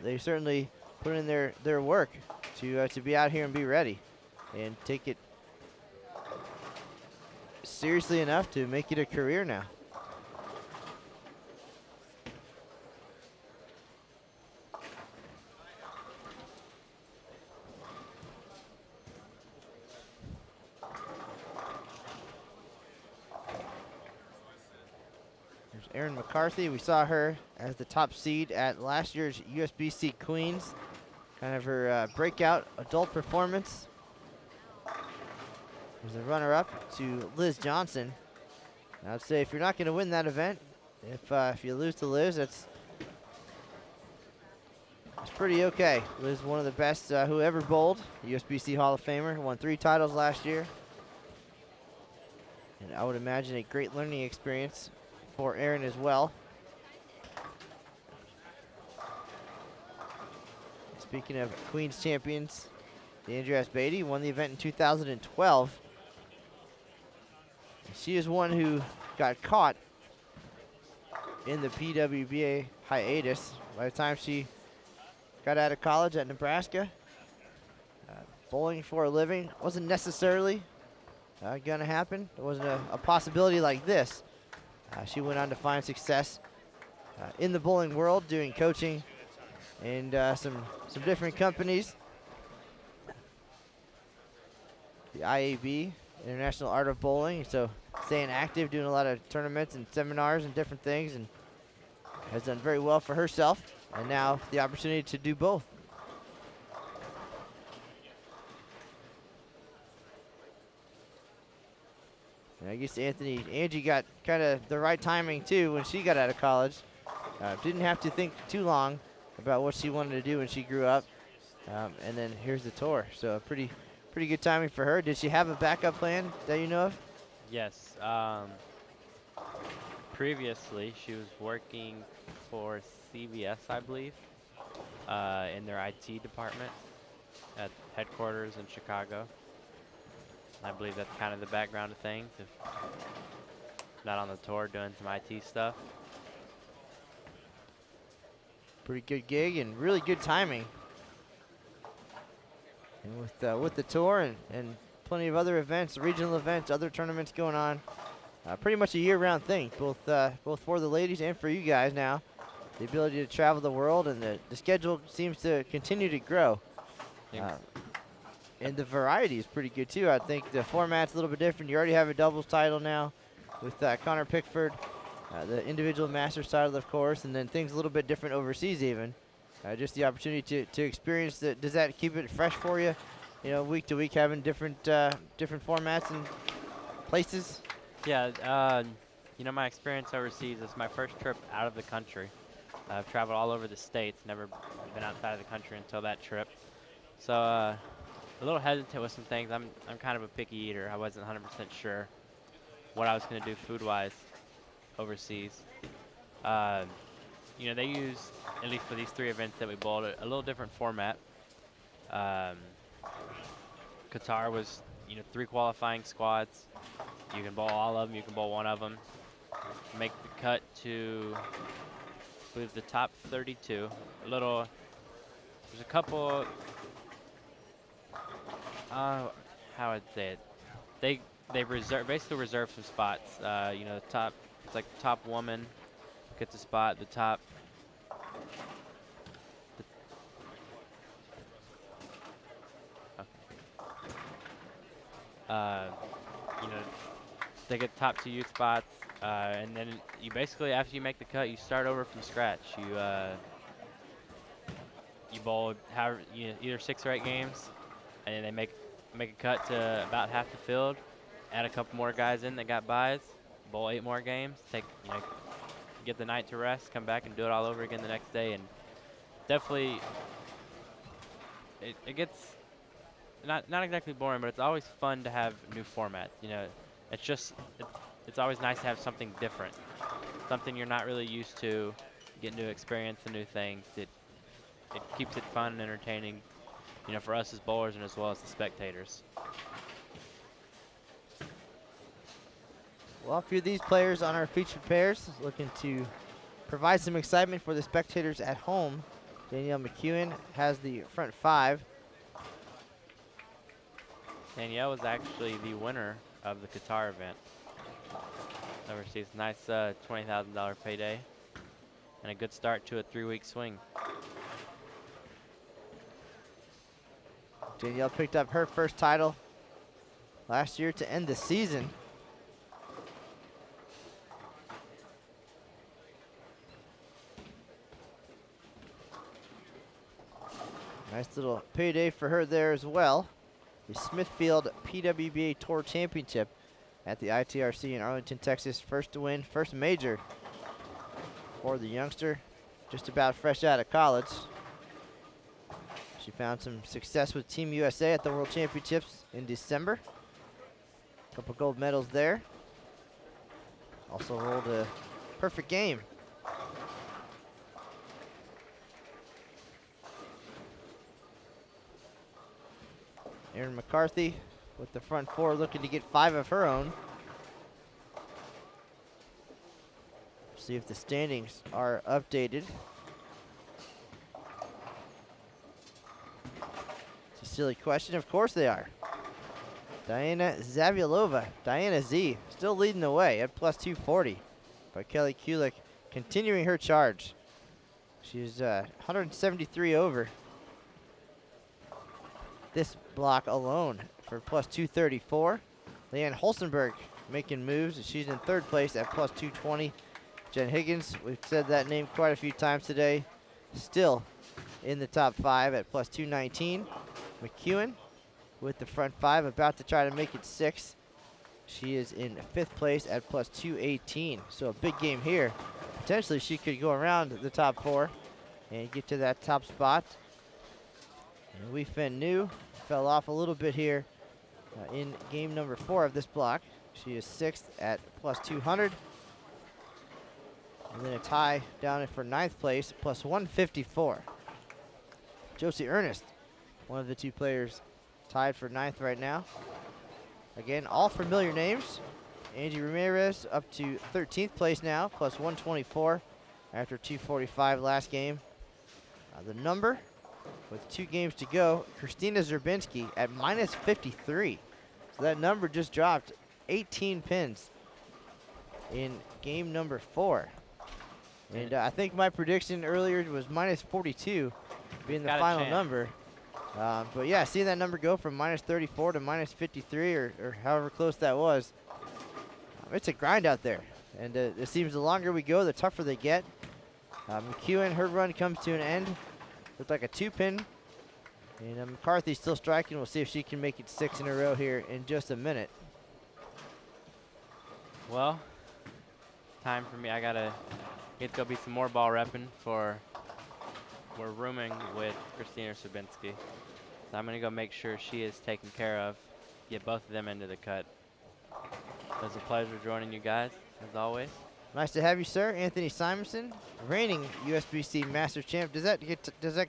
they certainly put in their work to be out here and be ready and take it seriously enough to make it a career now. Erin McCarthy, we saw her as the top seed at last year's USBC Queens. Kind of her breakout adult performance. There's a runner-up to Liz Johnson. And I'd say if you're not going to win that event, if you lose to Liz, it's pretty okay. Liz, one of the best who ever bowled, USBC Hall of Famer, won 3 titles last year. And I would imagine a great learning experience for Erin as well. Speaking of Queens champions, Andrea Beatty won the event in 2012. She is one who got caught in the PWBA hiatus by the time she got out of college at Nebraska. Bowling for a living wasn't necessarily going to happen. It wasn't a possibility like this. She went on to find success in the bowling world, doing coaching and some different companies. The IAB, International Art of Bowling, so staying active, doing a lot of tournaments and seminars and different things, and has done very well for herself, and now the opportunity to do both. And I guess Angie got kind of the right timing too when she got out of college. Didn't have to think too long about what she wanted to do when she grew up. And then here's the tour. So pretty good timing for her. Did she have a backup plan that you know of? Yes. Previously, she was working for CVS, I believe, in their IT department at headquarters in Chicago. I believe that's kind of the background of things. If not on the tour, doing some IT stuff. Pretty good gig and really good timing. And with the tour and plenty of other events, regional events, other tournaments going on, pretty much a year-round thing, both for the ladies and for you guys now. The ability to travel the world, and the schedule seems to continue to grow. And the variety is pretty good too. I think the format's a little bit different. You already have a doubles title now with Connor Pickford, the individual masters title, of course, and then things a little bit different overseas even. Just the opportunity to experience that. Does that keep it fresh for you? You know, week to week, having different formats and places. Yeah, you know, my experience overseas is my first trip out of the country. I've traveled all over the states, never been outside of the country until that trip. So a little hesitant with some things. I'm kind of a picky eater. I wasn't 100% sure what I was going to do food-wise overseas. You know, they use, at least for these 3 events that we bowled, a little different format. Qatar was, you know, 3 qualifying squads. You can bowl all of them. You can bowl one of them. Make the cut to, I believe, the top 32. There's a couple, how I'd say it. They basically reserve some spots. You know, it's like the top woman gets a spot. The top, you know, they get top 2 youth spots, and then you basically, after you make the cut, you start over from scratch. You bowl either 6 or 8 games, and then they make a cut to about half the field, add a couple more guys in that got buys, bowl 8 more games, get the night to rest, come back and do it all over again the next day. And definitely it gets not exactly boring, but it's always fun to have new formats. You know, it's always nice to have something different, something you're not really used to, getting to experience the new things. It keeps it fun and entertaining, you know, for us as bowlers and as well as the spectators. Well, a few of these players on our featured pairs looking to provide some excitement for the spectators at home. Danielle McEwen has the front 5. Danielle was actually the winner of the Qatar event. Overseas, nice $20,000 payday and a good start to a 3-week swing. Danielle picked up her first title last year to end the season. Nice little payday for her there as well. The Smithfield PWBA Tour Championship at the ITRC in Arlington, Texas. First to win, first major for the youngster, just about fresh out of college. She found some success with Team USA at the World Championships in December. A couple gold medals there. Also rolled a perfect game. Erin McCarthy with the front 4 looking to get 5 of her own. See if the standings are updated. It's a silly question. Of course they are. Diana Zavialova, Diana Z, still leading the way at plus 240. But Kelly Kulik continuing her charge. She's 173 over this block alone for plus 234. Leanne Holstenberg making moves. She's in 3rd place at plus 220. Jen Higgins, we've said that name quite a few times today, still in the top 5 at plus 219. McEwen with the front 5, about to try to make it 6. She is in 5th place at plus 218. So a big game here. Potentially she could go around the top 4 and get to that top spot. And Wei Fen Nu fell off a little bit here in game number 4 of this block. She is 6th at plus 200. And then a tie down for 9th place, plus 154. Josie Ernest, one of the two players tied for 9th right now. Again, all familiar names. Angie Ramirez up to 13th place now, plus 124 after 245 last game. The number, with 2 games to go, Christina Zerbinski at minus 53. So that number just dropped 18 pins in game number 4. And I think my prediction earlier was minus 42 being the final number. But yeah, seeing that number go from minus 34 to minus 53 or however close that was, it's a grind out there. And it seems the longer we go, the tougher they get. McEwen, her run comes to an end. Looked like a 2-pin. And McCarthy's still striking. We'll see if she can make it 6 in a row here in just a minute. Well, time for me. I gotta get to go be some more ball repping for. We're rooming with Christina Sabinski. So I'm gonna go make sure she is taken care of. Get both of them into the cut. It was a pleasure joining you guys, as always. Nice to have you, sir. Anthony Simonson, reigning USBC Master Champ. Does that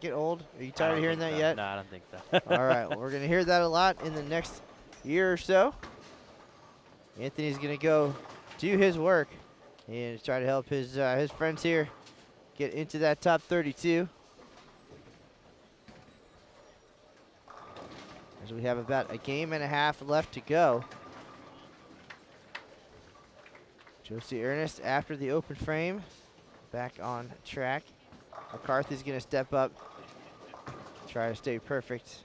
get old? Are you tired of hearing that yet? No, I don't think so. All right, well, we're gonna hear that a lot in the next year or so. Anthony's gonna go do his work and try to help his friends here get into that top 32. As we have about a game and a half left to go. Josie Ernest after the open frame, back on track. McCarthy's gonna step up, try to stay perfect.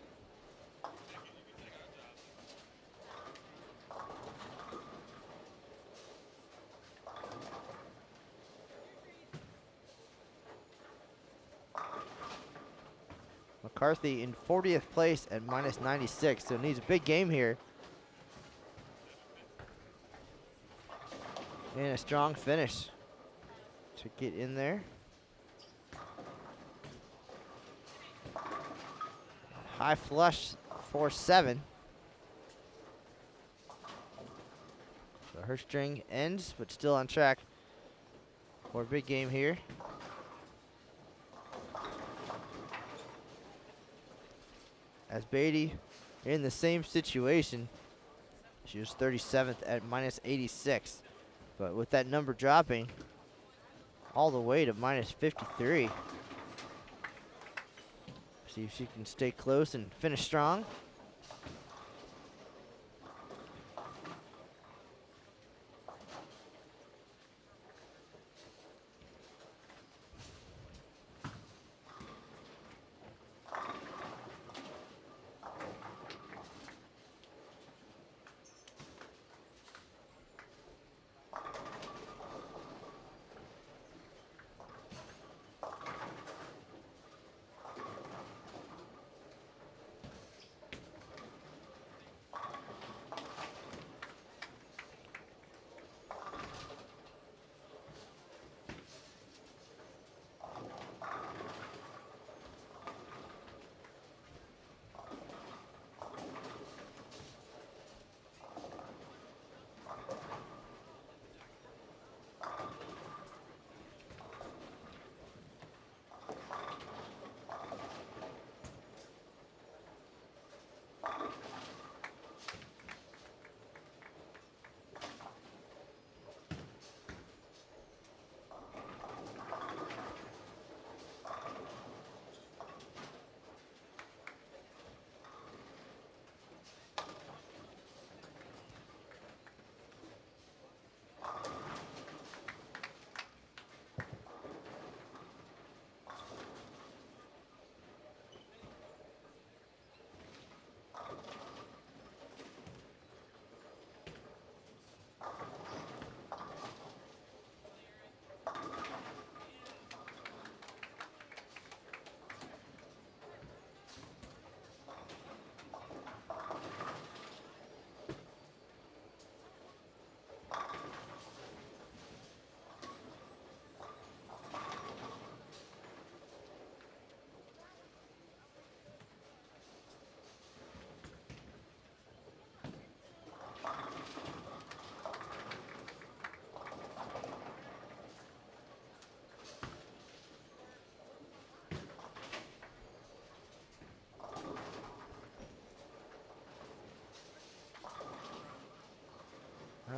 McCarthy in 40th place at minus 96, so needs a big game here. And a strong finish to get in there. High flush 4-7. So her string ends, but still on track for a big game here. As Beatty in the same situation, she was 37th at minus 86. But with that number dropping all the way to minus 53. See if she can stay close and finish strong.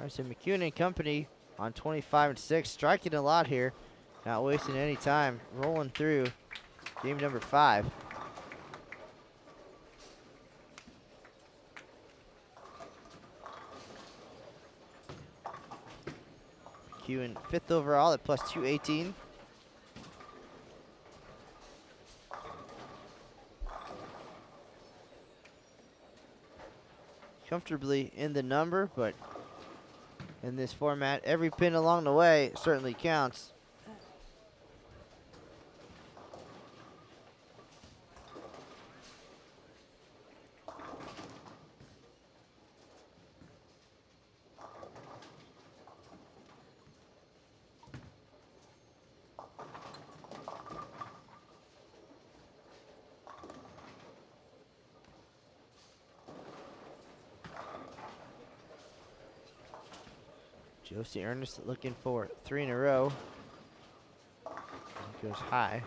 All right, so McEwen and company on 25 and 6, striking a lot here, not wasting any time, rolling through game number 5. McEwen 5th overall at plus 218. Comfortably in the number, but in this format, every pin along the way certainly counts. Josie Ernest looking for 3 in a row. He goes high.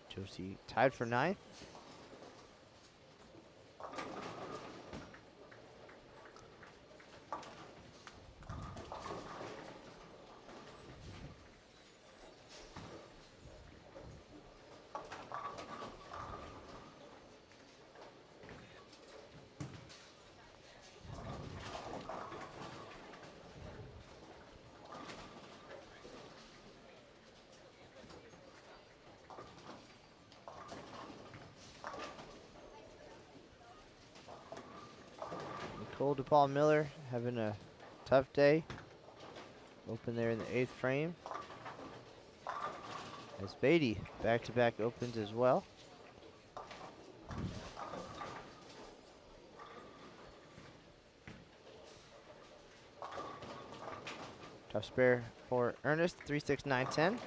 Josie tied for 9th. Nicole DePaul Miller having a tough day. Open there in the 8th frame. As Beatty back-to-back opens as well. Tough spare for Ernest, 3-6, 9-10.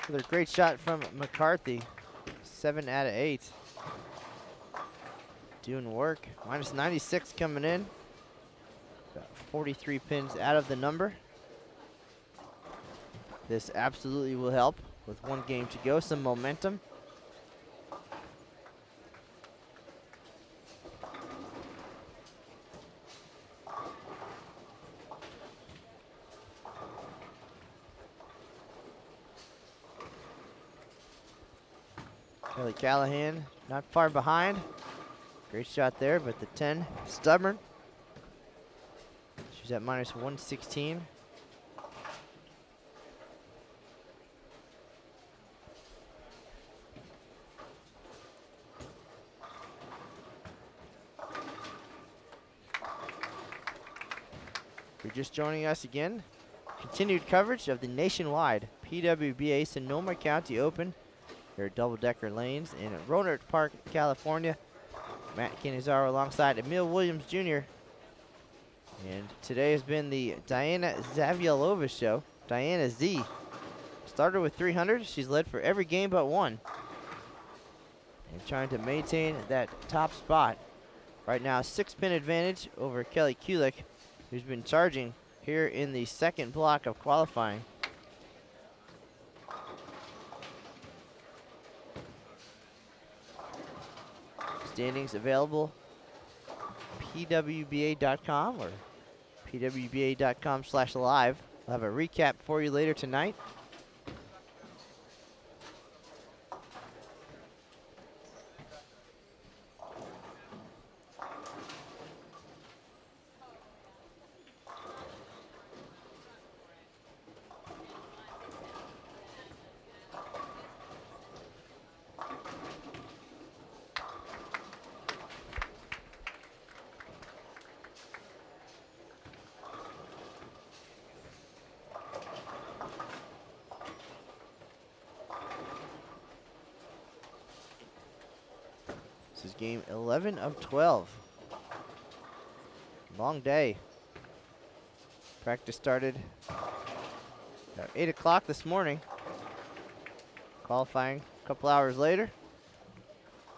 Another great shot from McCarthy. 7 out of 8. Doing work. Minus 96 coming in. Got 43 pins out of the number. This absolutely will help with 1 game to go. Some momentum. Kelly Callahan not far behind. Great shot there, but the 10 stubborn. She's at minus 116. If you're just joining us again, continued coverage of the nationwide PWBA Sonoma County Open. Here at Double Decker Lanes in Rohnert Park, California. Matt Canizaro alongside Emil Williams Jr. And today has been the Diana Zavialova show. Diana Z started with 300. She's led for every game but 1. And trying to maintain that top spot. Right now, 6-pin advantage over Kelly Kulik, who's been charging here in the 2nd block of qualifying. Standings available pwba.com or pwba.com/live. We'll have a recap for you later tonight. This is game 11 of 12. Long day. Practice started at 8 o'clock this morning. Qualifying a couple hours later.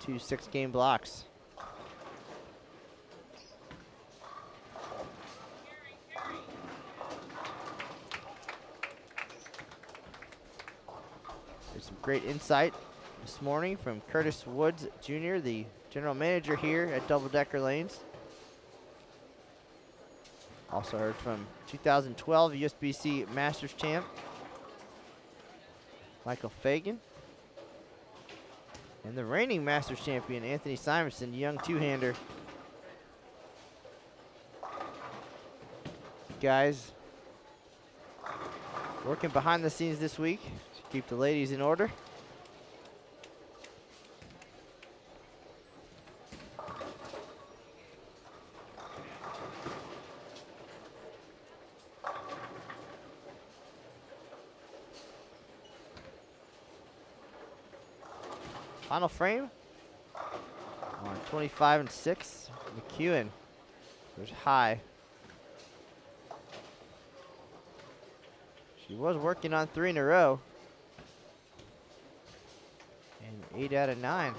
2 6-game blocks. There's some great insight this morning from Curtis Woods Jr., the general manager here at Double Decker Lanes. Also heard from 2012 USBC Masters champ Michael Fagan. And the reigning Masters champion Anthony Simonson, young two-hander. Guys working behind the scenes this week to keep the ladies in order. Final frame on 25 and 6. McEwen goes high. She was working on 3 in a row. And 8 out of 9.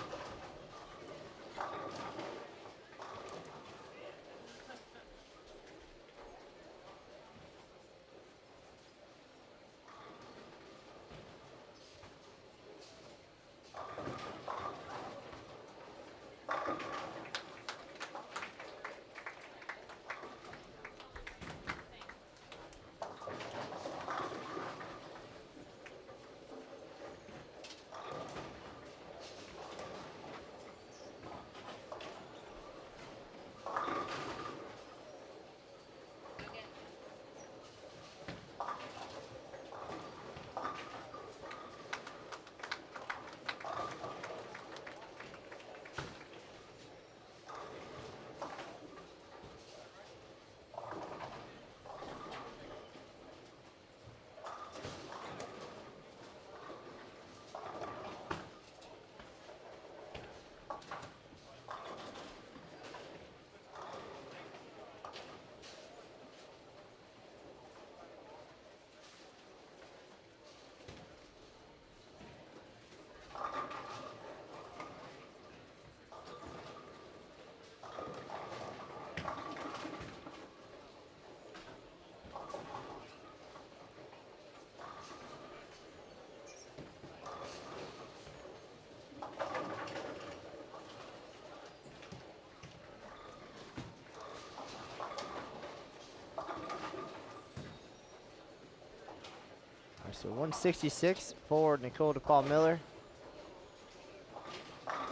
So 166 for Nicole DePaul Miller.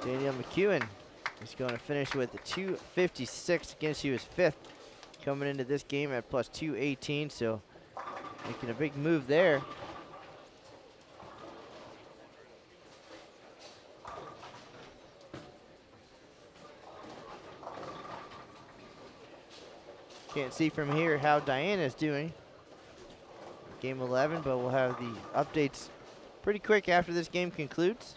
Danielle McEwen is going to finish with a 256. Again, she was 5th coming into this game at plus 218, so making a big move there. Can't see from here how Diana's doing. Game 11, but we'll have the updates pretty quick after this game concludes.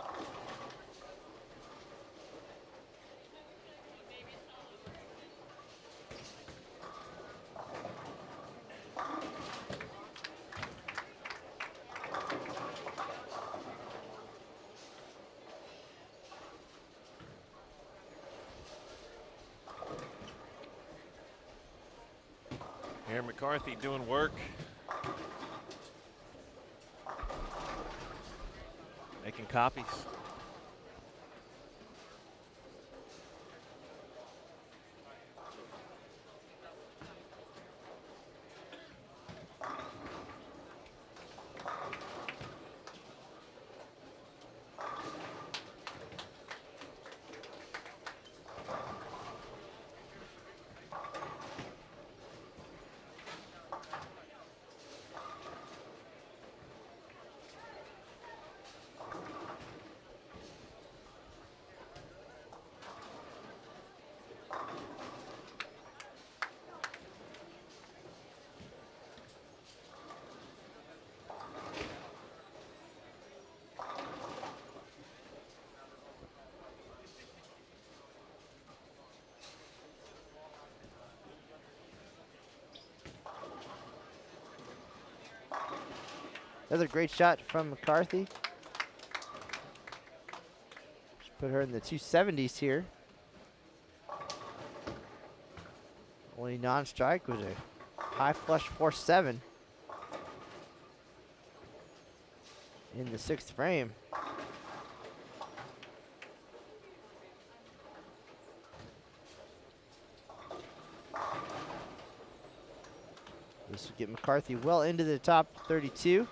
Aaron McCarthy doing work. Making copies. Another great shot from McCarthy. Just put her in the 270s here. Only non-strike was a high flush 4-7 in the 6th frame. This will get McCarthy well into the top 32.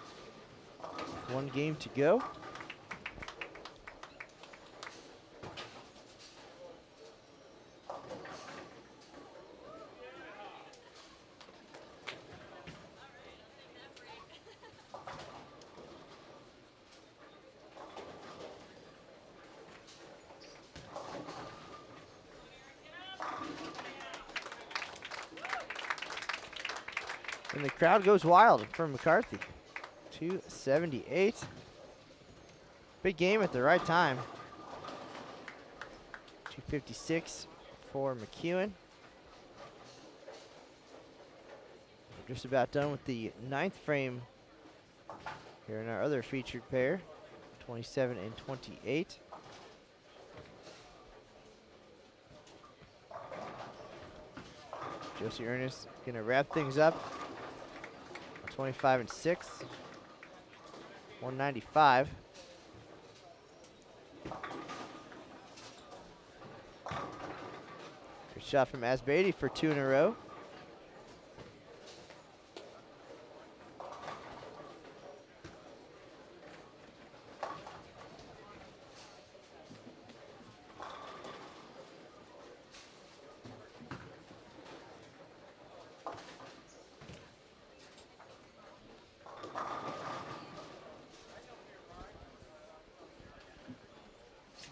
1 game to go. And the crowd goes wild for McCarthy. 278. Big game at the right time. 256 for McEwen. We're just about done with the 9th frame here in our other featured pair. 27 and 28. Josie Ernest gonna wrap things up. 25 and 6. 195. Good shot from Asbeidi for 2 in a row.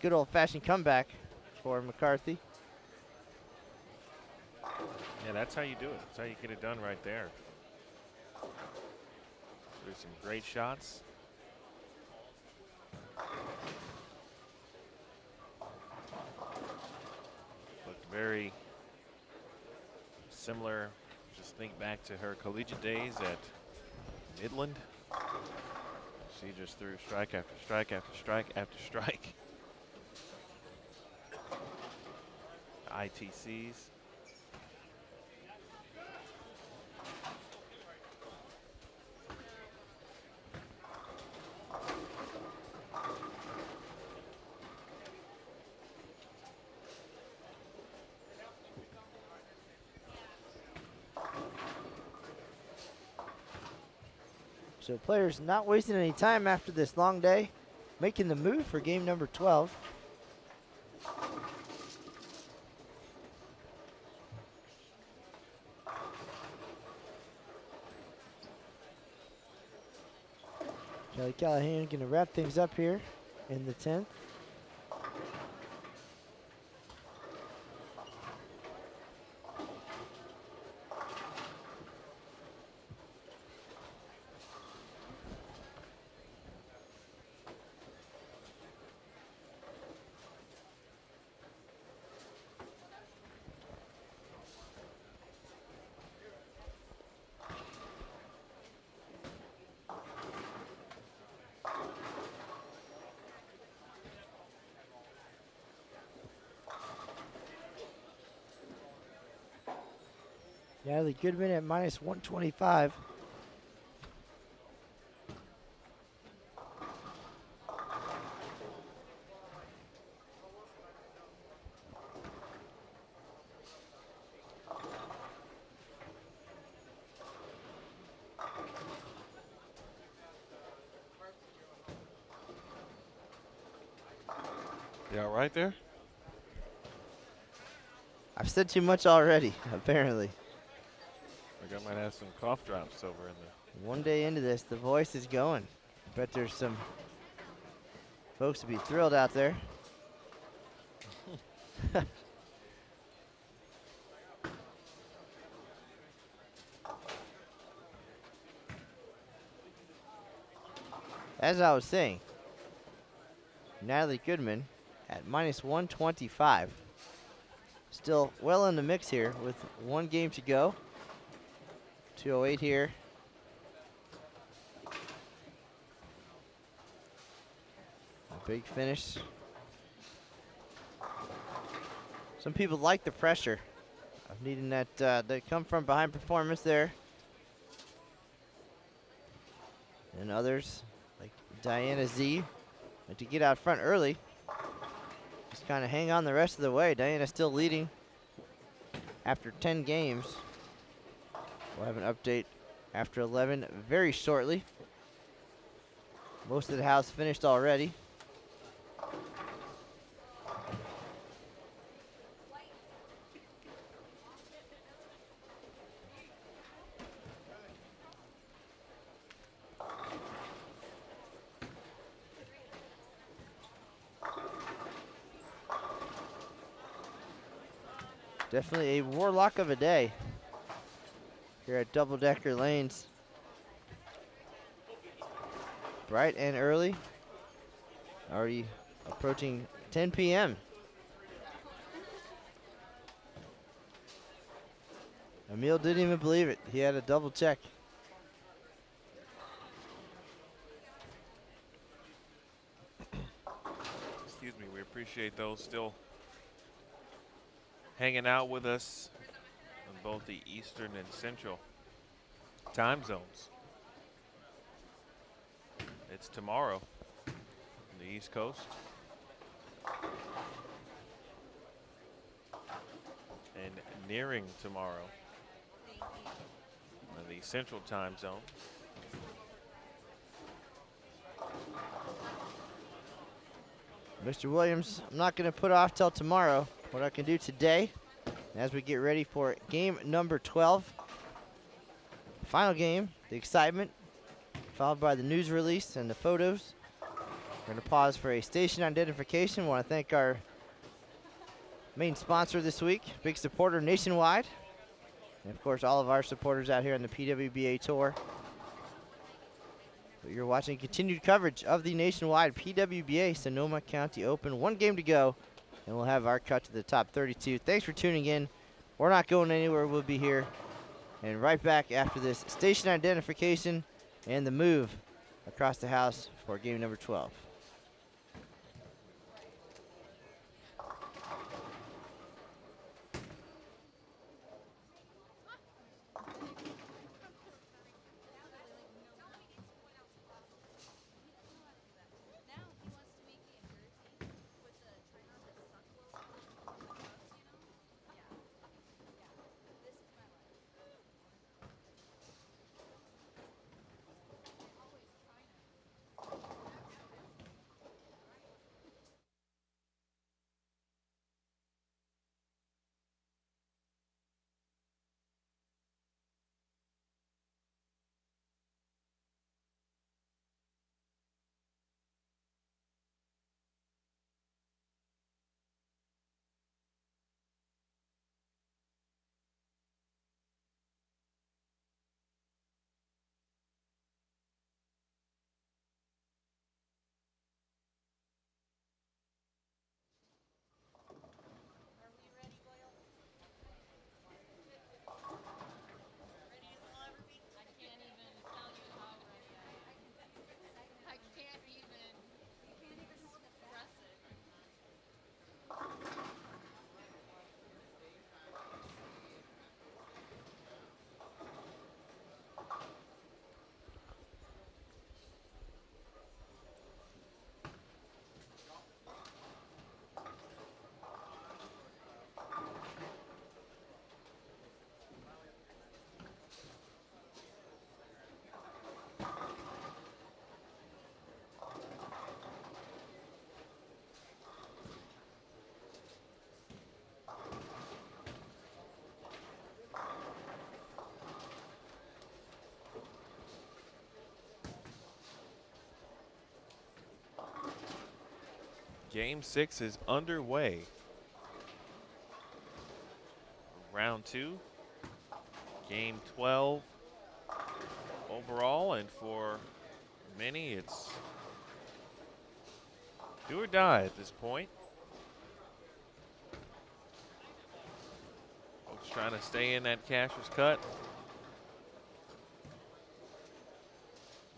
Good old-fashioned comeback for McCarthy. Yeah, that's how you do it. That's how you get it done right there. There's some great shots. Looked very similar. Just think back to her collegiate days at Midland. She just threw strike after strike after strike after strike. ITCs. So players not wasting any time after this long day, making the move for game number 12. Kelly Callahan gonna wrap things up here in the 10th. Natalie Goodman at minus 125. You all right there? I've said too much already, apparently. I think I might have some cough drops over in there. One day into this, the voice is going. Bet there's some folks to be thrilled out there. As I was saying, Natalie Goodman at minus 125. Still well in the mix here with 1 game to go. 208 here Big finish. Some people like the pressure of needing that come from behind performance there. And others, like Diana Z, like to get out front early. Just kind of hang on the rest of the way. Diana still leading after 10 games. We'll have an update after 11 very shortly. Most of the house finished already. Definitely a warlock of a day here at Double Decker Lanes. Bright and early. Already approaching 10 p.m. Emil didn't even believe it. He had a double check. Excuse me, we appreciate those still hanging out with us in both the Eastern and Central time zones. It's tomorrow on the East Coast. And nearing tomorrow in the Central time zone. Mr. Williams, I'm not going to put off till tomorrow what I can do today as we get ready for game number 12. Final game, the excitement, followed by the news release and the photos. We're going to pause for a station identification. I want to thank our main sponsor this week, big supporter nationwide, and of course all of our supporters out here on the PWBA Tour. But you're watching continued coverage of the nationwide PWBA Sonoma County Open. One game to go, and we'll have our cut to the top 32. Thanks for tuning in. We're not going anywhere. We'll be here and right back after this station identification and the move across the house for game number 12. Game 6 is underway. Round 2, game 12 overall, and for many it's do or die at this point. Folks trying to stay in that cashier's cut.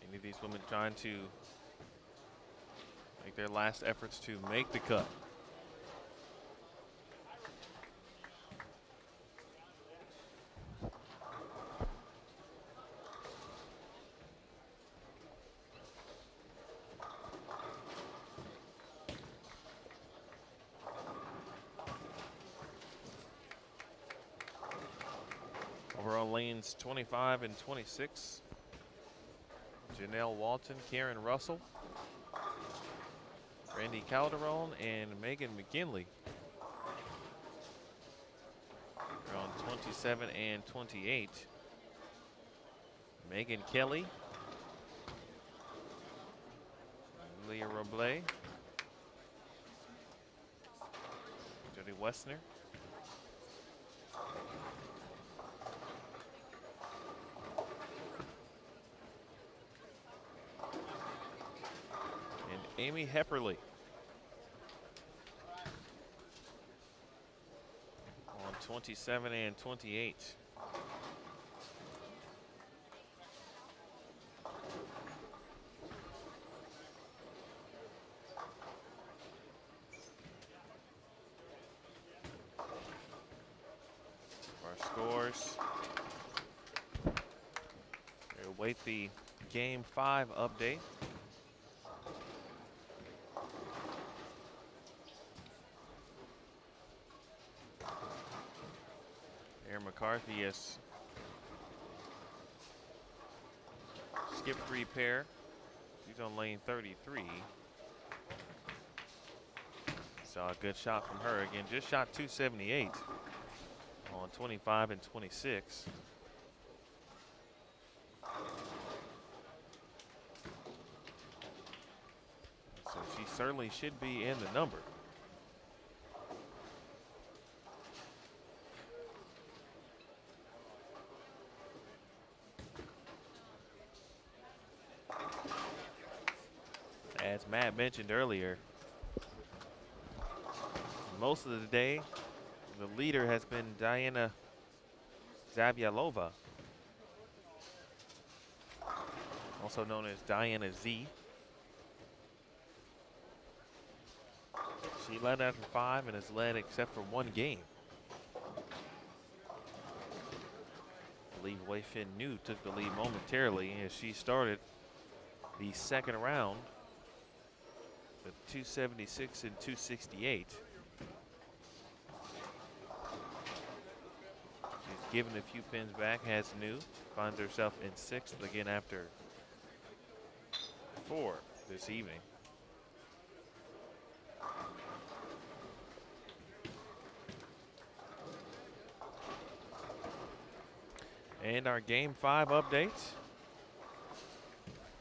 Many of these women trying to make their last efforts to make the cut. Over on lanes 25 and 26, Janelle Walton, Karen Russell, Randy Calderon, and Megan McKinley. We're on 27 and 28. Megan Kelly, Leah Roble, Jody Westner, and Amy Hepperly. On 27 and 28. Our scores. We await the Game 5 update. Aaron McCarthy has skipped 3 pair. She's on lane 33. Saw a good shot from her again. Just shot 278 on 25 and 26. So she certainly should be in the number. As Matt mentioned earlier, most of the day, the leader has been Diana Zavyalova, also known as Diana Z. She led after 5 and has led except for 1 game. I believe Wei Fin New took the lead momentarily as she started the second round with 276 and 268. She's given a few pins back, has New, finds herself in 6th again after 4 this evening. And our Game 5 update.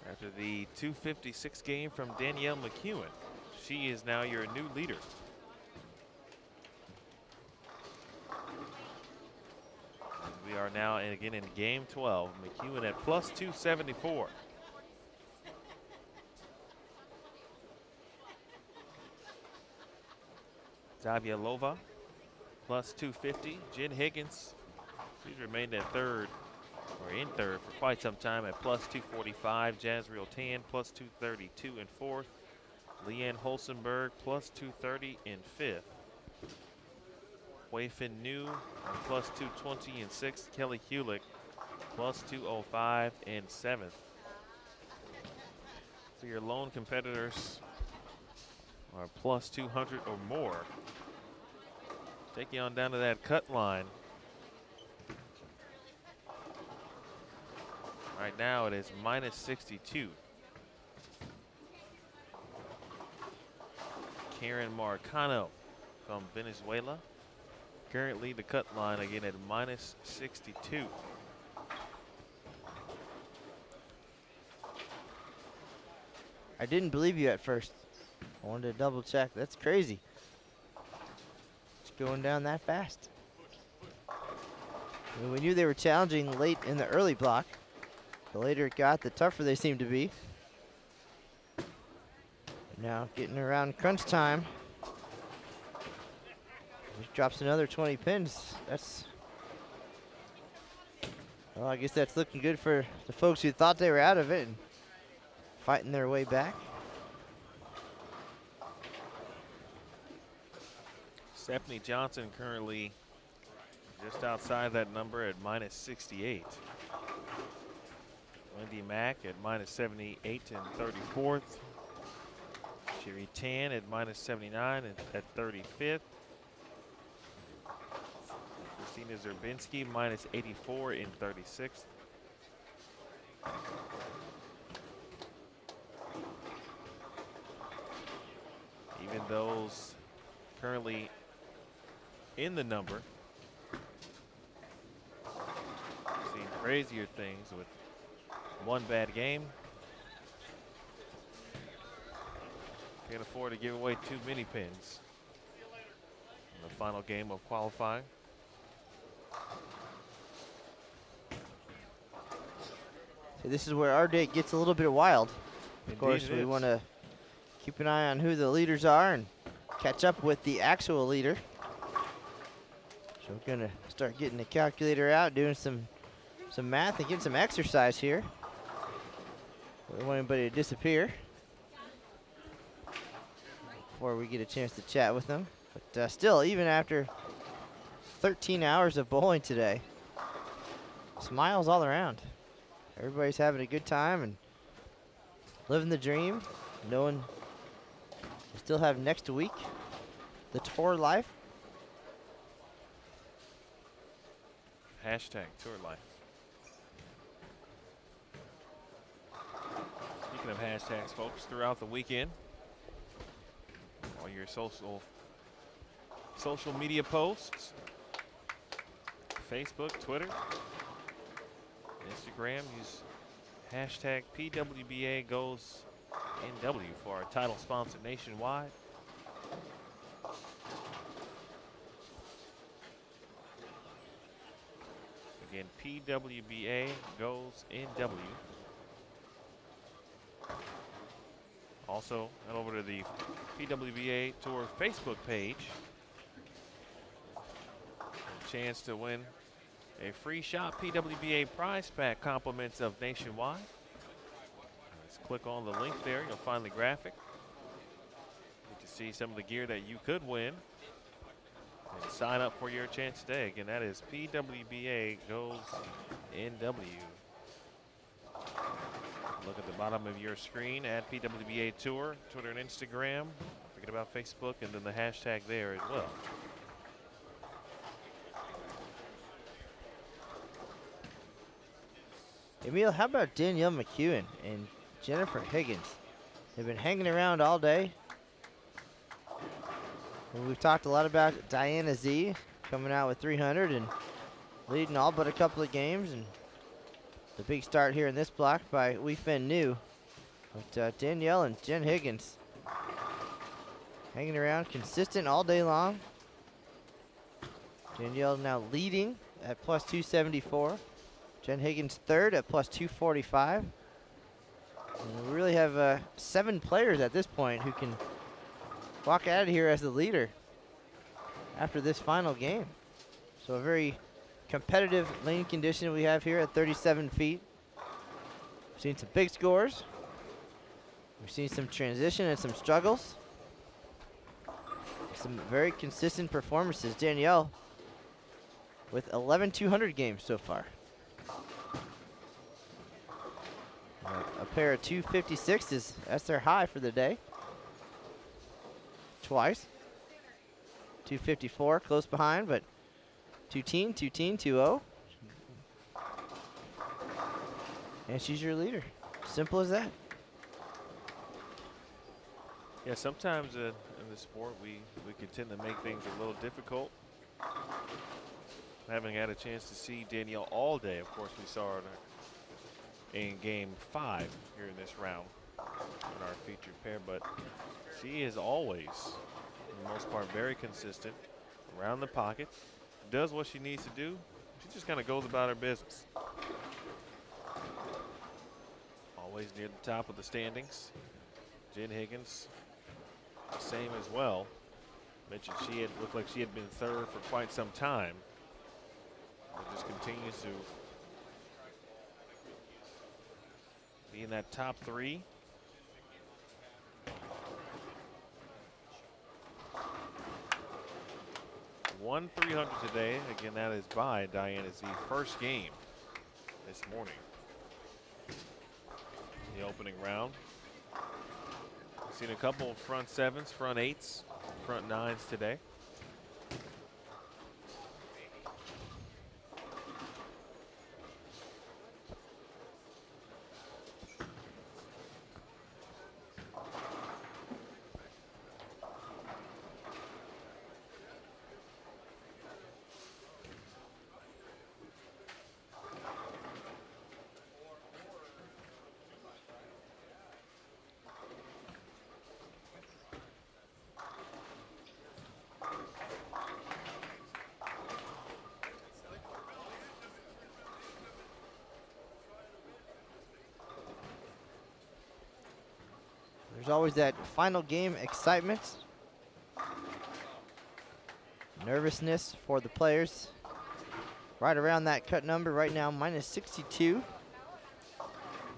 After the 256 game from Danielle McEwen, she is now your new leader. We are now again in Game 12. McEwen at plus 274. Zavyalova plus 250. Jen Higgins, she's remained at third, or in third for quite some time at plus 245. Jazriel Tan plus 232 in 4th. Leanne Holsenberg plus 230 in 5th. Wei Fin New plus 220 in 6th. Kelly Hulick plus 205 in 7th. So your lone competitors are plus 200 or more. Take you on down to that cut line. Right now it is minus 62. Karen Marcano from Venezuela. Currently the cut line again at minus 62. I didn't believe you at first. I wanted to double check. That's crazy. It's going down that fast. I mean, we knew they were challenging late in the early block. The later it got, the tougher they seemed to be. Now getting around crunch time. He drops another 20 pins. That's, well, I guess that's looking good for the folks who thought they were out of it and fighting their way back. Stephanie Johnson currently just outside that number at -68. Wendy Mack at -78 and 34th. Sherry Tan at -79 at 35th. Christina Zerbinski -84 in 36th. Even those currently in the number, seen crazier things with one bad game. Can't afford to give away too many pins in the final game of qualifying. So this is where our day gets a little bit wild. Of course, Indeed it we is. want to keep an eye on who the leaders are and catch up with the actual leader. So we're gonna start getting the calculator out, doing some math and getting some exercise here. We don't want anybody to disappear before we get a chance to chat with them. But still, even after 13 hours of bowling today, smiles all around. Everybody's having a good time and living the dream, knowing we still have next week, the tour life. Hashtag tour life. Speaking of hashtags, folks, throughout the weekend, all your social media posts, Facebook, Twitter, Instagram, use hashtag PWBA goes NW for our title sponsor nationwide. Again, PWBA goes NW. Also, head over to the PWBA Tour Facebook page. A chance to win a free shop PWBA prize pack, compliments of Nationwide. Let's click on the link there. You'll find the graphic. Get to see some of the gear that you could win. And sign up for your chance today. Again, that is PWBA goes NW. Look at the bottom of your screen at PWBA Tour, Twitter and Instagram. Don't forget about Facebook and then the hashtag there as well. Emil, how about Danielle McEwen and Jennifer Higgins? They've been hanging around all day. And we've talked a lot about Diana Z coming out with 300 and leading all but a couple of games. And the big start here in this block by Weifeng New. But Danielle and Jen Higgins hanging around, consistent all day long. Danielle now leading at plus 274. Jen Higgins third at plus 245. And we really have 7 players at this point who can walk out of here as the leader after this final game. So a very competitive lane condition we have here at 37 feet. We've seen some big scores. We've seen some transition and some struggles. Some very consistent performances. Danielle with 11 200 games so far. A pair of 256s, that's their high for the day. Twice. 254, close behind, but 2-teen, 2-0. And she's your leader. Simple as that. Yeah, sometimes in the sport we can tend to make things a little difficult. Having had a chance to see Danielle all day, of course we saw her in game 5 here in this round in our featured pair, but she is always, for the most part, very consistent around the pocket, does what she needs to do. She just kind of goes about her business. Always near the top of the standings. Jen Higgins, the same as well. Mentioned she had looked like she had been third for quite some time. But just continues to be in that top 3. 1 300 today. Again, that is by Diana Z. First game this morning. The opening round. Seen a couple front sevens, front eights, front nines today. There's always that final game excitement. Nervousness for the players. Right around that cut number right now, -62.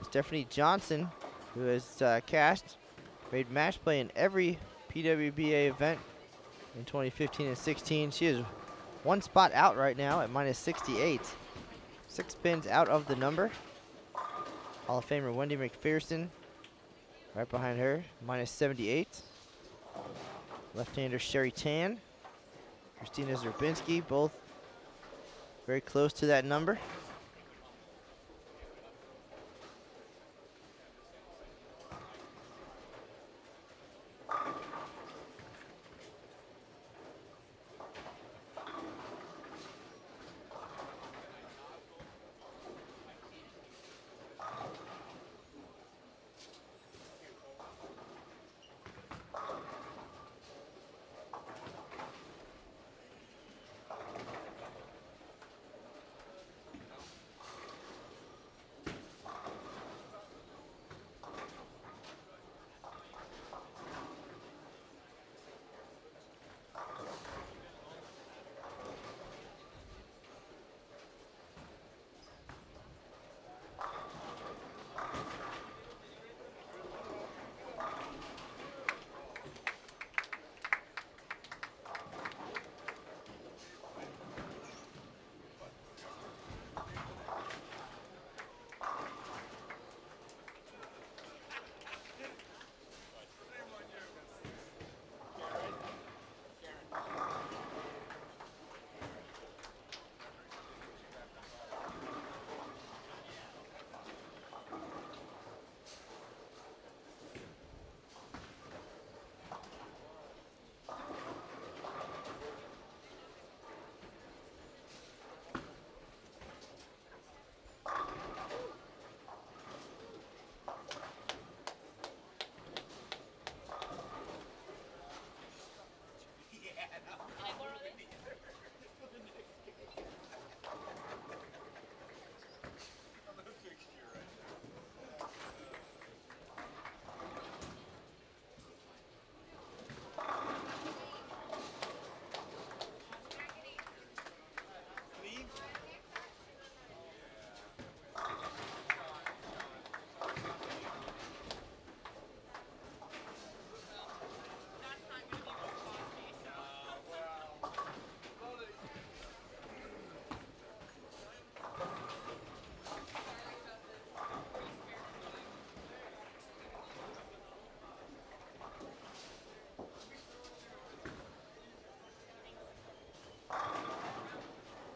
Stephanie Johnson, who has cashed, made match play in every PWBA event in 2015 and 16. She is one spot out right now at -68. 6 pins out of the number. Hall of Famer Wendy McPherson right behind her, -78. Left-hander Sherry Tan, Christina Zerbinski, both very close to that number.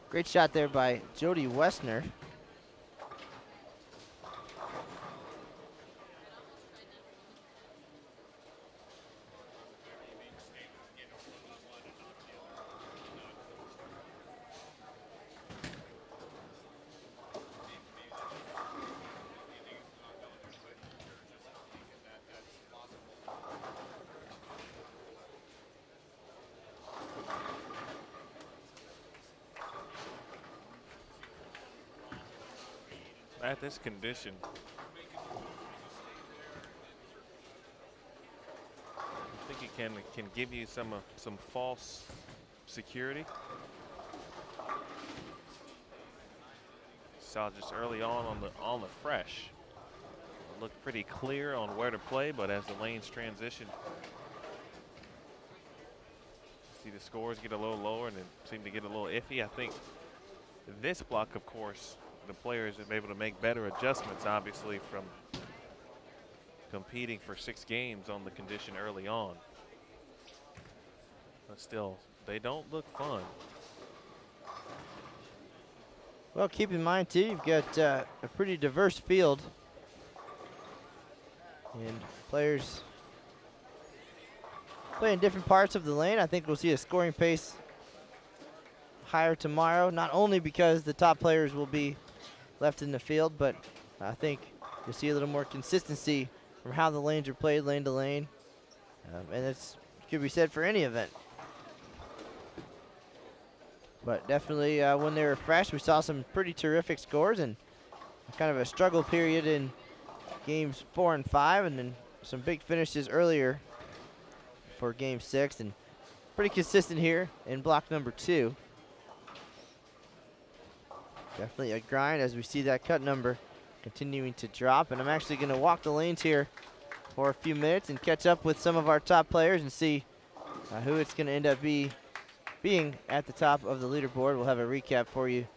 Great shot there by Jody Westner. At this condition, I think it can give you some false security. Saw just early on the fresh, it looked pretty clear on where to play, but as the lanes transitioned, See the scores get a little lower and then seem to get a little iffy. I think this block, of course, the players have been able to make better adjustments, obviously, from competing for 6 games on the condition early on. But still, they don't look fun. Well, keep in mind, too, you've got a pretty diverse field. And players play in different parts of the lane. I think we'll see a scoring pace higher tomorrow, not only because the top players will be left in the field, but I think you'll see a little more consistency from how the lanes are played lane to lane. And it's could be said for any event. But definitely when they were fresh, we saw some pretty terrific scores and kind of a struggle period in games 4 and 5, and then some big finishes earlier for game 6, and pretty consistent here in block number 2. Definitely a grind as we see that cut number continuing to drop, and I'm actually going to walk the lanes here for a few minutes and catch up with some of our top players and see who it's going to end up being at the top of the leaderboard. We'll have a recap for you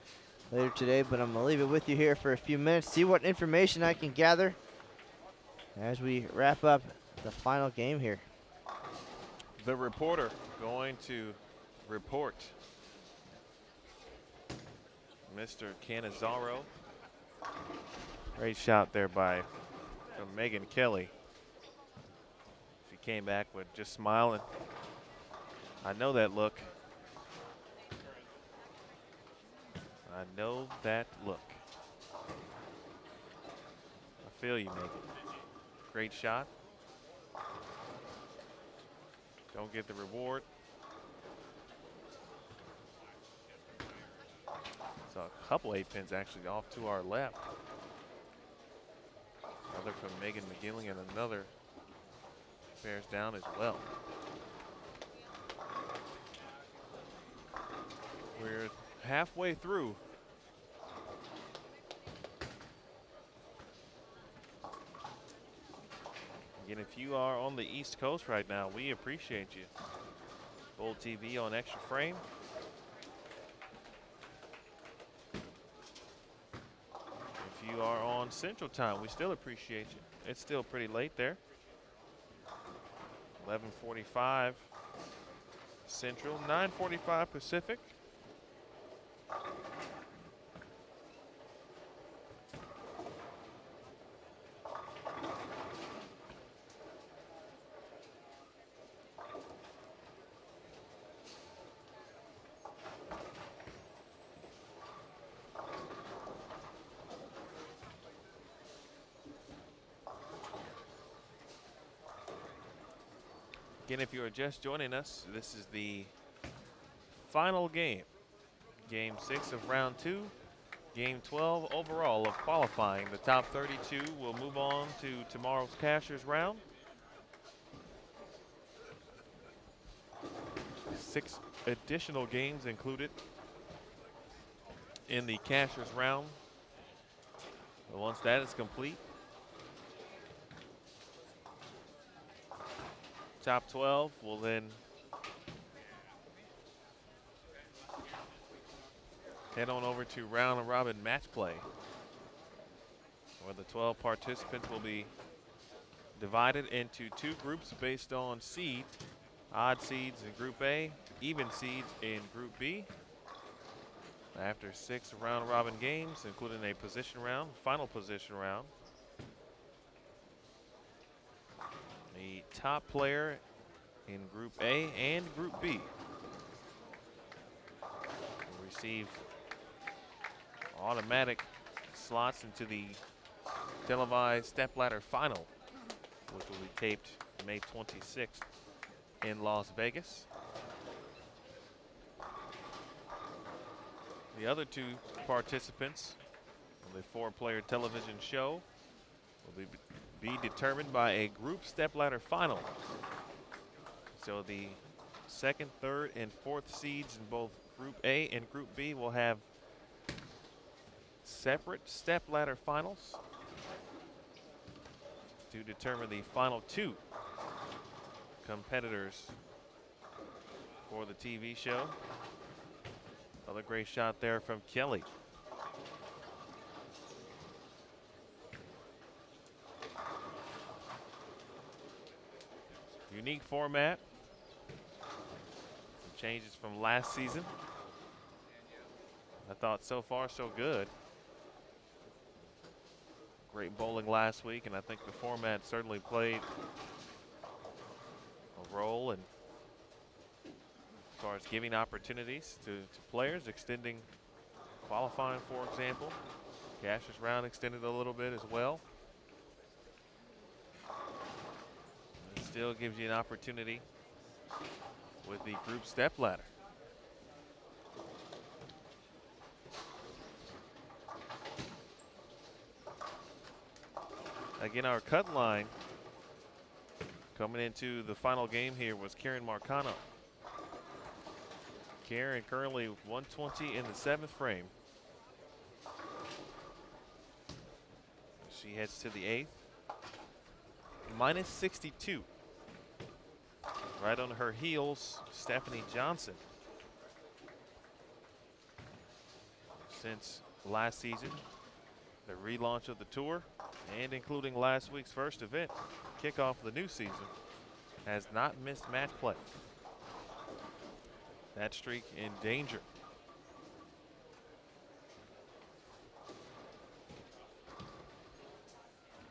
later today, but I'm going to leave it with you here for a few minutes, see what information I can gather as we wrap up the final game here. The reporter going to report Mr. Canizaro. Great shot there from Megan Kelly. She came back with just smiling. I know that look. I know that look. I feel you, Megan. Great shot. Don't get the reward. So a couple 8-pins actually off to our left. Another from Megan McGilling and another bears down as well. We're halfway through. Again, if you are on the East Coast right now, we appreciate you. Gold TV on Extra Frame. If you are on Central Time, we still appreciate you. It's still pretty late there. 11:45 Central, 9:45 Pacific. Again, if you are just joining us, this is the final game. Game 6 of round 2, game 12 overall of qualifying. The top 32 will move on to tomorrow's cashers round. 6 additional games included in the cashers round. But once that is complete, top 12 will then head on over to round robin match play, where the 12 participants will be divided into 2 groups based on seed. Odd seeds in Group A, even seeds in Group B. After 6 round robin games, including a position round, final position round, the top player in Group A and Group B will receive automatic slots into the televised stepladder final, which will be taped May 26th in Las Vegas. The other 2 participants in the 4-player television show will be determined by a group stepladder final. So the 2nd, 3rd, and 4th seeds in both Group A and Group B will have separate stepladder finals to determine the final 2 competitors for the TV show. Another great shot there from Kelly. Unique format. Some changes from last season. I thought so far so good. Great bowling last week, and I think the format certainly played a role in as far as giving opportunities to players, extending qualifying, for example. Cashier's round extended a little bit as well. It still gives you an opportunity with the group step ladder. Again, our cut line coming into the final game here was Karen Marcano. Karen currently 120 in the 7th frame. She heads to the 8th. Minus 62. Right on her heels, Stephanie Johnson. Since last season, the relaunch of the tour, and including last week's first event, kickoff of the new season, has not missed match play. That streak in danger.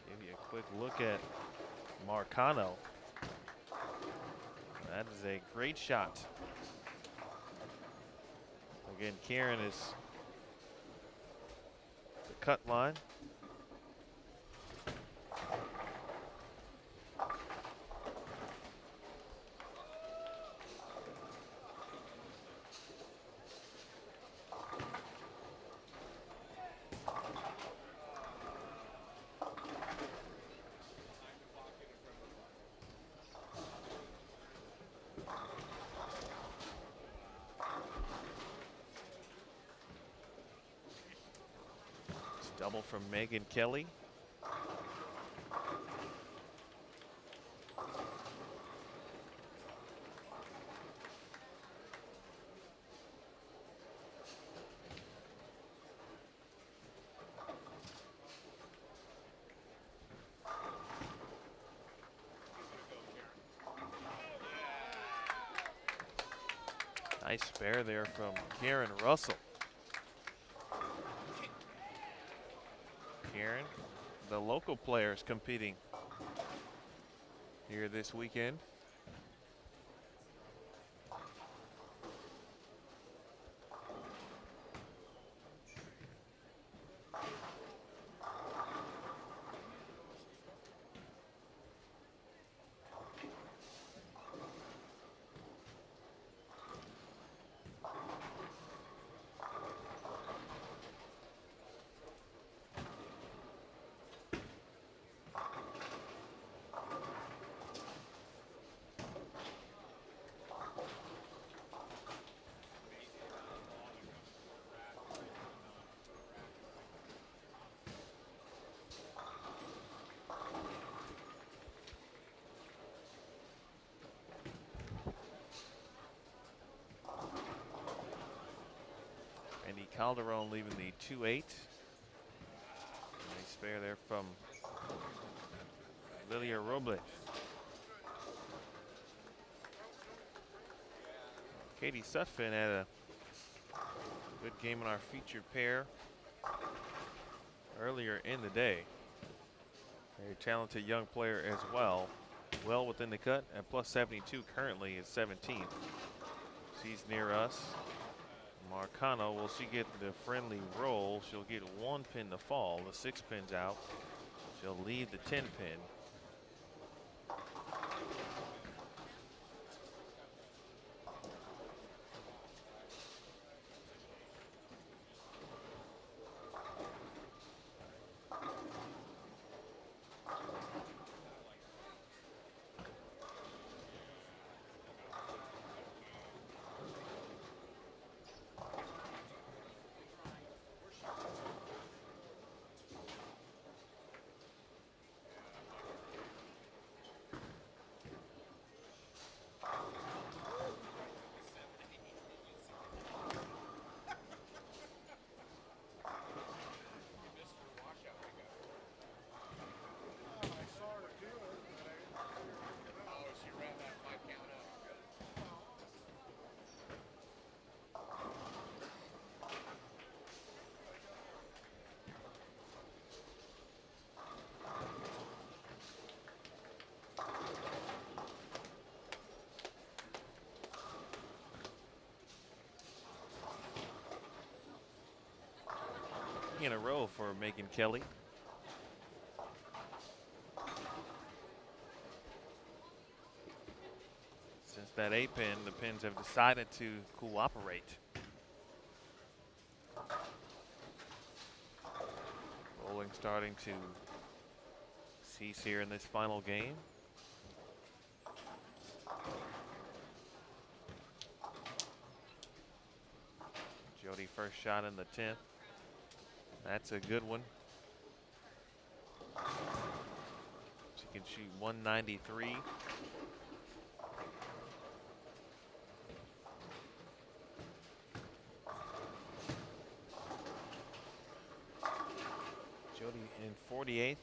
Give you a quick look at Marcano. That is a great shot. Again, Karen is the cut line. Double from Megan Kelly. Nice spare there from Karen Russell. Karen, the local players competing here this weekend. Calderon leaving the 2-8. Nice spare there from Lilia Robles. Katie Sutphin had a good game in our featured pair earlier in the day. Very talented young player as well. Well within the cut at plus 72 currently at 17. She's near us. Marcano, will she get the friendly roll? She'll get 1 pin to fall. The 6 pin's out. She'll leave the 10 pin. in a row for Megan Kelly. Since that 8-pin, the pins have decided to cooperate. Bowling starting to cease here in this final game. Jody first shot in the 10th. That's a good one. She can shoot 193. Jody in 48th,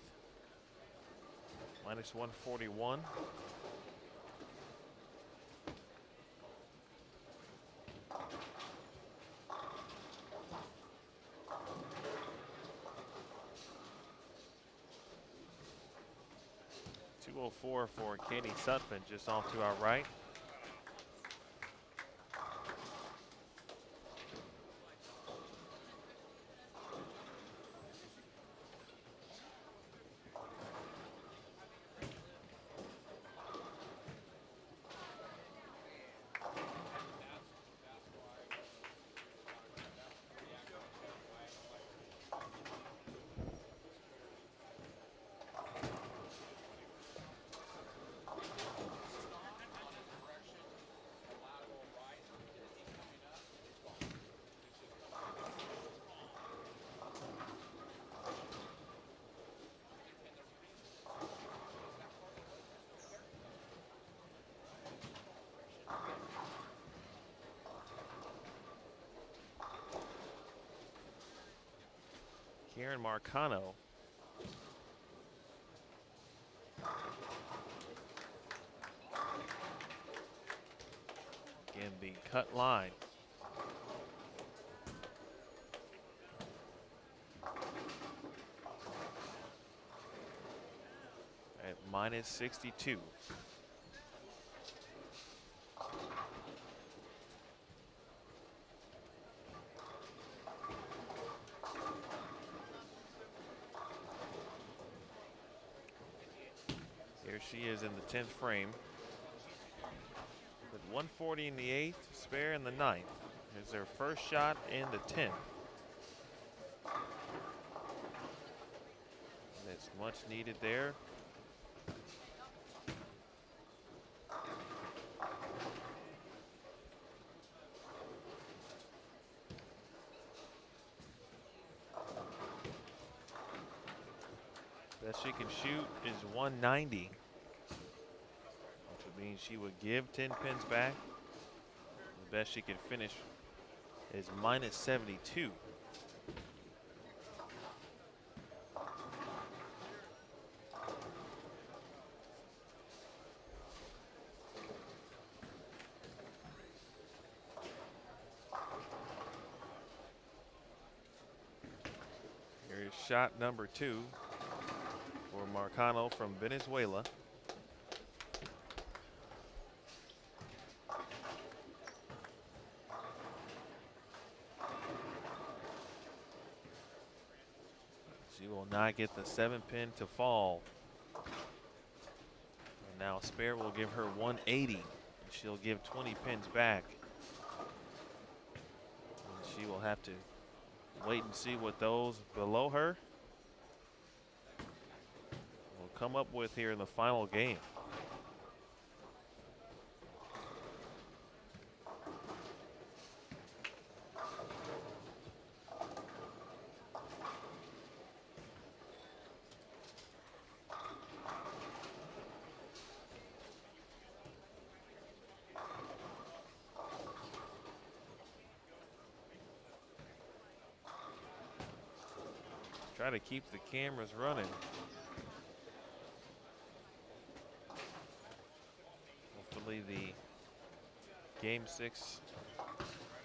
minus 141. .204 for Katie Sutphin, just off to our right. Karen Marcano. Again, the cut line. At minus 62. Here she is in the 10th frame. With 140 in the 8th, spare in the 9th. Here's their first shot in the 10th. That's much needed there. Best she can shoot is 190. Which would mean she would give 10 pins back. The best she can finish is minus 72. Here's shot number 2 for Marcano from Venezuela. She will not get the 7-pin to fall. And now spare will give her 180. And she'll give 20 pins back. And she will have to wait and see what those below her will come up with here in the final game. Try to keep the cameras running. Hopefully the Game 6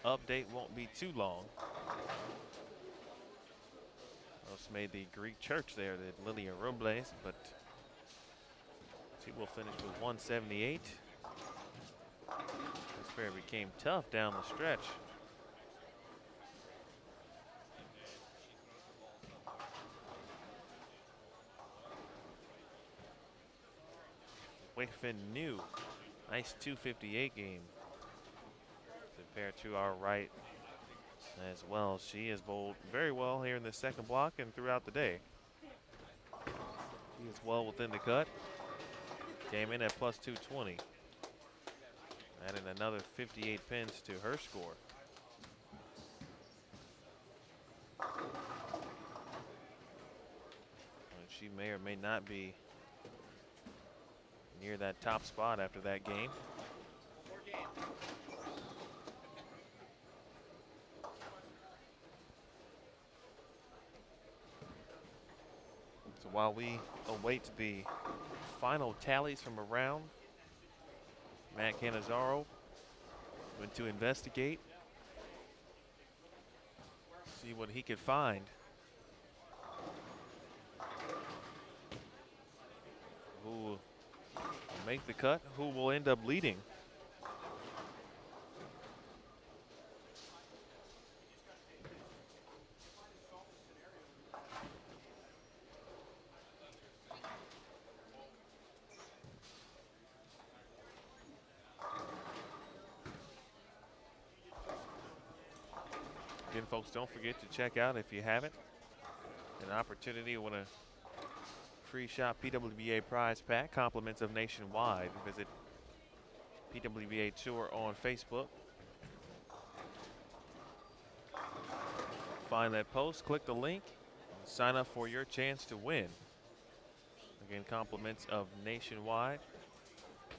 update won't be too long. Just made the Greek church there, the Lilia Robles, but she will finish with 178. This pair became tough down the stretch. Wayfin New. Nice 258 game. Compared to our right as well. She has bowled very well here in the second block and throughout the day. She is well within the cut. Came in at plus 220. Added another 58 pins to her score. And she may or may not be near that top spot after that game. So while we await the final tallies from around, Matt Cannizzaro went to investigate, see what he could find. Who will make the cut? Who will end up leading? Again, folks, don't forget to check out, if you haven't, an opportunity to win a free shot PWBA prize pack, compliments of Nationwide. Visit PWBA Tour on Facebook. Find that post, click the link, and sign up for your chance to win. Again, compliments of Nationwide.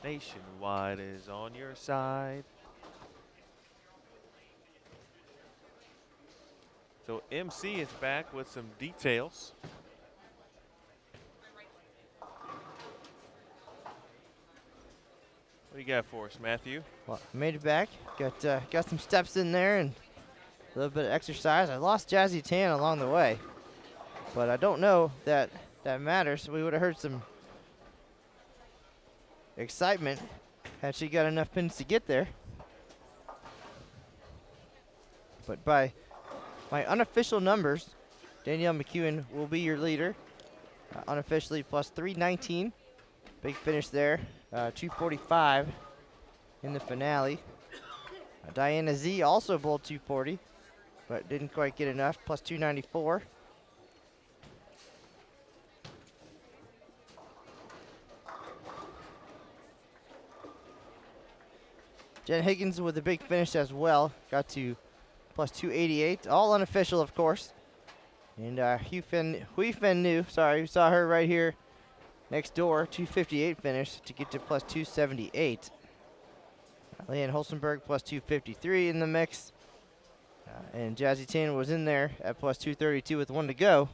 Nationwide is on your side. So MC is back with some details. What do you got for us, Matthew? Well, I made it back. Got some steps in there and a little bit of exercise. I lost Jazzy Tan along the way, but I don't know that that matters. We would have heard some excitement had she got enough pins to get there. But by my unofficial numbers, Danielle McEwen will be your leader. Unofficially plus 319. Big finish there. 245 in the finale. Diana Z also bowled 240, but didn't quite get enough. Plus 294. Jen Higgins with a big finish as well. Got to plus 288. All unofficial, of course. And Hui Fen Nu, sorry, we saw her right here next door. 258 finish to get to plus 278. Leanne Holstenberg plus 253 in the mix. And Jazzy Tan was in there at plus 232 with one to go.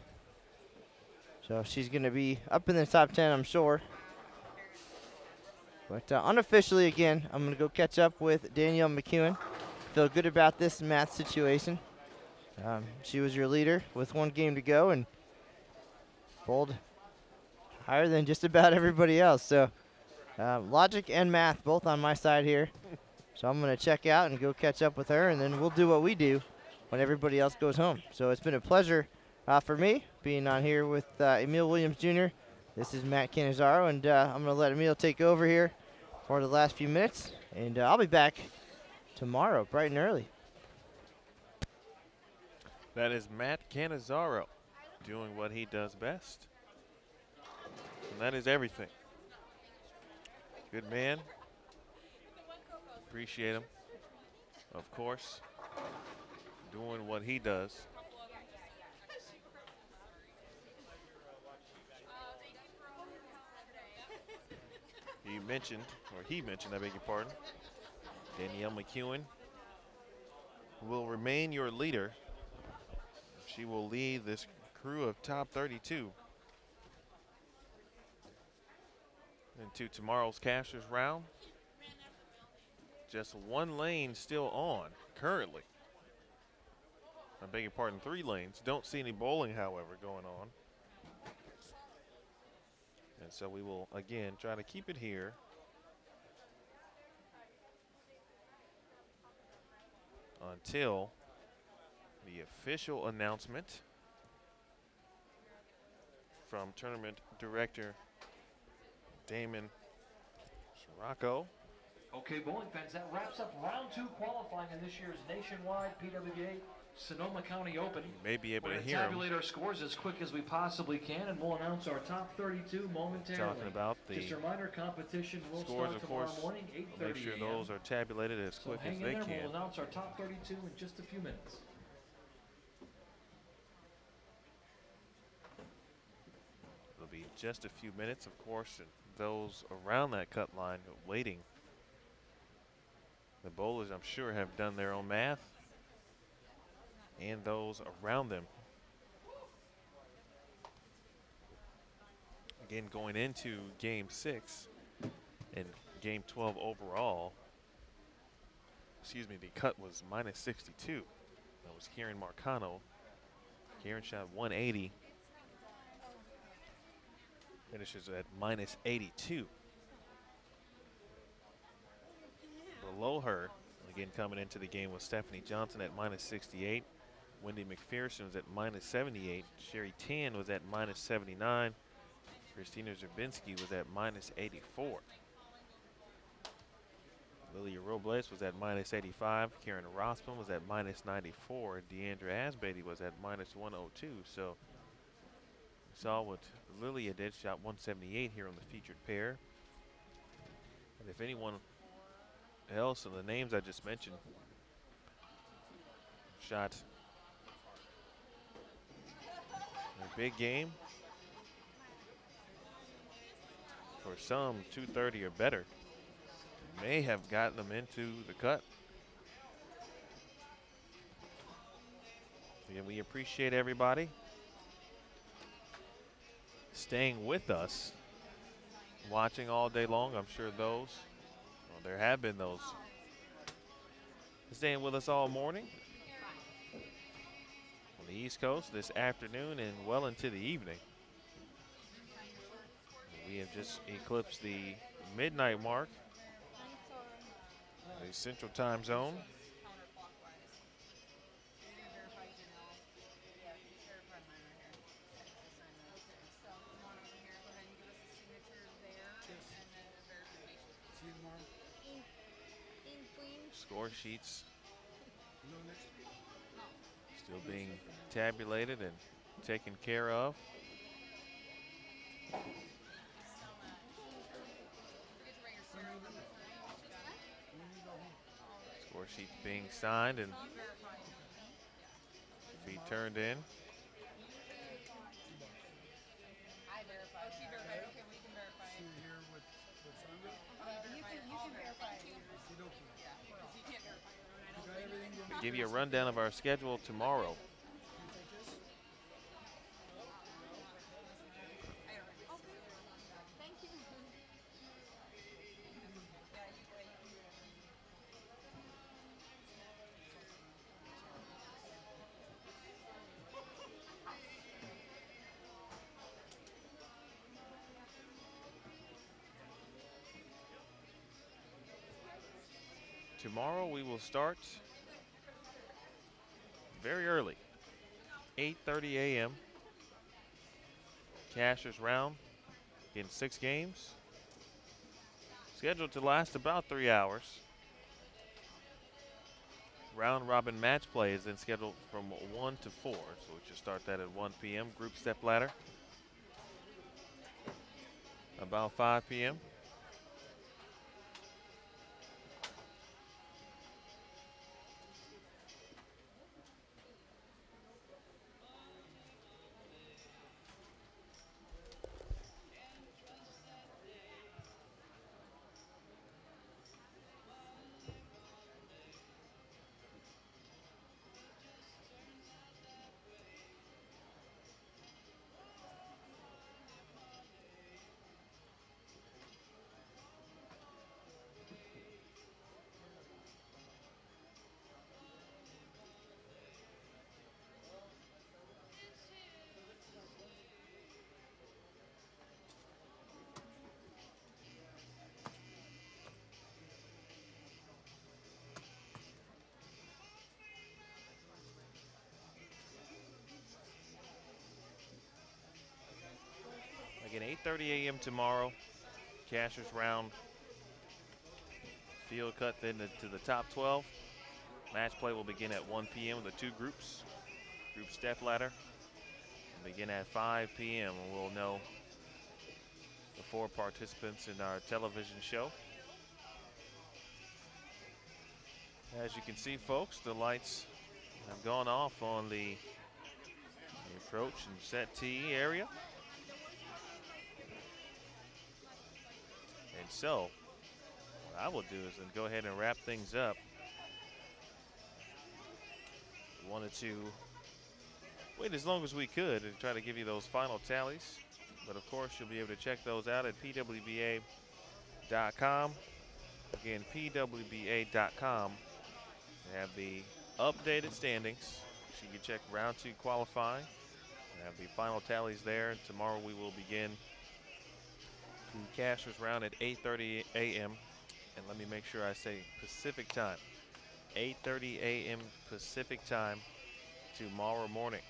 So she's going to be up in the top 10, I'm sure. But unofficially, again, I'm going to go catch up with Danielle McEwen. Feel good about this math situation. She was your leader with one game to go and bowled higher than just about everybody else. So logic and math both on my side here. So I'm going to check out and go catch up with her, and then we'll do what we do when everybody else goes home. So it's been a pleasure for me being on here with Emil Williams Jr. This is Matt Cannizzaro, and I'm going to let Emil take over here for the last few minutes, and I'll be back tomorrow bright and early. That is Matt Cannizzaro doing what he does best. And that is everything. Good man. Appreciate him. Of course, doing what he does. He mentioned, I beg your pardon, Danielle McEwen will remain your leader. She will lead this crew of top 32 into tomorrow's cashers round. Just one lane still on currently. I beg your pardon, 3 lanes. Don't see any bowling, however, going on. And so we will, again, try to keep it here. Until the official announcement from tournament director Damon Rocco. Okay, bowling fans, that wraps up round 2 qualifying in this year's nationwide PWBA Sonoma County Open. You may be able We're to going to hear him tabulate our scores as quick as we possibly can, and we'll announce our top 32 momentarily. talking about the Just a reminder, competition will scores, start of tomorrow course. morning, We'll 8:30 make sure a.m. those are tabulated as So quick hang as in they there, can. we'll announce our top 32 in just a few minutes. It'll be just a few minutes, of course, and those around that cut line waiting. The bowlers, I'm sure, have done their own math, and those around them. Again, going into game 6 and game 12 overall, excuse me, the cut was minus 62. That was Kieran Marcano. Kieran shot 180. Finishes at minus 82. Below her, again coming into the game, was Stephanie Johnson at minus 68. Wendy McPherson was at minus 78. Sherry Tan was at minus 79. Christina Zerbinski was at minus 84. Lilia Robles was at minus 85. Karen Rossman was at minus 94. Deandra Asbeatty was at minus 102. So we saw what Lilia did, shot 178 here on the featured pair. And if anyone else of the names I just mentioned shot a big game, for some 230 or better, may have gotten them into the cut. And we appreciate everybody staying with us, watching all day long. I'm sure those, well, there have been those staying with us all morning on the East Coast this afternoon and well into the evening. We have just eclipsed the midnight mark, the Central Time Zone. Score sheets still being tabulated and taken care of. Score sheets being signed and be turned in. We'll give you a rundown of our schedule tomorrow. Tomorrow we will start very early, 8:30 a.m. Cashers round in 6 games, scheduled to last about 3 hours. Round robin match play is then scheduled from 1 to 4, so we should start that at 1 p.m. Group step ladder about 5 p.m. Again, 8:30 a.m. tomorrow. Cashers round field cut then to the top 12. Match play will begin at 1 p.m. with the two groups. Group step ladder will begin at 5 p.m. and we'll know the 4 participants in our television show. As you can see, folks, the lights have gone off on the approach and set tee area. And so, what I will do is then go ahead and wrap things up. We wanted to wait as long as we could and try to give you those final tallies. But of course, you'll be able to check those out at PWBA.com. Again, PWBA.com. They have the updated standings. So you can check round 2 qualifying. They have the final tallies there. And tomorrow we will begin the Cashers round at 8:30 a.m. And let me make sure I say Pacific time. 8:30 a.m. Pacific time tomorrow morning.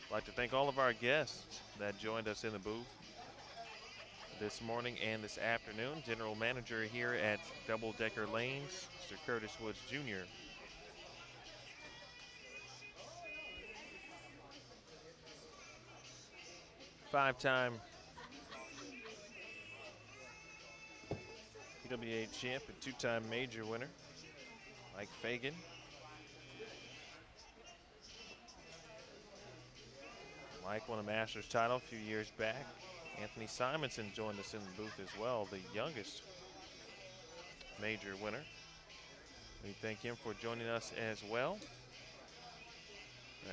I'd like to thank all of our guests that joined us in the booth this morning and this afternoon. General Manager here at Double Decker Lanes, Mr. Curtis Woods Jr. Five-time PWBA champ and 2-time major winner, Mike Fagan. Mike won a Masters title a few years back. Anthony Simonson joined us in the booth as well, the youngest major winner. We thank him for joining us as well.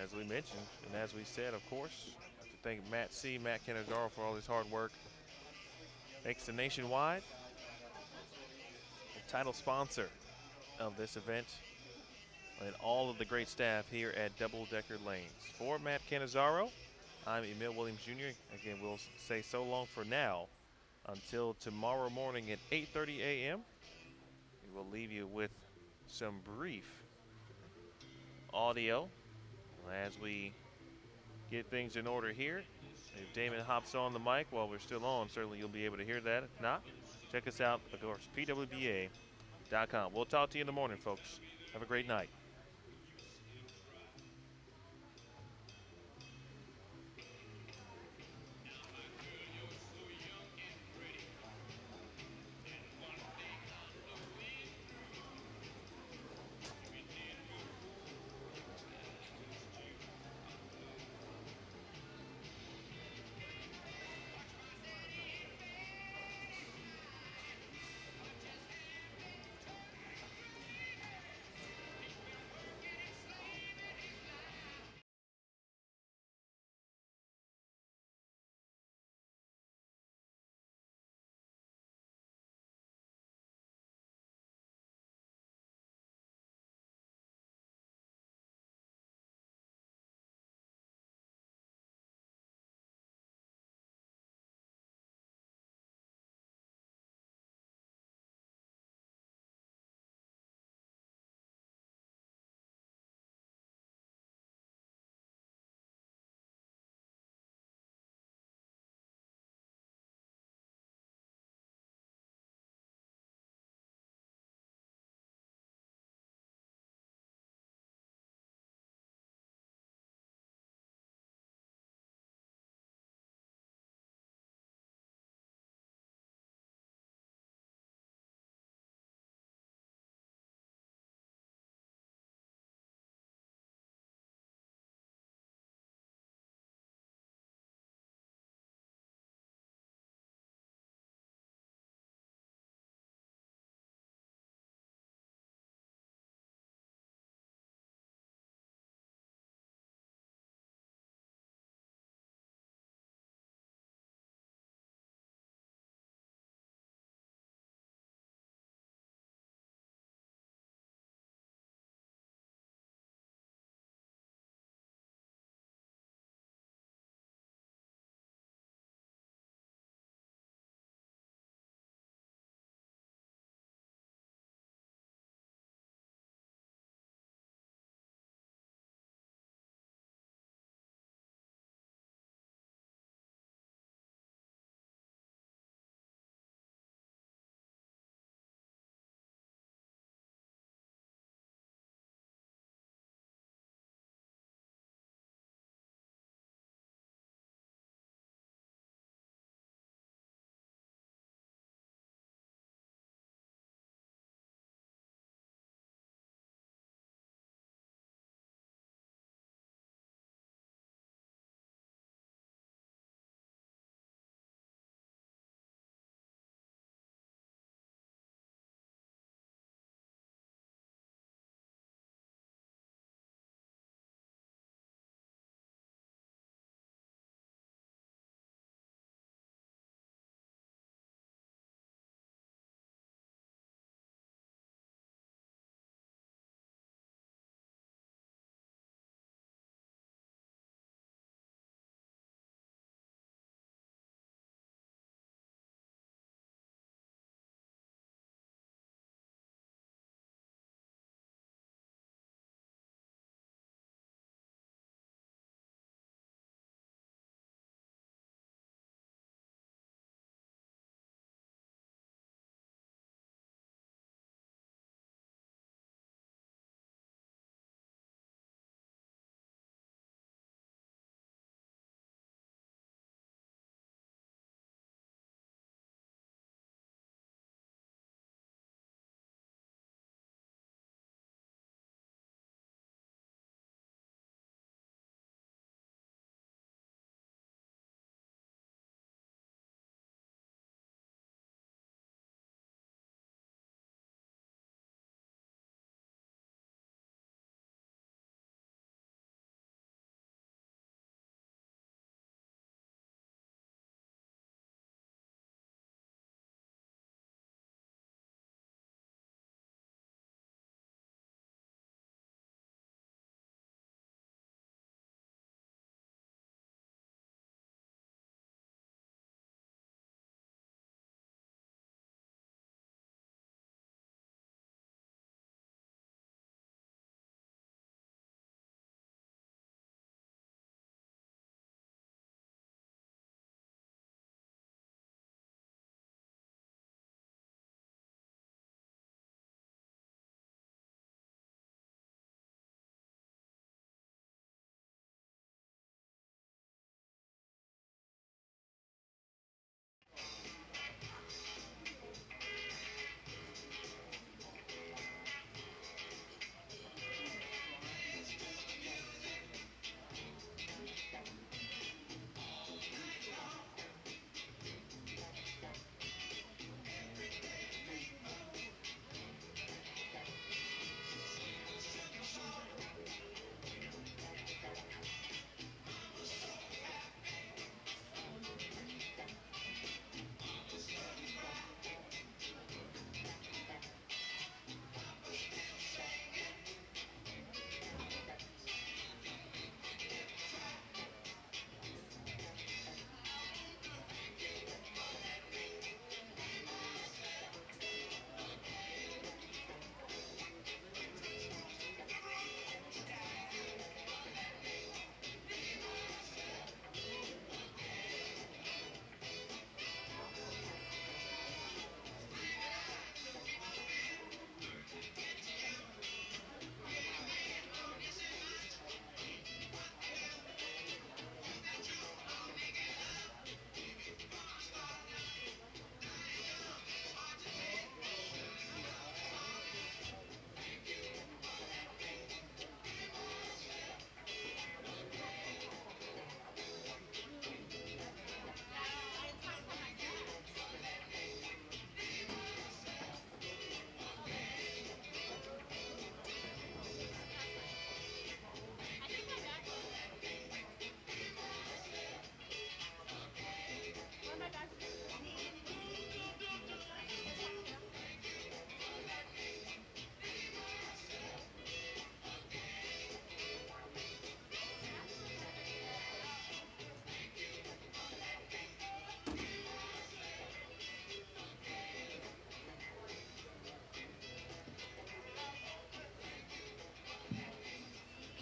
As we mentioned, and as we said, of course, I'd like to thank Matt Canizaro for all his hard work. Thanks to Nationwide, the title sponsor of this event, and all of the great staff here at Double Decker Lanes. For Matt Canizaro, I'm Emil Williams Jr. Again, we'll say so long for now until tomorrow morning at 8:30 a.m. We will leave you with some brief audio as we get things in order here. If Damon hops on the mic while we're still on, certainly you'll be able to hear that. If not, check us out, of course, PWBA.com. We'll talk to you in the morning, folks. Have a great night.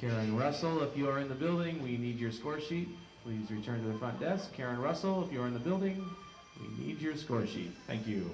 Karen Russell, if you are in the building, we need your score sheet. Please return to the front desk. Karen Russell, if you are in the building, we need your score sheet. Thank you.